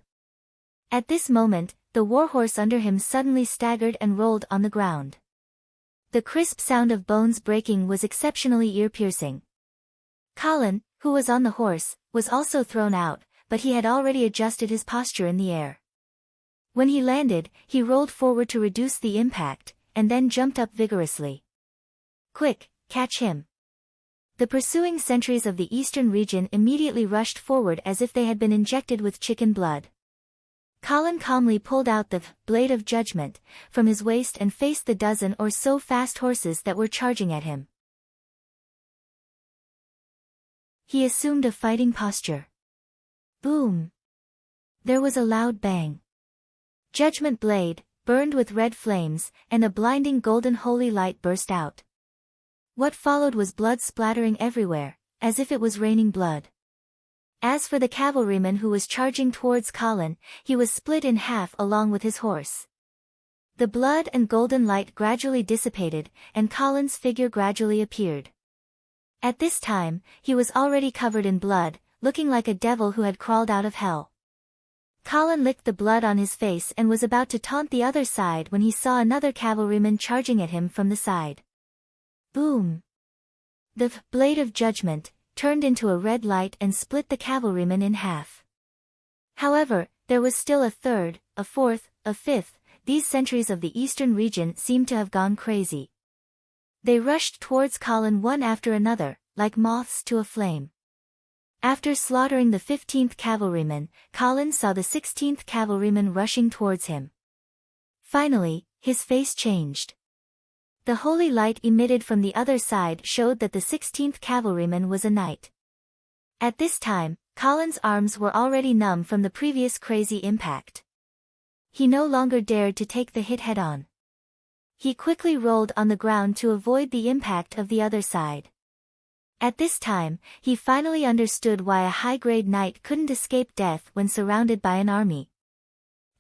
At this moment, the warhorse under him suddenly staggered and rolled on the ground. The crisp sound of bones breaking was exceptionally ear-piercing. Colin, who was on the horse, was also thrown out, but he had already adjusted his posture in the air. When he landed, he rolled forward to reduce the impact, and then jumped up vigorously. "Quick, catch him!" The pursuing sentries of the eastern region immediately rushed forward as if they had been injected with chicken blood. Colin calmly pulled out the blade of judgment from his waist and faced the dozen or so fast horses that were charging at him. He assumed a fighting posture. Boom! There was a loud bang. Judgment blade, burned with red flames, and a blinding golden holy light burst out. What followed was blood splattering everywhere, as if it was raining blood. As for the cavalryman who was charging towards Colin, he was split in half along with his horse. The blood and golden light gradually dissipated, and Colin's figure gradually appeared. At this time, he was already covered in blood, looking like a devil who had crawled out of hell. Colin licked the blood on his face and was about to taunt the other side when he saw another cavalryman charging at him from the side. Boom! The blade of judgment turned into a red light and split the cavalrymen in half. However, there was still a third, a fourth, a fifth. These sentries of the eastern region seemed to have gone crazy. They rushed towards Colin one after another, like moths to a flame. After slaughtering the 15th cavalryman, Colin saw the 16th cavalryman rushing towards him. Finally, his face changed. The holy light emitted from the other side showed that the 16th cavalryman was a knight. At this time, Colin's arms were already numb from the previous crazy impact. He no longer dared to take the hit head-on. He quickly rolled on the ground to avoid the impact of the other side. At this time, he finally understood why a high-grade knight couldn't escape death when surrounded by an army.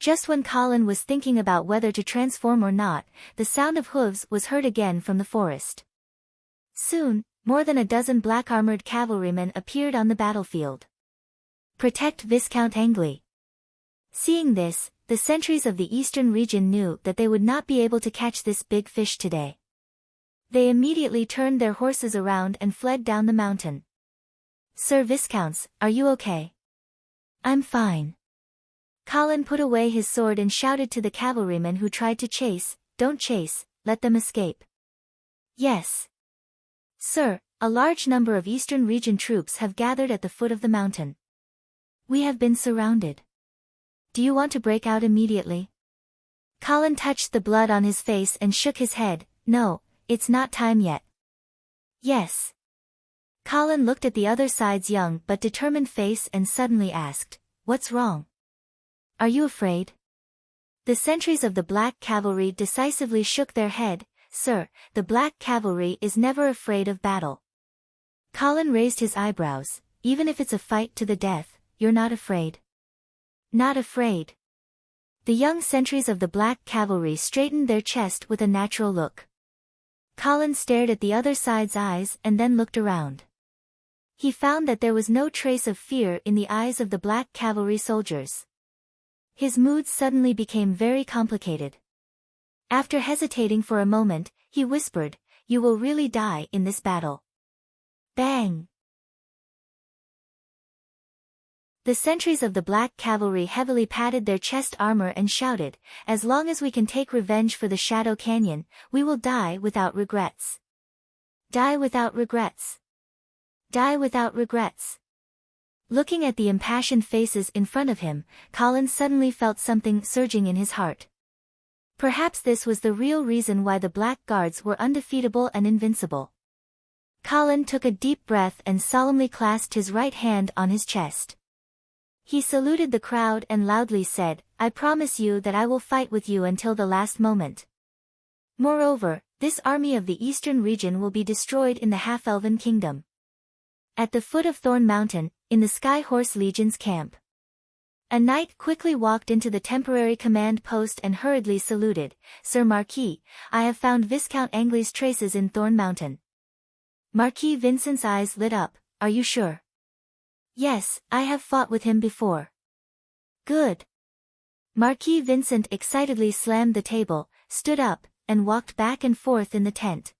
Just when Colin was thinking about whether to transform or not, the sound of hooves was heard again from the forest. Soon, more than a dozen black-armored cavalrymen appeared on the battlefield. Protect Viscount Angley. Seeing this, the sentries of the eastern region knew that they would not be able to catch this big fish today. They immediately turned their horses around and fled down the mountain. Sir Viscounts, are you okay? I'm fine. Colin put away his sword and shouted to the cavalrymen who tried to chase, don't chase, let them escape. Yes. Sir, a large number of eastern region troops have gathered at the foot of the mountain. We have been surrounded. Do you want to break out immediately? Colin touched the blood on his face and shook his head, no, it's not time yet. Yes. Colin looked at the other side's young but determined face and suddenly asked, what's wrong? Are you afraid? The sentries of the Black Cavalry decisively shook their head, Sir, the Black Cavalry is never afraid of battle. Colin raised his eyebrows, even if it's a fight to the death, you're not afraid? Not afraid. The young sentries of the Black Cavalry straightened their chest with a natural look. Colin stared at the other side's eyes and then looked around. He found that there was no trace of fear in the eyes of the Black Cavalry soldiers. His mood suddenly became very complicated. After hesitating for a moment, he whispered, you will really die in this battle. Bang! The sentries of the Black Cavalry heavily patted their chest armor and shouted, as long as we can take revenge for the Shadow Canyon, we will die without regrets. Die without regrets. Die without regrets. Looking at the impassioned faces in front of him, Colin suddenly felt something surging in his heart. Perhaps this was the real reason why the Black Guards were undefeatable and invincible. Colin took a deep breath and solemnly clasped his right hand on his chest. He saluted the crowd and loudly said, I promise you that I will fight with you until the last moment. Moreover, this army of the eastern region will be destroyed in the half-elven kingdom. At the foot of Thorn Mountain, in the Sky Horse Legion's camp. A knight quickly walked into the temporary command post and hurriedly saluted, Sir Marquis, I have found Viscount Angley's traces in Thorn Mountain. Marquis Vincent's eyes lit up, are you sure? Yes, I have fought with him before. Good. Marquis Vincent excitedly slammed the table, stood up, and walked back and forth in the tent.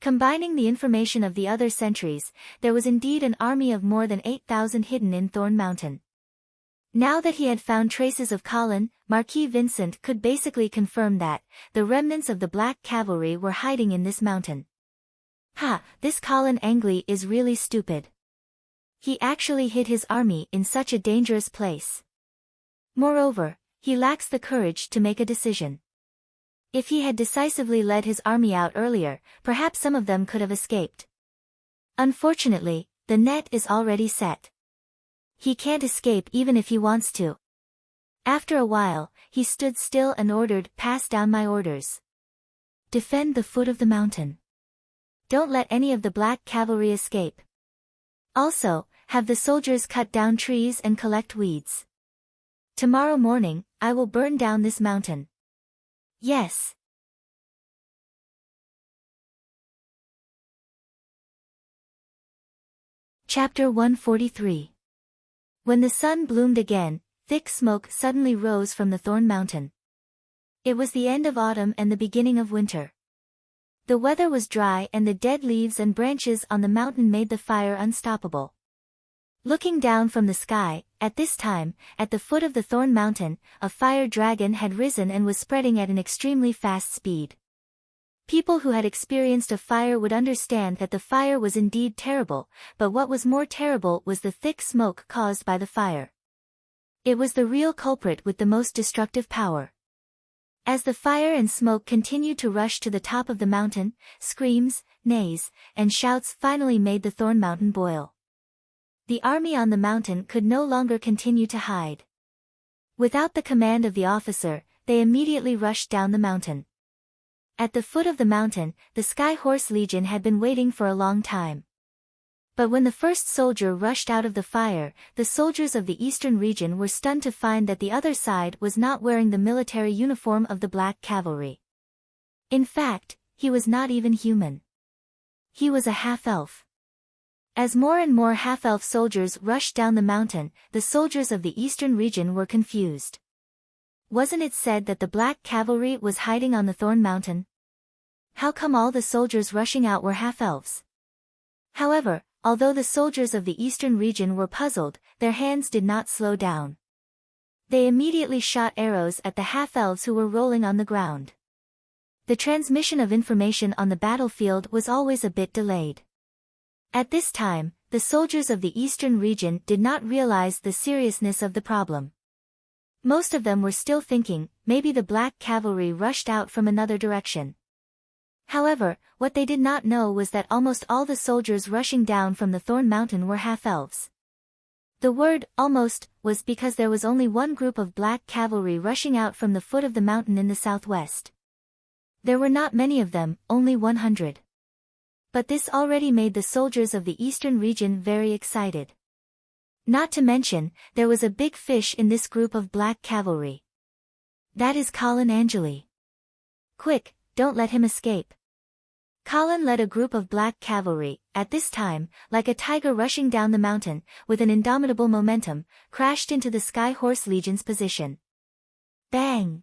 Combining the information of the other sentries, there was indeed an army of more than 8,000 hidden in Thorn Mountain. Now that he had found traces of Colin, Marquis Vincent could basically confirm that the remnants of the Black Cavalry were hiding in this mountain. Ha, this Colin Angley is really stupid. He actually hid his army in such a dangerous place. Moreover, he lacks the courage to make a decision. If he had decisively led his army out earlier, perhaps some of them could have escaped. Unfortunately, the net is already set. He can't escape even if he wants to. After a while, he stood still and ordered, pass down my orders. Defend the foot of the mountain. Don't let any of the Black Cavalry escape. Also, have the soldiers cut down trees and collect weeds. Tomorrow morning, I will burn down this mountain. Yes. Chapter 143. When the sun bloomed again, thick smoke suddenly rose from the Thorn Mountain. It was the end of autumn and the beginning of winter. The weather was dry and the dead leaves and branches on the mountain made the fire unstoppable. Looking down from the sky, at this time, at the foot of the Thorn Mountain, a fire dragon had risen and was spreading at an extremely fast speed. People who had experienced a fire would understand that the fire was indeed terrible, but what was more terrible was the thick smoke caused by the fire. It was the real culprit with the most destructive power. As the fire and smoke continued to rush to the top of the mountain, screams, neighs, and shouts finally made the Thorn Mountain boil. The army on the mountain could no longer continue to hide. Without the command of the officer, they immediately rushed down the mountain. At the foot of the mountain, the Sky Horse Legion had been waiting for a long time. But when the first soldier rushed out of the fire, the soldiers of the eastern region were stunned to find that the other side was not wearing the military uniform of the Black Cavalry. In fact, he was not even human. He was a half-elf. As more and more half-elf soldiers rushed down the mountain, the soldiers of the eastern region were confused. Wasn't it said that the Black Cavalry was hiding on the Thorn Mountain? How come all the soldiers rushing out were half-elves? However, although the soldiers of the eastern region were puzzled, their hands did not slow down. They immediately shot arrows at the half-elves who were rolling on the ground. The transmission of information on the battlefield was always a bit delayed. At this time, the soldiers of the eastern region did not realize the seriousness of the problem. Most of them were still thinking, maybe the Black Cavalry rushed out from another direction. However, what they did not know was that almost all the soldiers rushing down from the Thorn Mountain were half-elves. The word, almost, was because there was only one group of Black Cavalry rushing out from the foot of the mountain in the southwest. There were not many of them, only 100. But this already made the soldiers of the eastern region very excited. Not to mention, there was a big fish in this group of Black Cavalry. That is Colin Angeli. Quick, don't let him escape. Colin led a group of Black Cavalry, at this time, like a tiger rushing down the mountain, with an indomitable momentum, crashed into the Sky Horse Legion's position. Bang!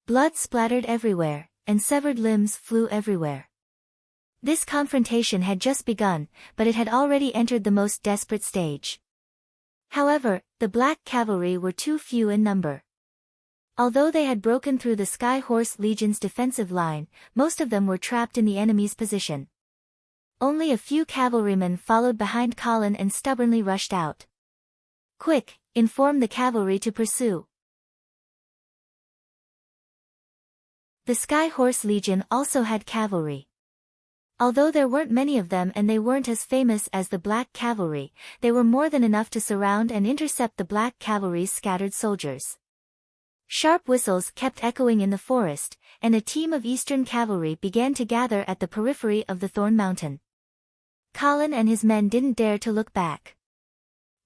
Blood splattered everywhere, and severed limbs flew everywhere. This confrontation had just begun, but it had already entered the most desperate stage. However, the Black Cavalry were too few in number. Although they had broken through the Sky Horse Legion's defensive line, most of them were trapped in the enemy's position. Only a few cavalrymen followed behind Colin and stubbornly rushed out. Quick, inform the cavalry to pursue. The Sky Horse Legion also had cavalry. Although there weren't many of them and they weren't as famous as the Black Cavalry, they were more than enough to surround and intercept the Black Cavalry's scattered soldiers. Sharp whistles kept echoing in the forest, and a team of Eastern cavalry began to gather at the periphery of the Thorn Mountain. Colin and his men didn't dare to look back.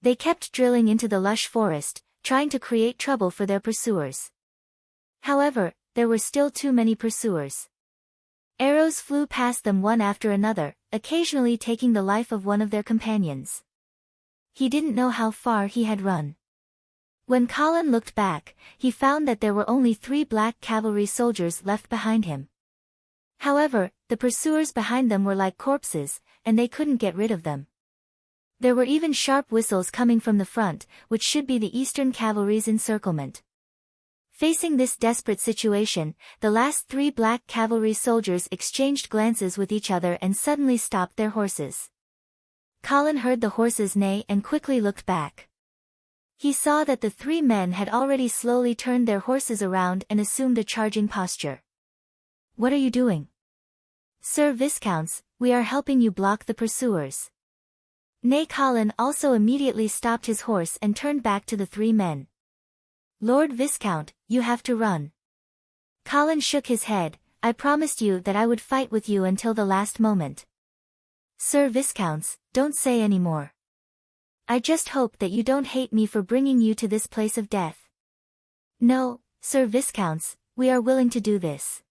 They kept drilling into the lush forest, trying to create trouble for their pursuers. However, there were still too many pursuers. Arrows flew past them one after another, occasionally taking the life of one of their companions. He didn't know how far he had run. When Colin looked back, he found that there were only 3 Black Cavalry soldiers left behind him. However, the pursuers behind them were like corpses, and they couldn't get rid of them. There were even sharp whistles coming from the front, which should be the Eastern Cavalry's encirclement. Facing this desperate situation, the last 3 Black Cavalry soldiers exchanged glances with each other and suddenly stopped their horses. Colin heard the horses neigh and quickly looked back. He saw that the 3 men had already slowly turned their horses around and assumed a charging posture. What are you doing? Sir Viscounts, we are helping you block the pursuers. Nay, Colin also immediately stopped his horse and turned back to the 3 men. Lord Viscount, you have to run. Colin shook his head. I promised you that I would fight with you until the last moment. Sir Viscounts, don't say any more. I just hope that you don't hate me for bringing you to this place of death. No, Sir Viscounts, we are willing to do this.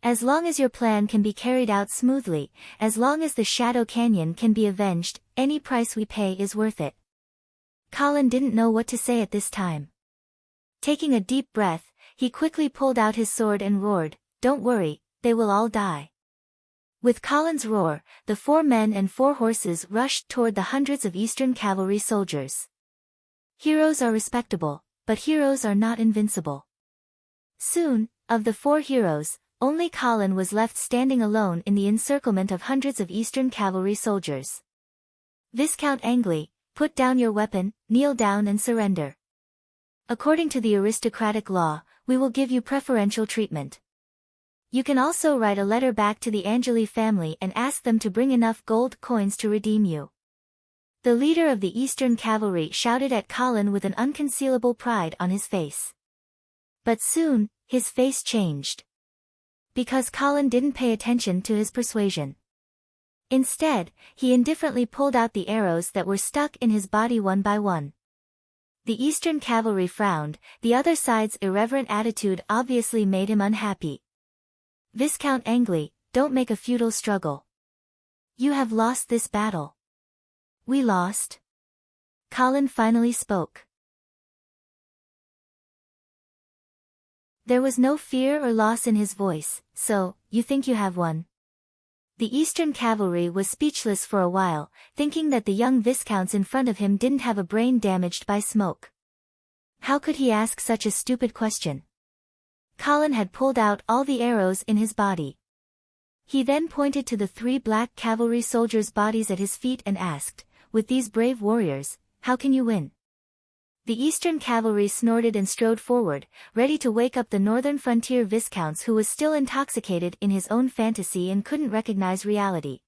As long as your plan can be carried out smoothly, as long as the Shadow Canyon can be avenged, any price we pay is worth it. Colin didn't know what to say at this time. Taking a deep breath, he quickly pulled out his sword and roared, Don't worry, they will all die. With Colin's roar, the 4 men and 4 horses rushed toward the hundreds of Eastern cavalry soldiers. Heroes are respectable, but heroes are not invincible. Soon, of the 4 heroes, only Colin was left standing alone in the encirclement of hundreds of Eastern cavalry soldiers. Viscount Angley, put down your weapon, kneel down and surrender. According to the aristocratic law, we will give you preferential treatment. You can also write a letter back to the Angeli family and ask them to bring enough gold coins to redeem you. The leader of the Eastern cavalry shouted at Colin with an unconcealable pride on his face. But soon, his face changed. Because Colin didn't pay attention to his persuasion. Instead, he indifferently pulled out the arrows that were stuck in his body one by one. The Eastern cavalry frowned, the other side's irreverent attitude obviously made him unhappy. Viscount Angley, don't make a futile struggle. You have lost this battle. We lost. Colin finally spoke. There was no fear or loss in his voice. So, you think you have won? The Eastern cavalry was speechless for a while, thinking that the young viscounts in front of him didn't have a brain damaged by smoke. How could he ask such a stupid question? Colin had pulled out all the arrows in his body. He then pointed to the 3 black cavalry soldiers' bodies at his feet and asked, with these brave warriors, how can you win? The Eastern cavalry snorted and strode forward, ready to wake up the northern frontier viscounts who was still intoxicated in his own fantasy and couldn't recognize reality.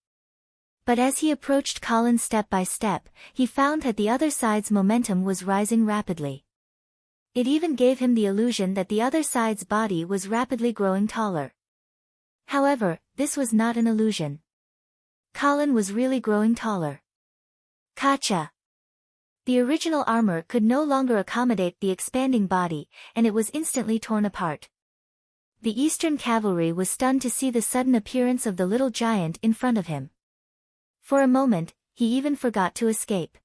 But as he approached Colin step by step, he found that the other side's momentum was rising rapidly. It even gave him the illusion that the other side's body was rapidly growing taller. However, this was not an illusion. Colin was really growing taller. Kacha! The original armor could no longer accommodate the expanding body, and it was instantly torn apart. The Eastern cavalry was stunned to see the sudden appearance of the little giant in front of him. For a moment, he even forgot to escape.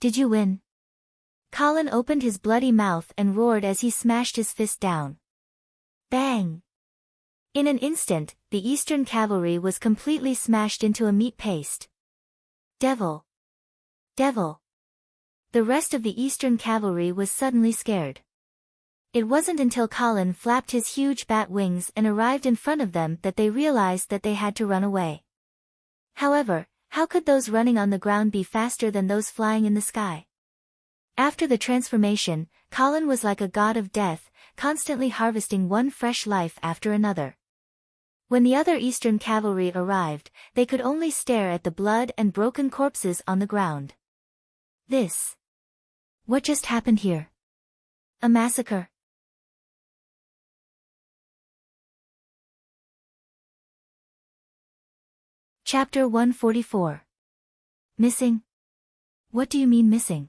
Did you win? Colin opened his bloody mouth and roared as he smashed his fist down. Bang! In an instant, the Eastern cavalry was completely smashed into a meat paste. Devil! Devil! The rest of the Eastern cavalry was suddenly scared. It wasn't until Colin flapped his huge bat wings and arrived in front of them that they realized that they had to run away. However, how could those running on the ground be faster than those flying in the sky? After the transformation, Colin was like a god of death, constantly harvesting one fresh life after another. When the other Eastern cavalry arrived, they could only stare at the blood and broken corpses on the ground. What just happened here? A massacre? Chapter 144. Missing? What do you mean missing?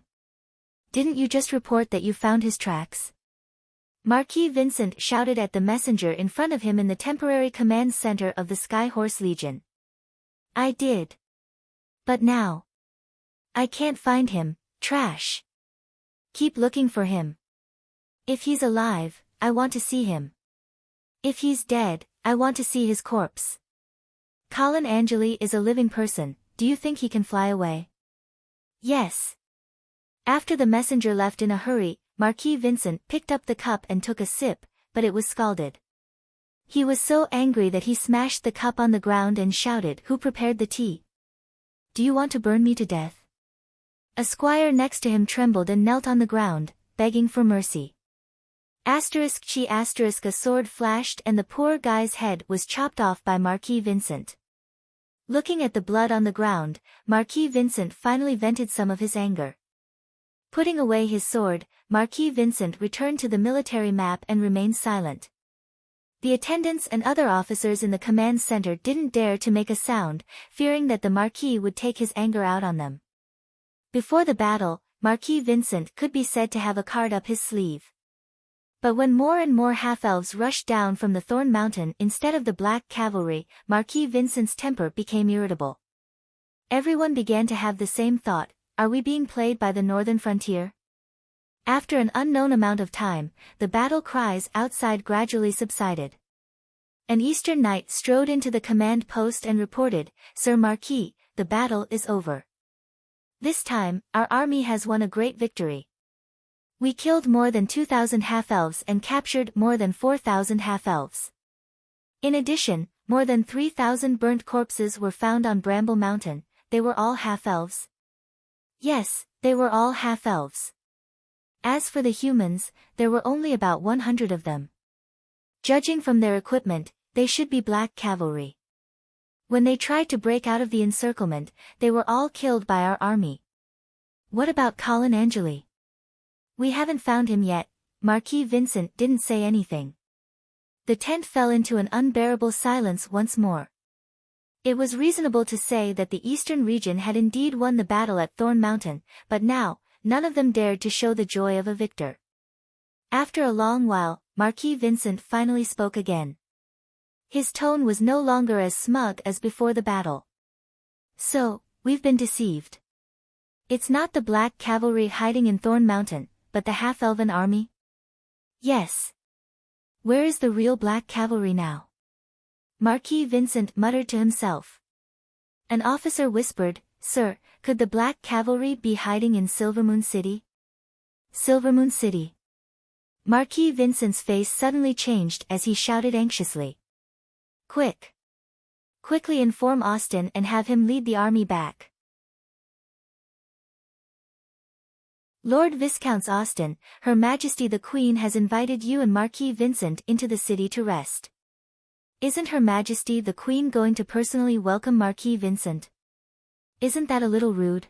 Didn't you just report that you found his tracks? Marquis Vincent shouted at the messenger in front of him in the temporary command center of the Skyhorse Legion. I did. But now. I can't find him, trash. Keep looking for him. If he's alive, I want to see him. If he's dead, I want to see his corpse. Colin Angeli is a living person, do you think he can fly away? Yes. After the messenger left in a hurry, Marquis Vincent picked up the cup and took a sip, but it was scalded. He was so angry that he smashed the cup on the ground and shouted, "Who prepared the tea? Do you want to burn me to death?" A squire next to him trembled and knelt on the ground, begging for mercy. A sword flashed and the poor guy's head was chopped off by Marquis Vincent. Looking at the blood on the ground, Marquis Vincent finally vented some of his anger. Putting away his sword, Marquis Vincent returned to the military map and remained silent. The attendants and other officers in the command center didn't dare to make a sound, fearing that the Marquis would take his anger out on them. Before the battle, Marquis Vincent could be said to have a card up his sleeve. But when more and more half-elves rushed down from the Thorn Mountain instead of the Black Cavalry, Marquis Vincent's temper became irritable. Everyone began to have the same thought, are we being played by the northern frontier? After an unknown amount of time, the battle cries outside gradually subsided. An Eastern knight strode into the command post and reported, "Sir Marquis, the battle is over. This time, our army has won a great victory. We killed more than 2,000 half-elves and captured more than 4,000 half-elves. In addition, more than 3,000 burnt corpses were found on Bramble Mountain. They were all half-elves." Yes, they were all half-elves. As for the humans, there were only about 100 of them. Judging from their equipment, they should be black cavalry. When they tried to break out of the encirclement, they were all killed by our army. What about Colin Angeli? We haven't found him yet. Marquis Vincent didn't say anything. The tent fell into an unbearable silence once more. It was reasonable to say that the Eastern region had indeed won the battle at Thorn Mountain, but now, none of them dared to show the joy of a victor. After a long while, Marquis Vincent finally spoke again. His tone was no longer as smug as before the battle. "So, we've been deceived. It's not the black cavalry hiding in Thorn Mountain, but the half-elven army?" "Yes. Where is the real black cavalry now?" Marquis Vincent muttered to himself. An officer whispered, "Sir, could the black cavalry be hiding in Silvermoon City?" Silvermoon City. Marquis Vincent's face suddenly changed as he shouted anxiously. "Quick! Quickly inform Austin and have him lead the army back." "Lord Viscount Austin, Her Majesty the Queen has invited you and Marquis Vincent into the city to rest. Isn't Her Majesty the Queen going to personally welcome Marquis Vincent? Isn't that a little rude?"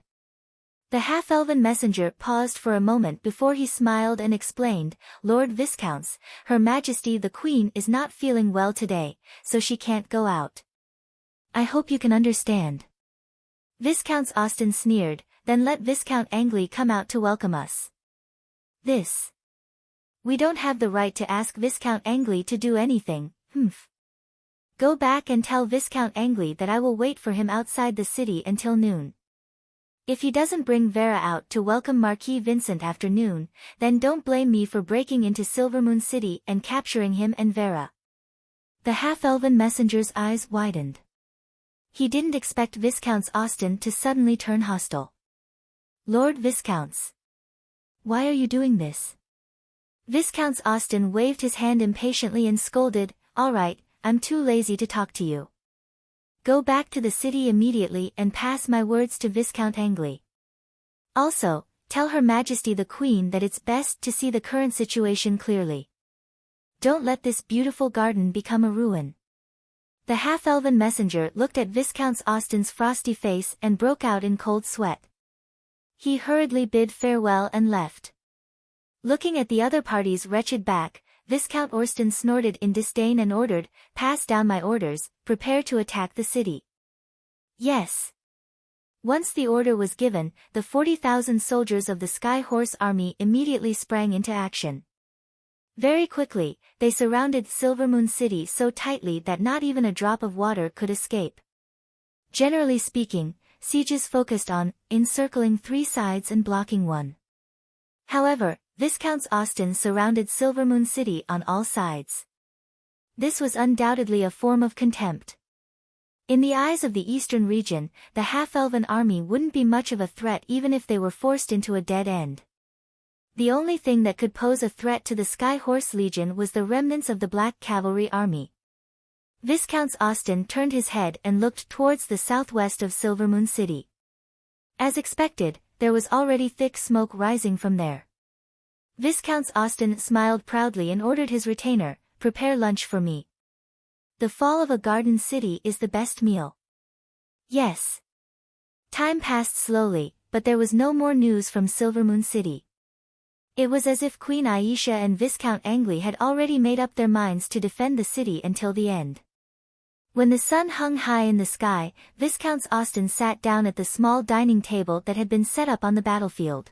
The half-elven messenger paused for a moment before he smiled and explained, "Lord Viscounts, Her Majesty the Queen is not feeling well today, so she can't go out. I hope you can understand." Viscount Austin sneered, "Then let Viscount Angley come out to welcome us." "This. We don't have the right to ask Viscount Angley to do anything, humph. Go back and tell Viscount Angley that I will wait for him outside the city until noon. If he doesn't bring Vera out to welcome Marquis Vincent after noon, then don't blame me for breaking into Silvermoon City and capturing him and Vera." The half-elven messenger's eyes widened. He didn't expect Viscount Austin to suddenly turn hostile. "Lord Viscounts. Why are you doing this?" Viscount Austin waved his hand impatiently and scolded, "All right, I'm too lazy to talk to you. Go back to the city immediately and pass my words to Viscount Angley. Also, tell Her Majesty the Queen that it's best to see the current situation clearly. Don't let this beautiful garden become a ruin." The half-elven messenger looked at Viscount Austin's frosty face and broke out in cold sweat. He hurriedly bid farewell and left. Looking at the other party's wretched back, Viscount Austin snorted in disdain and ordered, "Pass down my orders, prepare to attack the city." "Yes." Once the order was given, the 40,000 soldiers of the Sky Horse Army immediately sprang into action. Very quickly, they surrounded Silvermoon City so tightly that not even a drop of water could escape. Generally speaking, sieges focused on encircling 3 sides and blocking 1. However, Viscount Austin surrounded Silvermoon City on all sides. This was undoubtedly a form of contempt. In the eyes of the Eastern region, the half-elven army wouldn't be much of a threat even if they were forced into a dead end. The only thing that could pose a threat to the Sky Horse Legion was the remnants of the Black Cavalry Army. Viscount Austin turned his head and looked towards the southwest of Silvermoon City. As expected, there was already thick smoke rising from there. Viscount Austin smiled proudly and ordered his retainer, "Prepare lunch for me. The fall of a garden city is the best meal." Yes. Time passed slowly, but there was no more news from Silvermoon City. It was as if Queen Aisha and Viscount Angley had already made up their minds to defend the city until the end. When the sun hung high in the sky, Viscount Austin sat down at the small dining table that had been set up on the battlefield.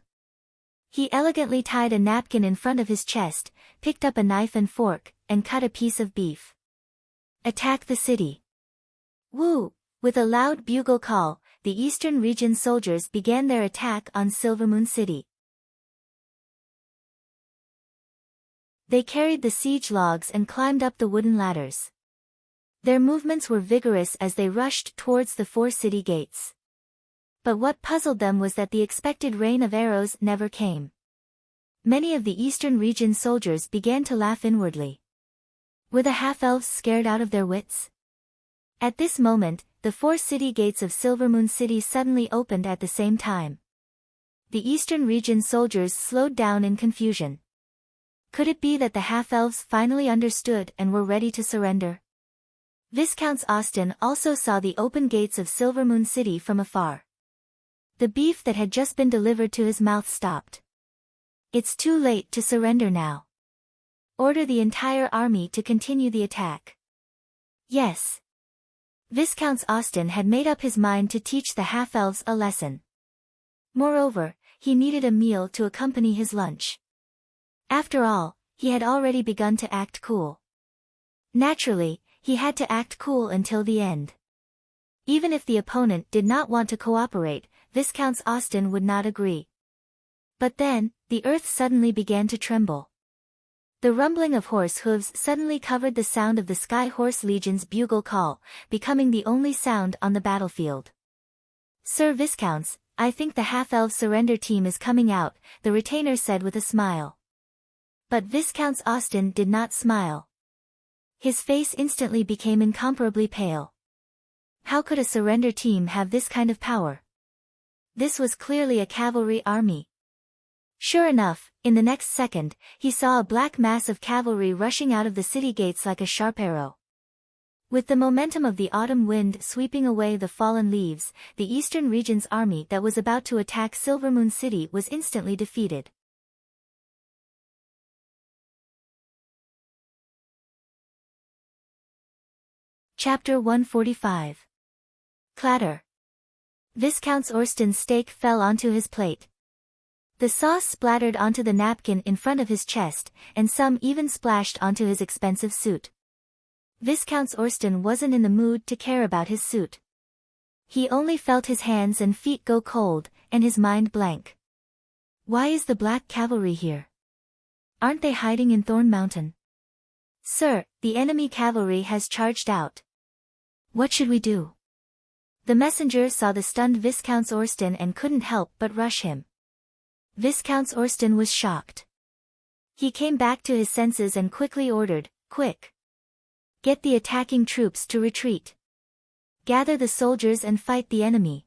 He elegantly tied a napkin in front of his chest, picked up a knife and fork, and cut a piece of beef. "Attack the city." Woo! With a loud bugle call, the Eastern Region soldiers began their attack on Silvermoon City. They carried the siege logs and climbed up the wooden ladders. Their movements were vigorous as they rushed towards the 4 city gates. But what puzzled them was that the expected rain of arrows never came. Many of the eastern region soldiers began to laugh inwardly. Were the half-elves scared out of their wits? At this moment, the 4 city gates of Silvermoon City suddenly opened at the same time. The eastern region soldiers slowed down in confusion. Could it be that the half-elves finally understood and were ready to surrender? Viscount Austen also saw the open gates of Silvermoon City from afar. The beef that had just been delivered to his mouth stopped. It's too late to surrender now. Order the entire army to continue the attack. Yes. Viscount Austen had made up his mind to teach the half-elves a lesson. Moreover, he needed a meal to accompany his lunch. After all, he had already begun to act cool. Naturally, he had to act cool until the end. Even if the opponent did not want to cooperate, Viscount Austen would not agree. But then, the earth suddenly began to tremble. The rumbling of horse hooves suddenly covered the sound of the Sky Horse Legion's bugle call, becoming the only sound on the battlefield. Sir Viscounts, I think the half-elf surrender team is coming out, the retainer said with a smile. But Viscount Austen did not smile. His face instantly became incomparably pale. How could a surrender team have this kind of power? This was clearly a cavalry army. Sure enough, in the next second, he saw a black mass of cavalry rushing out of the city gates like a sharp arrow. With the momentum of the autumn wind sweeping away the fallen leaves, the Eastern Region's army that was about to attack Silvermoon City was instantly defeated. Chapter 145. Clatter. Viscount Austen's steak fell onto his plate. The sauce splattered onto the napkin in front of his chest, and some even splashed onto his expensive suit. Viscount Austen wasn't in the mood to care about his suit. He only felt his hands and feet go cold, and his mind blank. Why is the Black Cavalry here? Aren't they hiding in Thorn Mountain? Sir, the enemy cavalry has charged out. What should we do? The messenger saw the stunned Viscount Austen and couldn't help but rush him. Viscount Austen was shocked. He came back to his senses and quickly ordered, "Quick! Get the attacking troops to retreat. Gather the soldiers and fight the enemy."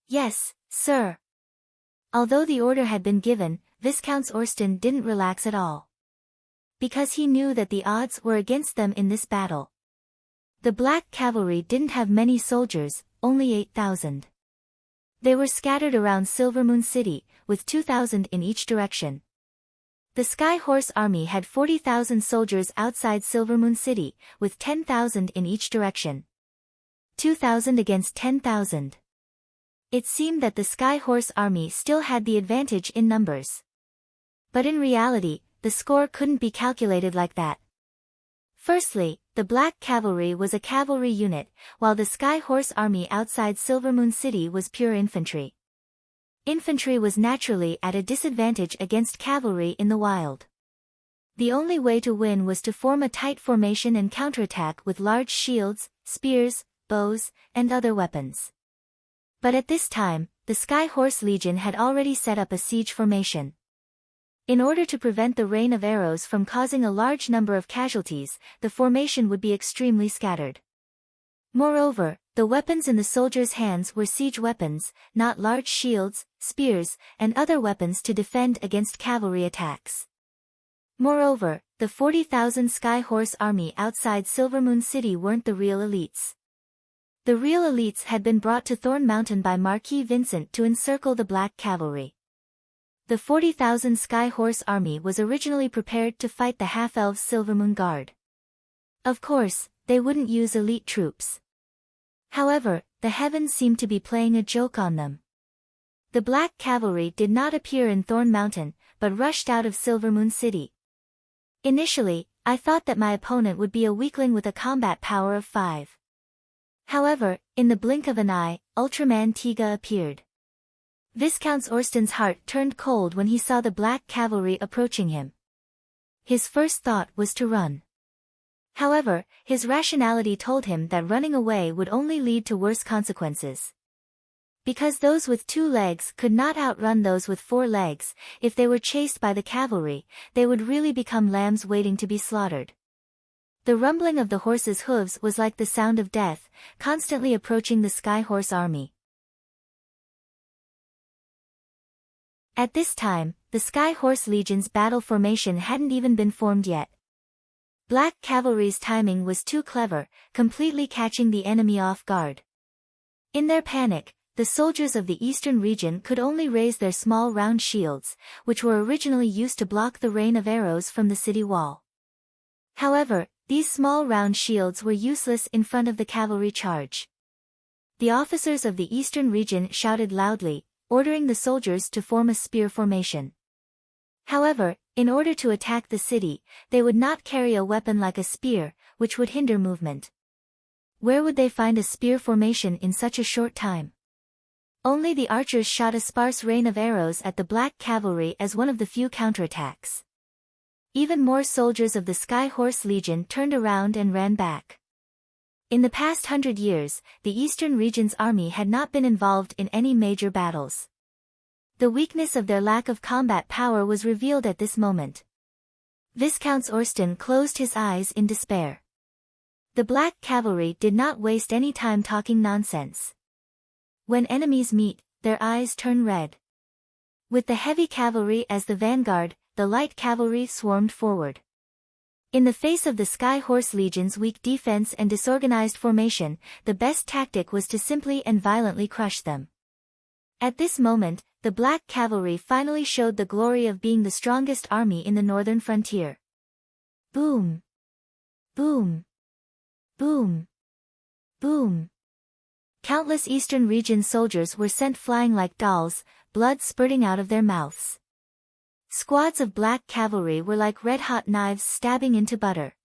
"Yes, sir." Although the order had been given, Viscount Austen didn't relax at all. Because he knew that the odds were against them in this battle. The Black Cavalry didn't have many soldiers, only 8,000. They were scattered around Silvermoon City, with 2,000 in each direction. The Sky Horse Army had 40,000 soldiers outside Silvermoon City, with 10,000 in each direction. 2,000 against 10,000. It seemed that the Sky Horse Army still had the advantage in numbers. But in reality, the score couldn't be calculated like that. Firstly, the Black Cavalry was a cavalry unit, while the Sky Horse Army outside Silvermoon City was pure infantry. Infantry was naturally at a disadvantage against cavalry in the wild. The only way to win was to form a tight formation and counterattack with large shields, spears, bows, and other weapons. But at this time, the Sky Horse Legion had already set up a siege formation. In order to prevent the rain of arrows from causing a large number of casualties, the formation would be extremely scattered. Moreover, the weapons in the soldiers' hands were siege weapons, not large shields, spears, and other weapons to defend against cavalry attacks. Moreover, the 40,000 Sky Horse Army outside Silvermoon City weren't the real elites. The real elites had been brought to Thorn Mountain by Marquis Vincent to encircle the Black Cavalry. The 40,000 Sky Horse Army was originally prepared to fight the half-elves Silvermoon Guard. Of course, they wouldn't use elite troops. However, the heavens seemed to be playing a joke on them. The Black Cavalry did not appear in Thorn Mountain, but rushed out of Silvermoon City. Initially, I thought that my opponent would be a weakling with a combat power of 5. However, in the blink of an eye, Ultraman Tiga appeared. Viscount Austen's heart turned cold when he saw the Black Cavalry approaching him. His first thought was to run. However, his rationality told him that running away would only lead to worse consequences. Because those with 2 legs could not outrun those with 4 legs, if they were chased by the cavalry, they would really become lambs waiting to be slaughtered. The rumbling of the horse's hooves was like the sound of death, constantly approaching the Sky Horse army. At this time, the Sky Horse Legion's battle formation hadn't even been formed yet. Black Cavalry's timing was too clever, completely catching the enemy off guard. In their panic, the soldiers of the eastern region could only raise their small round shields, which were originally used to block the rain of arrows from the city wall. However, these small round shields were useless in front of the cavalry charge. The officers of the eastern region shouted loudly, ordering the soldiers to form a spear formation. However, in order to attack the city, they would not carry a weapon like a spear, which would hinder movement. Where would they find a spear formation in such a short time? Only the archers shot a sparse rain of arrows at the Black Cavalry as one of the few counterattacks. Even more soldiers of the Sky Horse Legion turned around and ran back. In the past 100 years, the Eastern region's army had not been involved in any major battles. The weakness of their lack of combat power was revealed at this moment. Viscount Orsten closed his eyes in despair. The Black Cavalry did not waste any time talking nonsense. When enemies meet, their eyes turn red. With the heavy cavalry as the vanguard, the light cavalry swarmed forward. In the face of the Sky Horse Legion's weak defense and disorganized formation, the best tactic was to simply and violently crush them. At this moment, the Black Cavalry finally showed the glory of being the strongest army in the northern frontier. Boom! Boom! Boom! Boom! Countless Eastern region soldiers were sent flying like dolls, blood spurting out of their mouths. Squads of Black Cavalry were like red-hot knives stabbing into butter.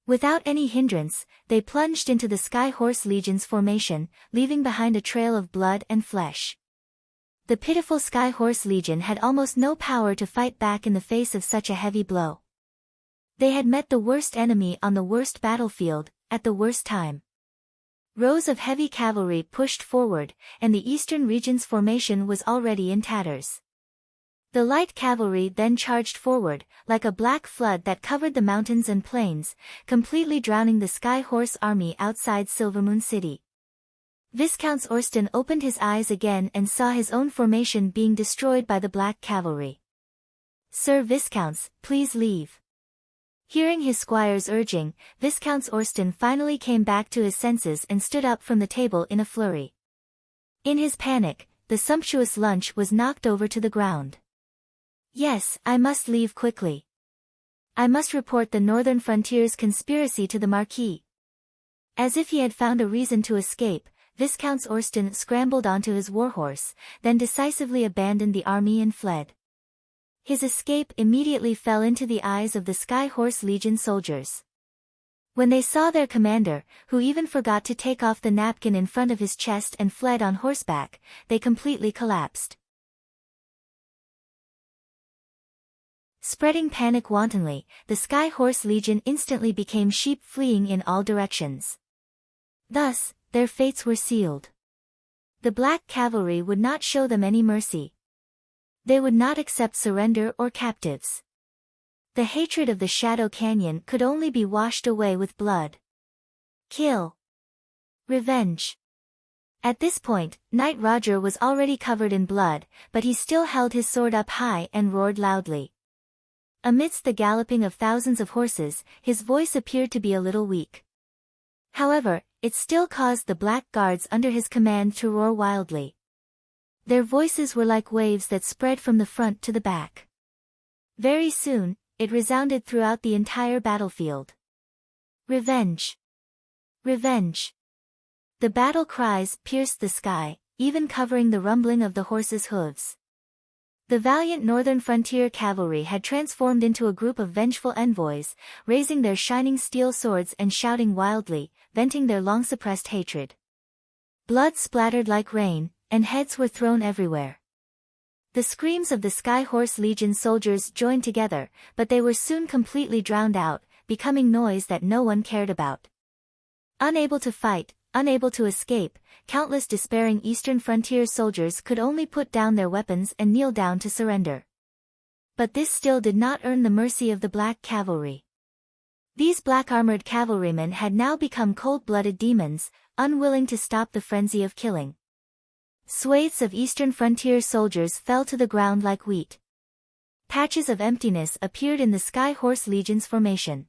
Without any hindrance, they plunged into the Sky Horse Legion's formation, leaving behind a trail of blood and flesh. The pitiful Sky Horse Legion had almost no power to fight back in the face of such a heavy blow. They had met the worst enemy on the worst battlefield, at the worst time. Rows of heavy cavalry pushed forward, and the Eastern region's formation was already in tatters. The light cavalry then charged forward, like a black flood that covered the mountains and plains, completely drowning the Sky Horse army outside Silvermoon City. Viscount Orsten opened his eyes again and saw his own formation being destroyed by the Black Cavalry. "Sir Viscounts, please leave." Hearing his squire's urging, Viscount Orsten finally came back to his senses and stood up from the table in a flurry. In his panic, the sumptuous lunch was knocked over to the ground. "Yes, I must leave quickly. I must report the northern frontier's conspiracy to the Marquis." As if he had found a reason to escape, Viscount Orsten scrambled onto his warhorse, then decisively abandoned the army and fled. His escape immediately fell into the eyes of the Sky Horse Legion soldiers. When they saw their commander, who even forgot to take off the napkin in front of his chest and fled on horseback, they completely collapsed. Spreading panic wantonly, the Sky Horse Legion instantly became sheep fleeing in all directions. Thus, their fates were sealed. The Black Cavalry would not show them any mercy. They would not accept surrender or captives. The hatred of the Shadow Canyon could only be washed away with blood. Kill. Revenge. At this point, Knight Roger was already covered in blood, but he still held his sword up high and roared loudly. Amidst the galloping of thousands of horses, his voice appeared to be a little weak. However, it still caused the black guards under his command to roar wildly. Their voices were like waves that spread from the front to the back. Very soon, it resounded throughout the entire battlefield. Revenge! Revenge! The battle cries pierced the sky, even covering the rumbling of the horses' hooves. The valiant northern frontier cavalry had transformed into a group of vengeful envoys, raising their shining steel swords and shouting wildly, venting their long-suppressed hatred. Blood splattered like rain, and heads were thrown everywhere. The screams of the Sky Horse Legion soldiers joined together, but they were soon completely drowned out, becoming noise that no one cared about. Unable to fight, unable to escape, countless despairing Eastern frontier soldiers could only put down their weapons and kneel down to surrender. But this still did not earn the mercy of the black cavalry. These black-armored cavalrymen had now become cold-blooded demons, unwilling to stop the frenzy of killing. Swathes of Eastern frontier soldiers fell to the ground like wheat. Patches of emptiness appeared in the Sky Horse Legion's formation.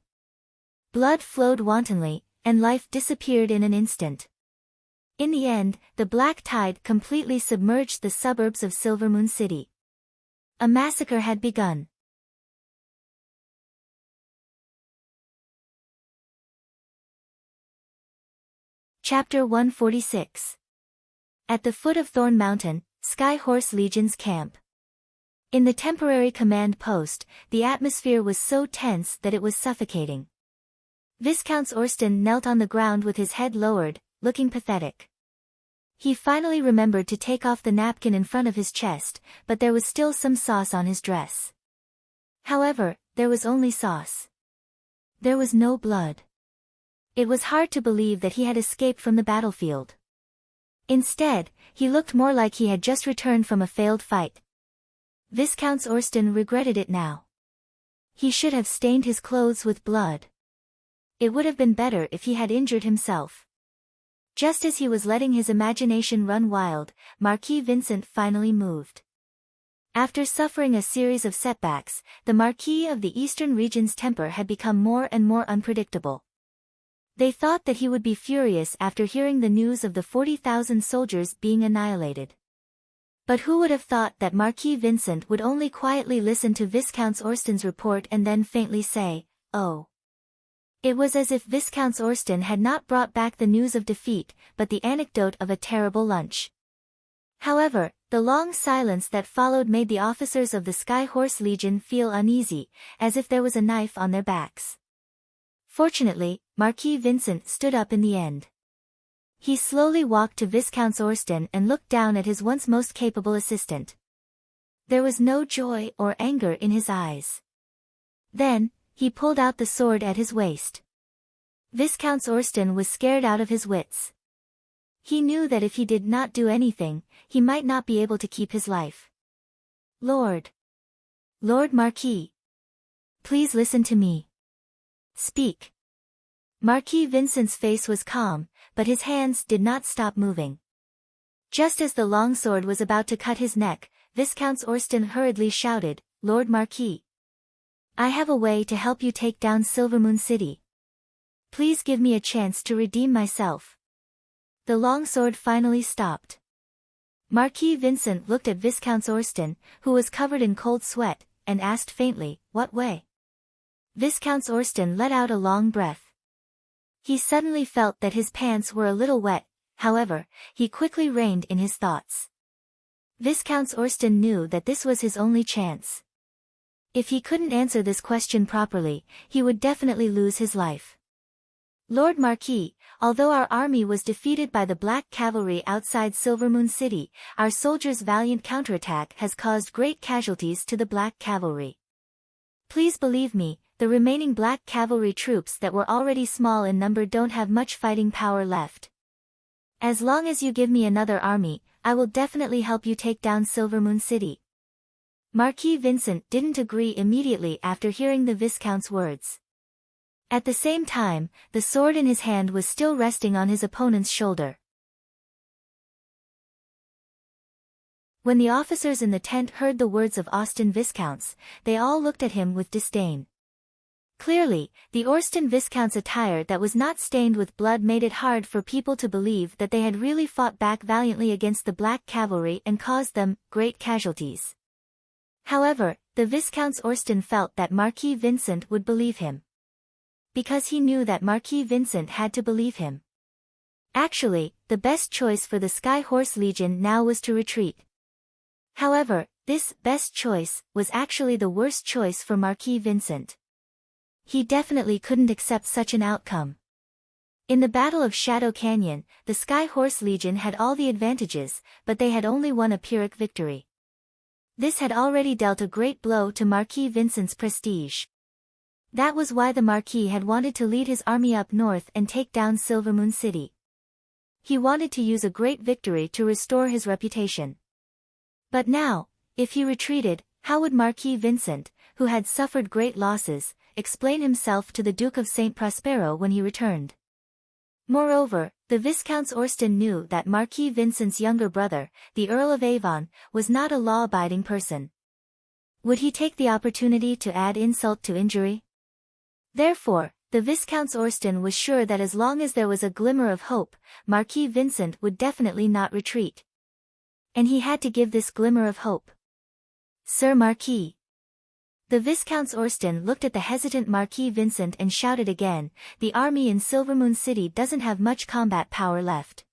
Blood flowed wantonly, and life disappeared in an instant. In the end, the black tide completely submerged the suburbs of Silvermoon City. A massacre had begun. Chapter 146. At the foot of Thorn Mountain, Sky Horse Legion's camp. In the temporary command post, the atmosphere was so tense that it was suffocating. Viscount Orsten knelt on the ground with his head lowered, looking pathetic. He finally remembered to take off the napkin in front of his chest, but there was still some sauce on his dress. However, there was only sauce. There was no blood. It was hard to believe that he had escaped from the battlefield. Instead, he looked more like he had just returned from a failed fight. Viscount Orsten regretted it now. He should have stained his clothes with blood. It would have been better if he had injured himself. Just as he was letting his imagination run wild, Marquis Vincent finally moved. After suffering a series of setbacks, the Marquis of the Eastern region's temper had become more and more unpredictable. They thought that he would be furious after hearing the news of the 40,000 soldiers being annihilated. But who would have thought that Marquis Vincent would only quietly listen to Viscount Orsten's report and then faintly say, "Oh." It was as if Viscount Orsten had not brought back the news of defeat, but the anecdote of a terrible lunch. However, the long silence that followed made the officers of the Sky Horse Legion feel uneasy, as if there was a knife on their backs. Fortunately, Marquis Vincent stood up in the end. He slowly walked to Viscount Orsten and looked down at his once most capable assistant. There was no joy or anger in his eyes. Then, he pulled out the sword at his waist. Viscount Orsten was scared out of his wits. He knew that if he did not do anything, he might not be able to keep his life. Lord Marquis. Please listen to me. Speak. Marquis Vincent's face was calm, but his hands did not stop moving. Just as the long sword was about to cut his neck, Viscount Orsten hurriedly shouted, "Lord Marquis. I have a way to help you take down Silvermoon City. Please give me a chance to redeem myself." The long sword finally stopped. Marquis Vincent looked at Viscount Orsten, who was covered in cold sweat, and asked faintly, "What way?" Viscount Orsten let out a long breath. He suddenly felt that his pants were a little wet, however, he quickly reined in his thoughts. Viscount Orsten knew that this was his only chance. If he couldn't answer this question properly, he would definitely lose his life. "Lord Marquis, although our army was defeated by the Black Cavalry outside Silvermoon City, our soldiers' valiant counterattack has caused great casualties to the Black Cavalry. Please believe me, the remaining Black Cavalry troops that were already small in number don't have much fighting power left. As long as you give me another army, I will definitely help you take down Silvermoon City." Marquis Vincent didn't agree immediately after hearing the Viscount's words. At the same time, the sword in his hand was still resting on his opponent's shoulder. When the officers in the tent heard the words of Austen Viscounts, they all looked at him with disdain. Clearly, the Orsten Viscount's attire that was not stained with blood made it hard for people to believe that they had really fought back valiantly against the Black Cavalry and caused them great casualties. However, the Viscount Orsten felt that Marquis Vincent would believe him. Because he knew that Marquis Vincent had to believe him. Actually, the best choice for the Sky Horse Legion now was to retreat. However, this best choice was actually the worst choice for Marquis Vincent. He definitely couldn't accept such an outcome. In the Battle of Shadow Canyon, the Sky Horse Legion had all the advantages, but they had only won a Pyrrhic victory. This had already dealt a great blow to Marquis Vincent's prestige. That was why the Marquis had wanted to lead his army up north and take down Silvermoon City. He wanted to use a great victory to restore his reputation. But now, if he retreated, how would Marquis Vincent, who had suffered great losses, explain himself to the Duke of St. Prospero when he returned? Moreover, the Viscounts Orsten knew that Marquis Vincent's younger brother, the Earl of Avon, was not a law-abiding person. Would he take the opportunity to add insult to injury? Therefore, the Viscounts Orsten was sure that as long as there was a glimmer of hope, Marquis Vincent would definitely not retreat. And he had to give this glimmer of hope. Sir Marquis. The Viscounts Orsten looked at the hesitant Marquis Vincent and shouted again, "The army in Silvermoon City doesn't have much combat power left.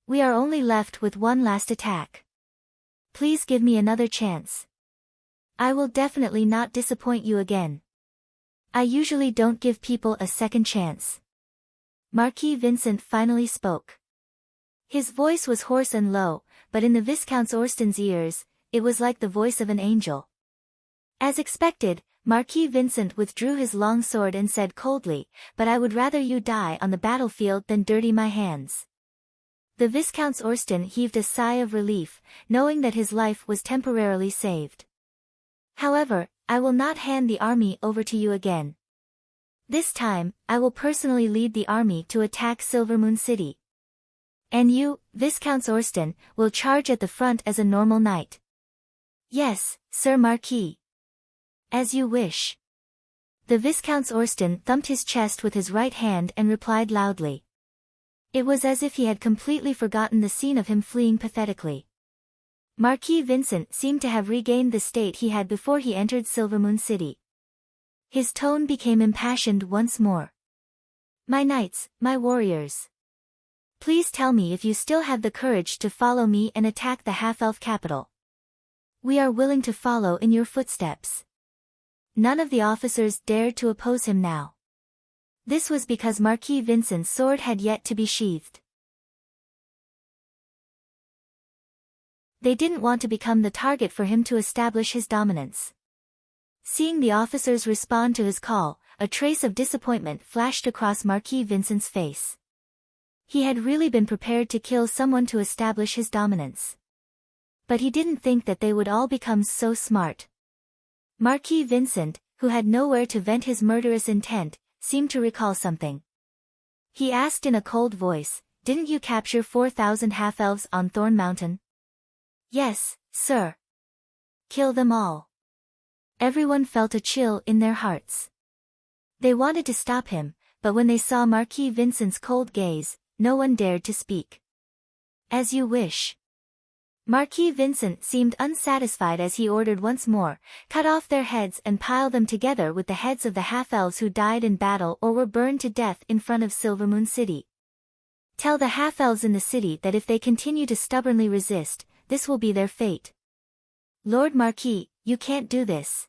We are only left with one last attack. Please give me another chance. I will definitely not disappoint you again. I usually don't give people a second chance." Marquis Vincent finally spoke. His voice was hoarse and low, but in the Viscounts Orsten's ears, it was like the voice of an angel. As expected, Marquis Vincent withdrew his long sword and said coldly, "But I would rather you die on the battlefield than dirty my hands." The Viscounts Orsten heaved a sigh of relief, knowing that his life was temporarily saved. "However, I will not hand the army over to you again. This time, I will personally lead the army to attack Silvermoon City. And you, Viscounts Orsten, will charge at the front as a normal knight." "Yes, Sir Marquis. As you wish." The Viscounts Orsten thumped his chest with his right hand and replied loudly. It was as if he had completely forgotten the scene of him fleeing pathetically. Marquis Vincent seemed to have regained the state he had before he entered Silvermoon City. His tone became impassioned once more. "My knights, my warriors. Please tell me if you still have the courage to follow me and attack the half-elf capital. We are willing to follow in your footsteps." None of the officers dared to oppose him now. This was because Marquis Vincent's sword had yet to be sheathed. They didn't want to become the target for him to establish his dominance. Seeing the officers respond to his call, a trace of disappointment flashed across Marquis Vincent's face. He had really been prepared to kill someone to establish his dominance. But he didn't think that they would all become so smart. Marquis Vincent, who had nowhere to vent his murderous intent, seemed to recall something. He asked in a cold voice, "Didn't you capture 4,000 half-elves on Thorn Mountain?" "Yes, sir." "Kill them all." Everyone felt a chill in their hearts. They wanted to stop him, but when they saw Marquis Vincent's cold gaze, no one dared to speak. "As you wish." Marquis Vincent seemed unsatisfied as he ordered once more, "Cut off their heads and pile them together with the heads of the half-elves who died in battle or were burned to death in front of Silvermoon City. Tell the half-elves in the city that if they continue to stubbornly resist, this will be their fate." "Lord Marquis, you can't do this."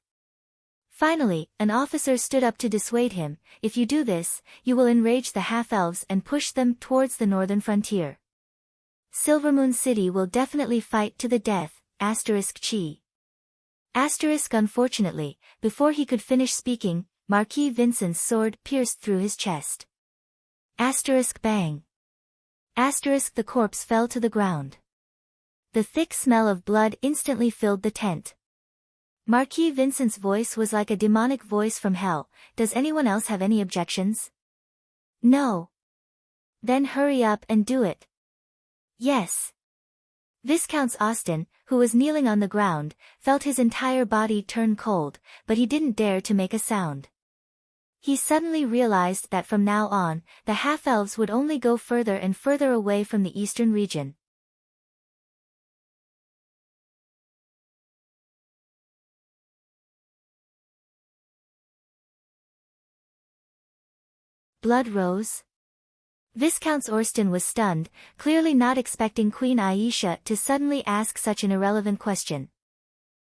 Finally, an officer stood up to dissuade him, "If you do this, you will enrage the half-elves and push them towards the northern frontier. Silvermoon City will definitely fight to the death, *chi. Unfortunately, before he could finish speaking, Marquis Vincent's sword pierced through his chest. Bang. The corpse fell to the ground. The thick smell of blood instantly filled the tent. Marquis Vincent's voice was like a demonic voice from hell. "Does anyone else have any objections?" "No." "Then hurry up and do it." "Yes." Viscount Austen, who was kneeling on the ground, felt his entire body turn cold, but he didn't dare to make a sound. He suddenly realized that from now on, the half-elves would only go further and further away from the eastern region. Blood rose? Viscount Orsten was stunned, clearly not expecting Queen Aisha to suddenly ask such an irrelevant question.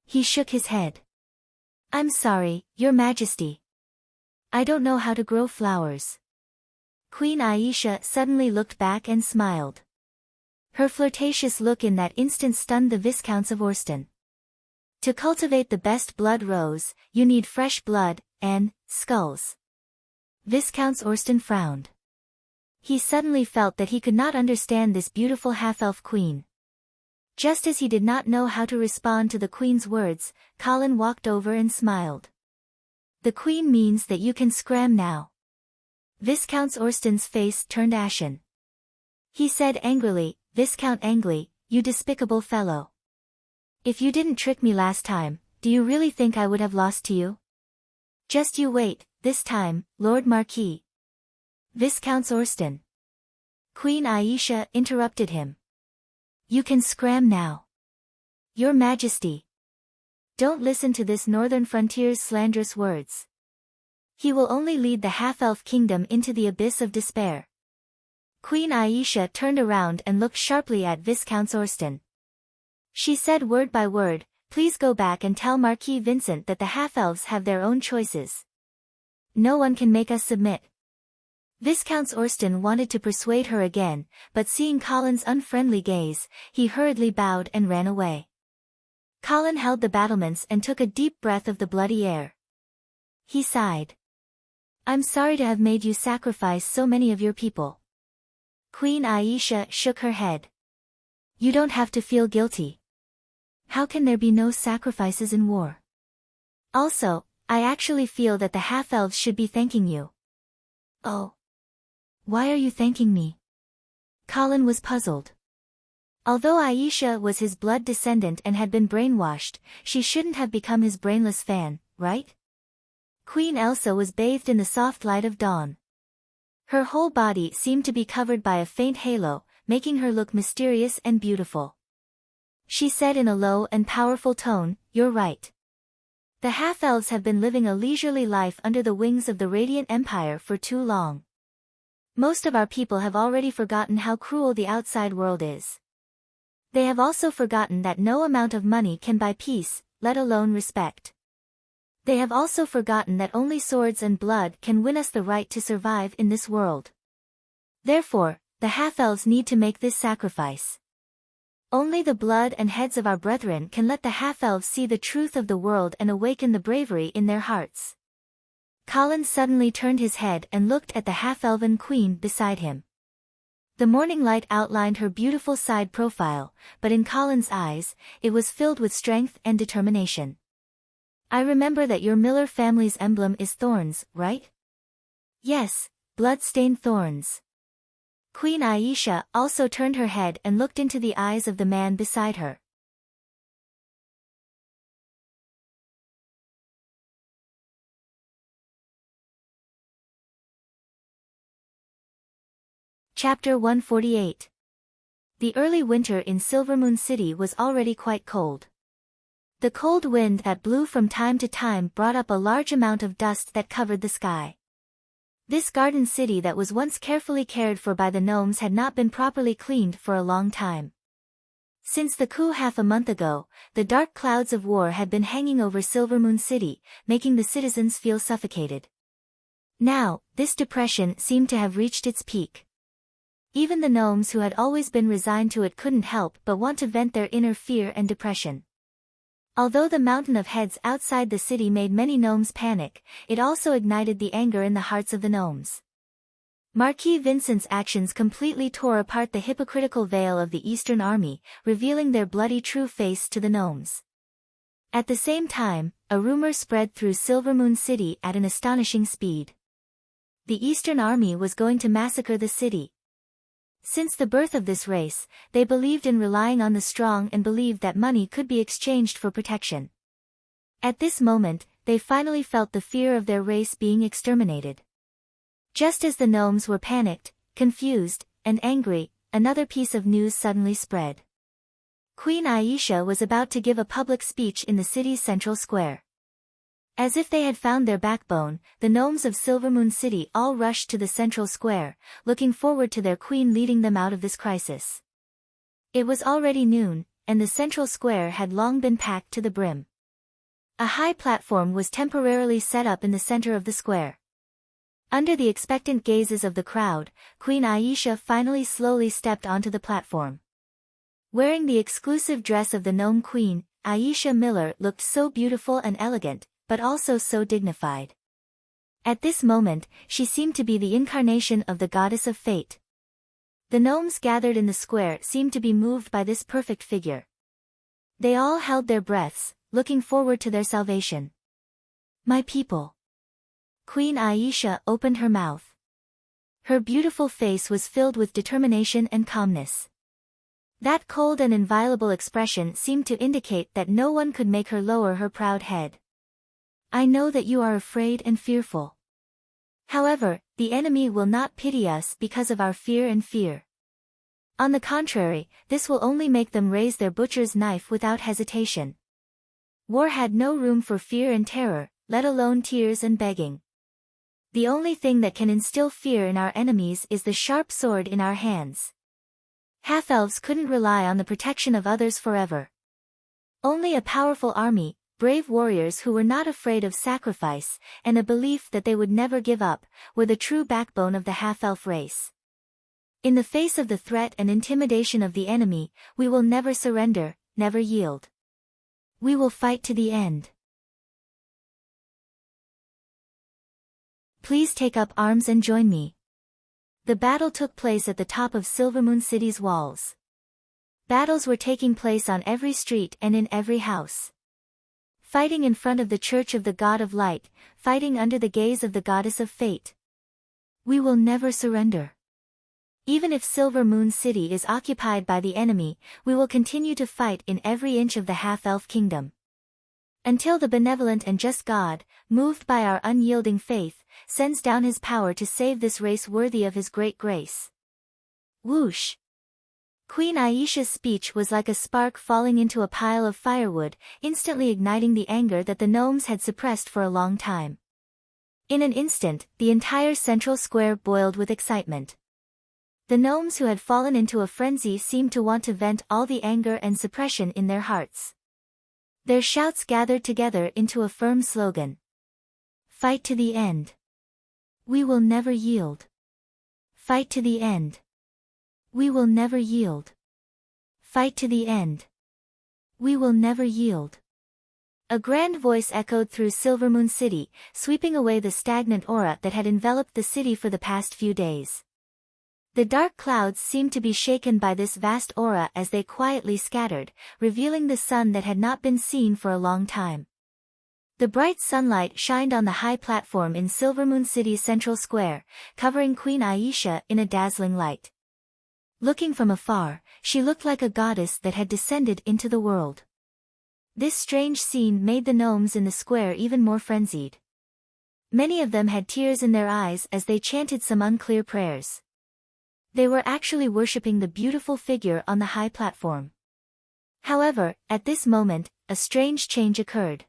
He shook his head. "I'm sorry, Your Majesty. I don't know how to grow flowers." Queen Aisha suddenly looked back and smiled. Her flirtatious look in that instant stunned the Viscounts of Orsten. "To cultivate the best blood rose, you need fresh blood, and Skulls. Viscount Orsten frowned. He suddenly felt that he could not understand this beautiful half-elf queen. Just as he did not know how to respond to the queen's words, Colin walked over and smiled. The queen means that you can scram now. Viscount Orsten's face turned ashen. He said angrily, Viscount Angley, you despicable fellow. If you didn't trick me last time, do you really think I would have lost to you? Just you wait, this time, Lord Marquis. Viscount Orsten. Queen Aisha interrupted him. You can scram now. Your Majesty. Don't listen to this northern frontier's slanderous words. He will only lead the half-elf kingdom into the abyss of despair. Queen Aisha turned around and looked sharply at Viscount Orsten. She said word by word, please go back and tell Marquis Vincent that the half-elves have their own choices. No one can make us submit. Viscount Orsten wanted to persuade her again, but seeing Colin's unfriendly gaze, he hurriedly bowed and ran away. Colin held the battlements and took a deep breath of the bloody air. He sighed. I'm sorry to have made you sacrifice so many of your people. Queen Aisha shook her head. You don't have to feel guilty. How can there be no sacrifices in war? Also, I actually feel that the half-elves should be thanking you. Oh. Why are you thanking me? Colin was puzzled. Although Aisha was his blood descendant and had been brainwashed, she shouldn't have become his brainless fan, right? Queen Elsa was bathed in the soft light of dawn. Her whole body seemed to be covered by a faint halo, making her look mysterious and beautiful. She said in a low and powerful tone, you're right. The half-elves have been living a leisurely life under the wings of the Radiant Empire for too long. Most of our people have already forgotten how cruel the outside world is. They have also forgotten that no amount of money can buy peace, let alone respect. They have also forgotten that only swords and blood can win us the right to survive in this world. Therefore, the half-elves need to make this sacrifice. Only the blood and heads of our brethren can let the half-elves see the truth of the world and awaken the bravery in their hearts. Colin suddenly turned his head and looked at the half-elven queen beside him. The morning light outlined her beautiful side profile, but in Colin's eyes, it was filled with strength and determination. I remember that your Miller family's emblem is thorns, right? Yes, blood-stained thorns. Queen Aisha also turned her head and looked into the eyes of the man beside her. Chapter 148. The early winter in Silvermoon City was already quite cold. The cold wind that blew from time to time brought up a large amount of dust that covered the sky. This garden city that was once carefully cared for by the gnomes had not been properly cleaned for a long time. Since the coup half a month ago, the dark clouds of war had been hanging over Silvermoon City, making the citizens feel suffocated. Now, this depression seemed to have reached its peak. Even the gnomes who had always been resigned to it couldn't help but want to vent their inner fear and depression. Although the mountain of heads outside the city made many gnomes panic, it also ignited the anger in the hearts of the gnomes. Marquis Vincent's actions completely tore apart the hypocritical veil of the Eastern Army, revealing their bloody true face to the gnomes. At the same time, a rumor spread through Silvermoon City at an astonishing speed. The Eastern Army was going to massacre the city. Since the birth of this race, they believed in relying on the strong and believed that money could be exchanged for protection. At this moment, they finally felt the fear of their race being exterminated. Just as the gnomes were panicked, confused, and angry, another piece of news suddenly spread. Queen Aisha was about to give a public speech in the city's central square. As if they had found their backbone, the gnomes of Silvermoon City all rushed to the central square, looking forward to their queen leading them out of this crisis. It was already noon, and the central square had long been packed to the brim. A high platform was temporarily set up in the center of the square. Under the expectant gazes of the crowd, Queen Aisha finally slowly stepped onto the platform. Wearing the exclusive dress of the gnome queen, Aisha Miller looked so beautiful and elegant, but also so dignified. At this moment, she seemed to be the incarnation of the goddess of fate. The gnomes gathered in the square seemed to be moved by this perfect figure. They all held their breaths, looking forward to their salvation. "My people." Queen Aisha opened her mouth. Her beautiful face was filled with determination and calmness. That cold and inviolable expression seemed to indicate that no one could make her lower her proud head. "I know that you are afraid and fearful. However, the enemy will not pity us because of our fear and fear. On the contrary, this will only make them raise their butcher's knife without hesitation." War had no room for fear and terror, let alone tears and begging. The only thing that can instill fear in our enemies is the sharp sword in our hands. Half-elves couldn't rely on the protection of others forever. Only a powerful army, brave warriors who were not afraid of sacrifice, and a belief that they would never give up, were the true backbone of the half-elf race. In the face of the threat and intimidation of the enemy, we will never surrender, never yield. We will fight to the end. Please take up arms and join me. The battle took place at the top of Silvermoon City's walls. Battles were taking place on every street and in every house. Fighting in front of the Church of the God of Light, fighting under the gaze of the Goddess of Fate. We will never surrender. Even if Silvermoon City is occupied by the enemy, we will continue to fight in every inch of the half-elf kingdom. Until the benevolent and just God, moved by our unyielding faith, sends down his power to save this race worthy of his great grace. Whoosh! Queen Aisha's speech was like a spark falling into a pile of firewood, instantly igniting the anger that the gnomes had suppressed for a long time. In an instant, the entire central square boiled with excitement. The gnomes who had fallen into a frenzy seemed to want to vent all the anger and suppression in their hearts. Their shouts gathered together into a firm slogan. Fight to the end. We will never yield. Fight to the end. We will never yield. Fight to the end. We will never yield. A grand voice echoed through Silvermoon City, sweeping away the stagnant aura that had enveloped the city for the past few days. The dark clouds seemed to be shaken by this vast aura as they quietly scattered, revealing the sun that had not been seen for a long time. The bright sunlight shined on the high platform in Silvermoon City's central square, covering Queen Aisha in a dazzling light. Looking from afar, she looked like a goddess that had descended into the world. This strange scene made the gnomes in the square even more frenzied. Many of them had tears in their eyes as they chanted some unclear prayers. They were actually worshipping the beautiful figure on the high platform. However, at this moment, a strange change occurred.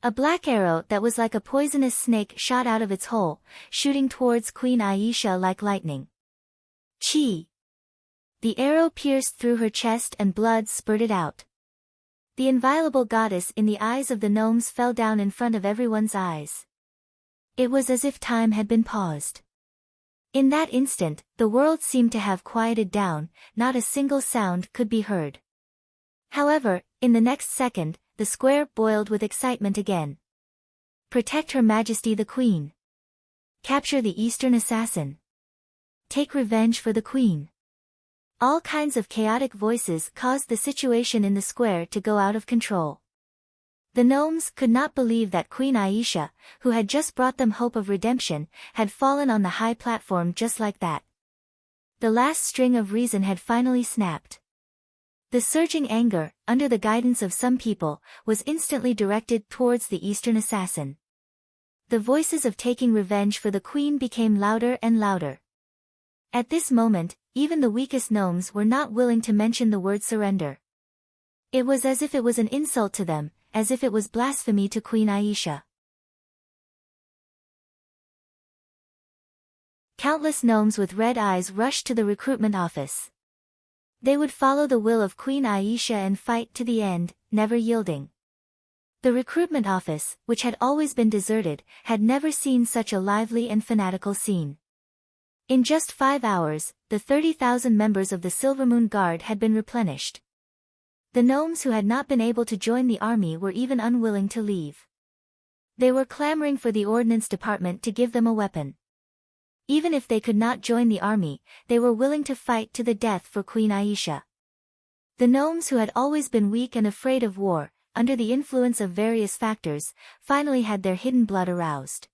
A black arrow that was like a poisonous snake shot out of its hole, shooting towards Queen Aisha like lightning. Chi! The arrow pierced through her chest and blood spurted out. The inviolable goddess in the eyes of the gnomes fell down in front of everyone's eyes. It was as if time had been paused. In that instant, the world seemed to have quieted down, not a single sound could be heard. However, in the next second, the square boiled with excitement again. Protect Her Majesty the Queen. Capture the Eastern Assassin. Take revenge for the Queen. All kinds of chaotic voices caused the situation in the square to go out of control. The gnomes could not believe that Queen Aisha, who had just brought them hope of redemption, had fallen on the high platform just like that. The last string of reason had finally snapped. The surging anger, under the guidance of some people, was instantly directed towards the Eastern Assassin. The voices of taking revenge for the Queen became louder and louder. At this moment, even the weakest gnomes were not willing to mention the word surrender. It was as if it was an insult to them, as if it was blasphemy to Queen Aisha. Countless gnomes with red eyes rushed to the recruitment office. They would follow the will of Queen Aisha and fight to the end, never yielding. The recruitment office, which had always been deserted, had never seen such a lively and fanatical scene. In just 5 hours, the 30,000 members of the Silvermoon Guard had been replenished. The gnomes who had not been able to join the army were even unwilling to leave. They were clamoring for the Ordnance Department to give them a weapon. Even if they could not join the army, they were willing to fight to the death for Queen Aisha. The gnomes, who had always been weak and afraid of war, under the influence of various factors, finally had their hidden blood aroused.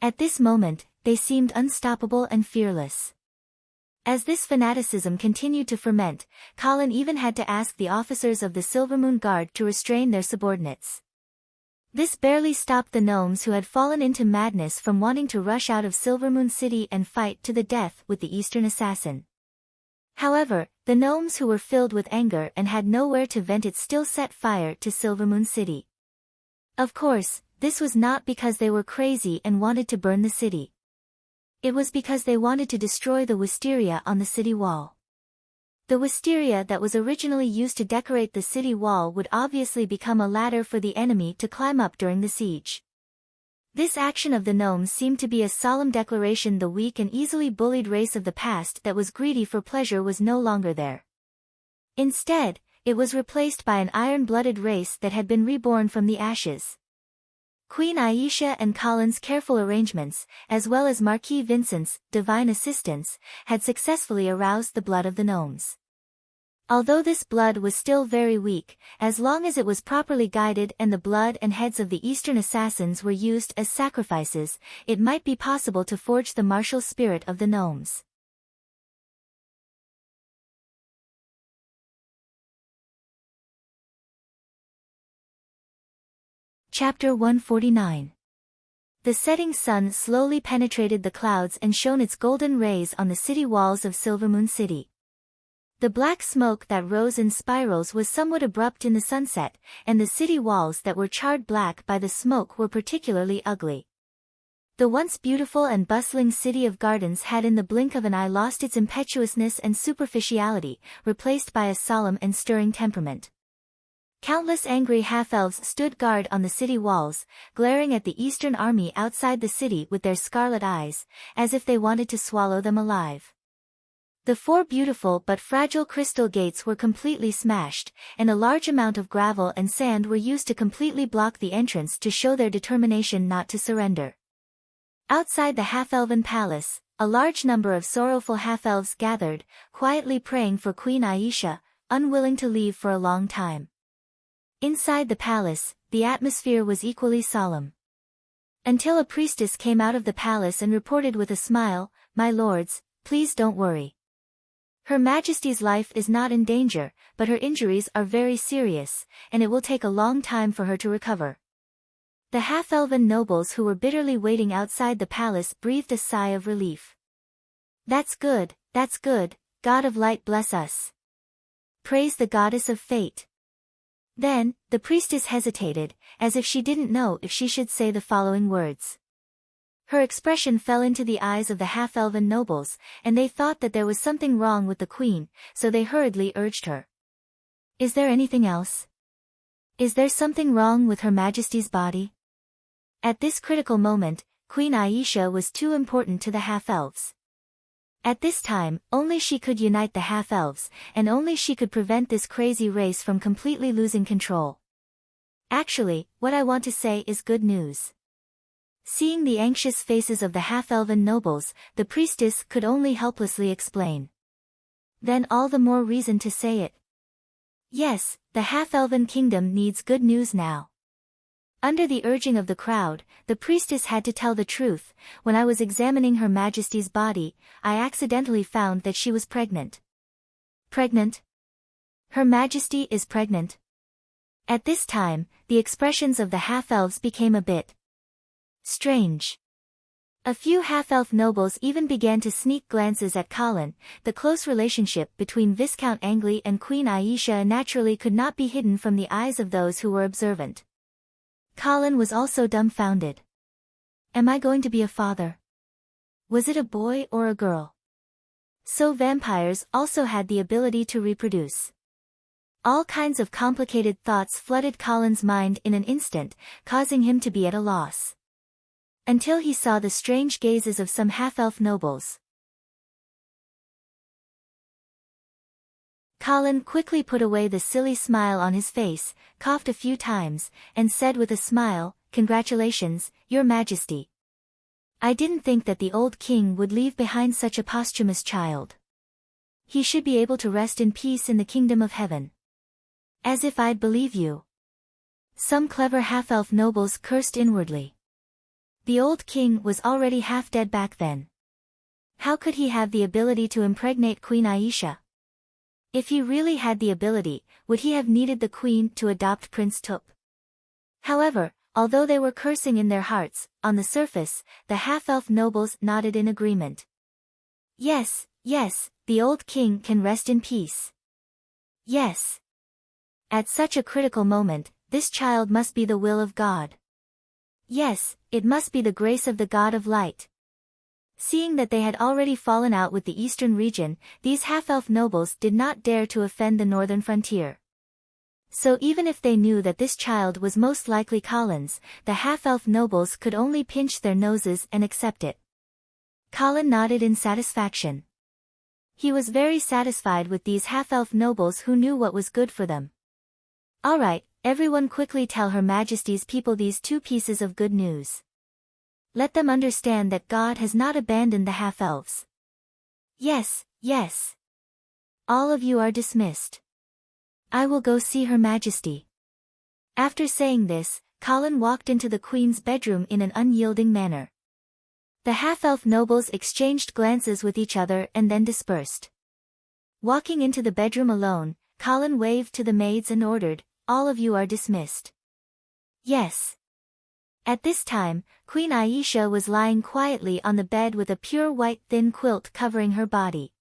At this moment, they seemed unstoppable and fearless. As this fanaticism continued to ferment, Colin even had to ask the officers of the Silvermoon Guard to restrain their subordinates. This barely stopped the gnomes, who had fallen into madness from wanting to rush out of Silvermoon City and fight to the death with the Eastern Assassin. However, the gnomes, who were filled with anger and had nowhere to vent it, still set fire to Silvermoon City. Of course, this was not because they were crazy and wanted to burn the city. It was because they wanted to destroy the wisteria on the city wall. The wisteria that was originally used to decorate the city wall would obviously become a ladder for the enemy to climb up during the siege. This action of the gnomes seemed to be a solemn declaration the weak and easily bullied race of the past that was greedy for pleasure was no longer there. Instead, it was replaced by an iron-blooded race that had been reborn from the ashes. Queen Aisha and Colin's careful arrangements, as well as Marquis Vincent's divine assistance, had successfully aroused the blood of the gnomes. Although this blood was still very weak, as long as it was properly guided and the blood and heads of the Eastern assassins were used as sacrifices, it might be possible to forge the martial spirit of the gnomes. Chapter 149. The setting sun slowly penetrated the clouds and shone its golden rays on the city walls of Silvermoon City. The black smoke that rose in spirals was somewhat abrupt in the sunset, and the city walls that were charred black by the smoke were particularly ugly. The once beautiful and bustling city of gardens had in the blink of an eye lost its impetuousness and superficiality, replaced by a solemn and stirring temperament. Countless angry half-elves stood guard on the city walls, glaring at the Eastern army outside the city with their scarlet eyes, as if they wanted to swallow them alive. The 4 beautiful but fragile crystal gates were completely smashed, and a large amount of gravel and sand were used to completely block the entrance to show their determination not to surrender. Outside the half-elven palace, a large number of sorrowful half-elves gathered, quietly praying for Queen Aisha, unwilling to leave for a long time. Inside the palace, the atmosphere was equally solemn. Until a priestess came out of the palace and reported with a smile, "My lords, please don't worry. Her Majesty's life is not in danger, but her injuries are very serious, and it will take a long time for her to recover." The half-elven nobles who were bitterly waiting outside the palace breathed a sigh of relief. That's good, God of light bless us. Praise the goddess of fate." Then, the priestess hesitated, as if she didn't know if she should say the following words. Her expression fell into the eyes of the half-elven nobles, and they thought that there was something wrong with the queen, so they hurriedly urged her. "Is there anything else? Is there something wrong with Her Majesty's body?" At this critical moment, Queen Aisha was too important to the half-elves. At this time, only she could unite the half-elves, and only she could prevent this crazy race from completely losing control. Actually, what I want to say is good news. Seeing the anxious faces of the half-elven nobles, the priestess could only helplessly explain. Then all the more reason to say it. Yes, the half-elven kingdom needs good news now. Under the urging of the crowd, the priestess had to tell the truth. When I was examining Her Majesty's body, I accidentally found that she was pregnant. Pregnant? Her Majesty is pregnant? At this time, the expressions of the half-elves became a bit strange. A few half-elf nobles even began to sneak glances at Colin. The close relationship between Viscount Angley and Queen Aisha naturally could not be hidden from the eyes of those who were observant. Colin was also dumbfounded. Am I going to be a father? Was it a boy or a girl? So vampires also had the ability to reproduce. All kinds of complicated thoughts flooded Colin's mind in an instant, causing him to be at a loss. Until he saw the strange gazes of some half-elf nobles. Colin quickly put away the silly smile on his face, coughed a few times, and said with a smile, "Congratulations, Your Majesty. I didn't think that the old king would leave behind such a posthumous child. He should be able to rest in peace in the kingdom of heaven." "As if I'd believe you." Some clever half-elf nobles cursed inwardly. The old king was already half dead back then. How could he have the ability to impregnate Queen Aisha? If he really had the ability, would he have needed the queen to adopt Prince Tup? However, although they were cursing in their hearts, on the surface, the half-elf nobles nodded in agreement. "Yes, yes, the old king can rest in peace. Yes. At such a critical moment, this child must be the will of God. Yes, it must be the grace of the God of light." Seeing that they had already fallen out with the eastern region, these half-elf nobles did not dare to offend the northern frontier. So even if they knew that this child was most likely Colin's, the half-elf nobles could only pinch their noses and accept it. Colin nodded in satisfaction. He was very satisfied with these half-elf nobles who knew what was good for them. "All right, everyone quickly tell Her Majesty's people these 2 pieces of good news. Let them understand that God has not abandoned the half-elves." "Yes, yes. All of you are dismissed. I will go see Her Majesty." After saying this, Colin walked into the Queen's bedroom in an unyielding manner. The half-elf nobles exchanged glances with each other and then dispersed. Walking into the bedroom alone, Colin waved to the maids and ordered, "All of you are dismissed." "Yes." At this time, Queen Aisha was lying quietly on the bed with a pure white thin quilt covering her body.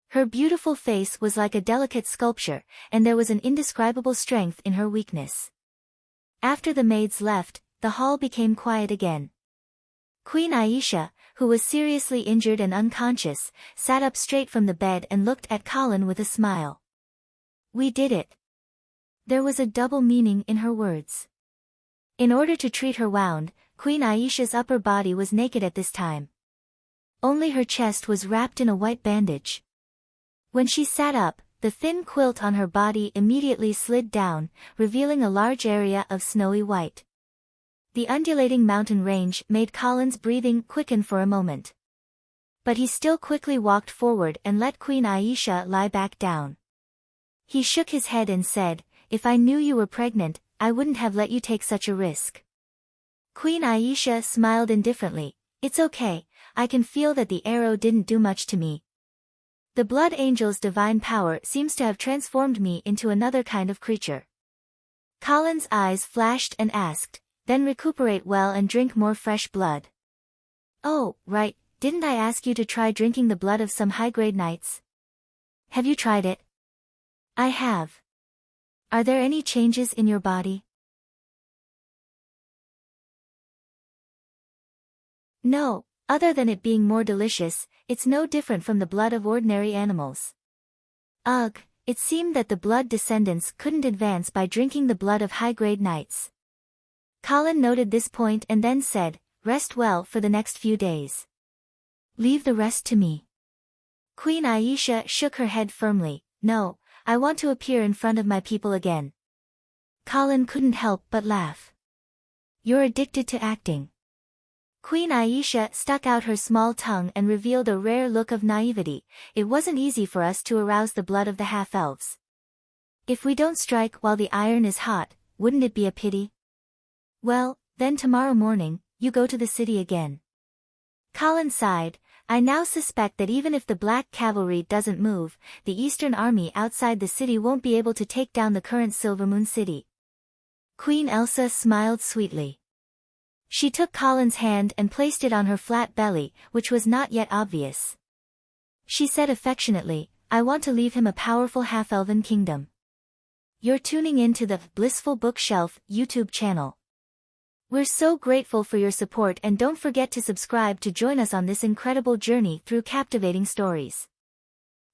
Her beautiful face was like a delicate sculpture, and there was an indescribable strength in her weakness. After the maids left, the hall became quiet again. Queen Aisha, who was seriously injured and unconscious, sat up straight from the bed and looked at Colin with a smile. "We did it." There was a double meaning in her words. In order to treat her wound, Queen Aisha's upper body was naked at this time. Only her chest was wrapped in a white bandage. When she sat up, the thin quilt on her body immediately slid down, revealing a large area of snowy white. The undulating mountain range made Colin's breathing quicken for a moment. But he still quickly walked forward and let Queen Aisha lie back down. He shook his head and said, "If I knew you were pregnant, I wouldn't have let you take such a risk." Queen Aisha smiled indifferently. "It's okay, I can feel that the arrow didn't do much to me. The Blood Angel's divine power seems to have transformed me into another kind of creature." Colin's eyes flashed and asked, "Then recuperate well and drink more fresh blood." "Oh, right, didn't I ask you to try drinking the blood of some high-grade knights? Have you tried it?" "I have." "Are there any changes in your body?" "No, other than it being more delicious, it's no different from the blood of ordinary animals." "Ugh, it seemed that the blood descendants couldn't advance by drinking the blood of high-grade knights." Colin noted this point and then said, "Rest well for the next few days. Leave the rest to me." Queen Aisha shook her head firmly. "No, I want to appear in front of my people again." Colin couldn't help but laugh. "You're addicted to acting." Queen Aisha stuck out her small tongue and revealed a rare look of naivety. "It wasn't easy for us to arouse the blood of the half-elves. If we don't strike while the iron is hot, wouldn't it be a pity? Well, then tomorrow morning, you go to the city again." Colin sighed. "I now suspect that even if the Black Cavalry doesn't move, the Eastern Army outside the city won't be able to take down the current Silvermoon City." Queen Elsa smiled sweetly. She took Colin's hand and placed it on her flat belly, which was not yet obvious. She said affectionately, "I want to leave him a powerful half-elven kingdom." You're tuning in to the Blissful Bookshelf YouTube channel. We're so grateful for your support, and don't forget to subscribe to join us on this incredible journey through captivating stories.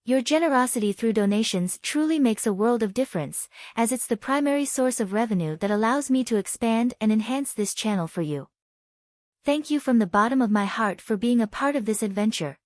Your generosity through donations truly makes a world of difference, as it's the primary source of revenue that allows me to expand and enhance this channel for you. Thank you from the bottom of my heart for being a part of this adventure.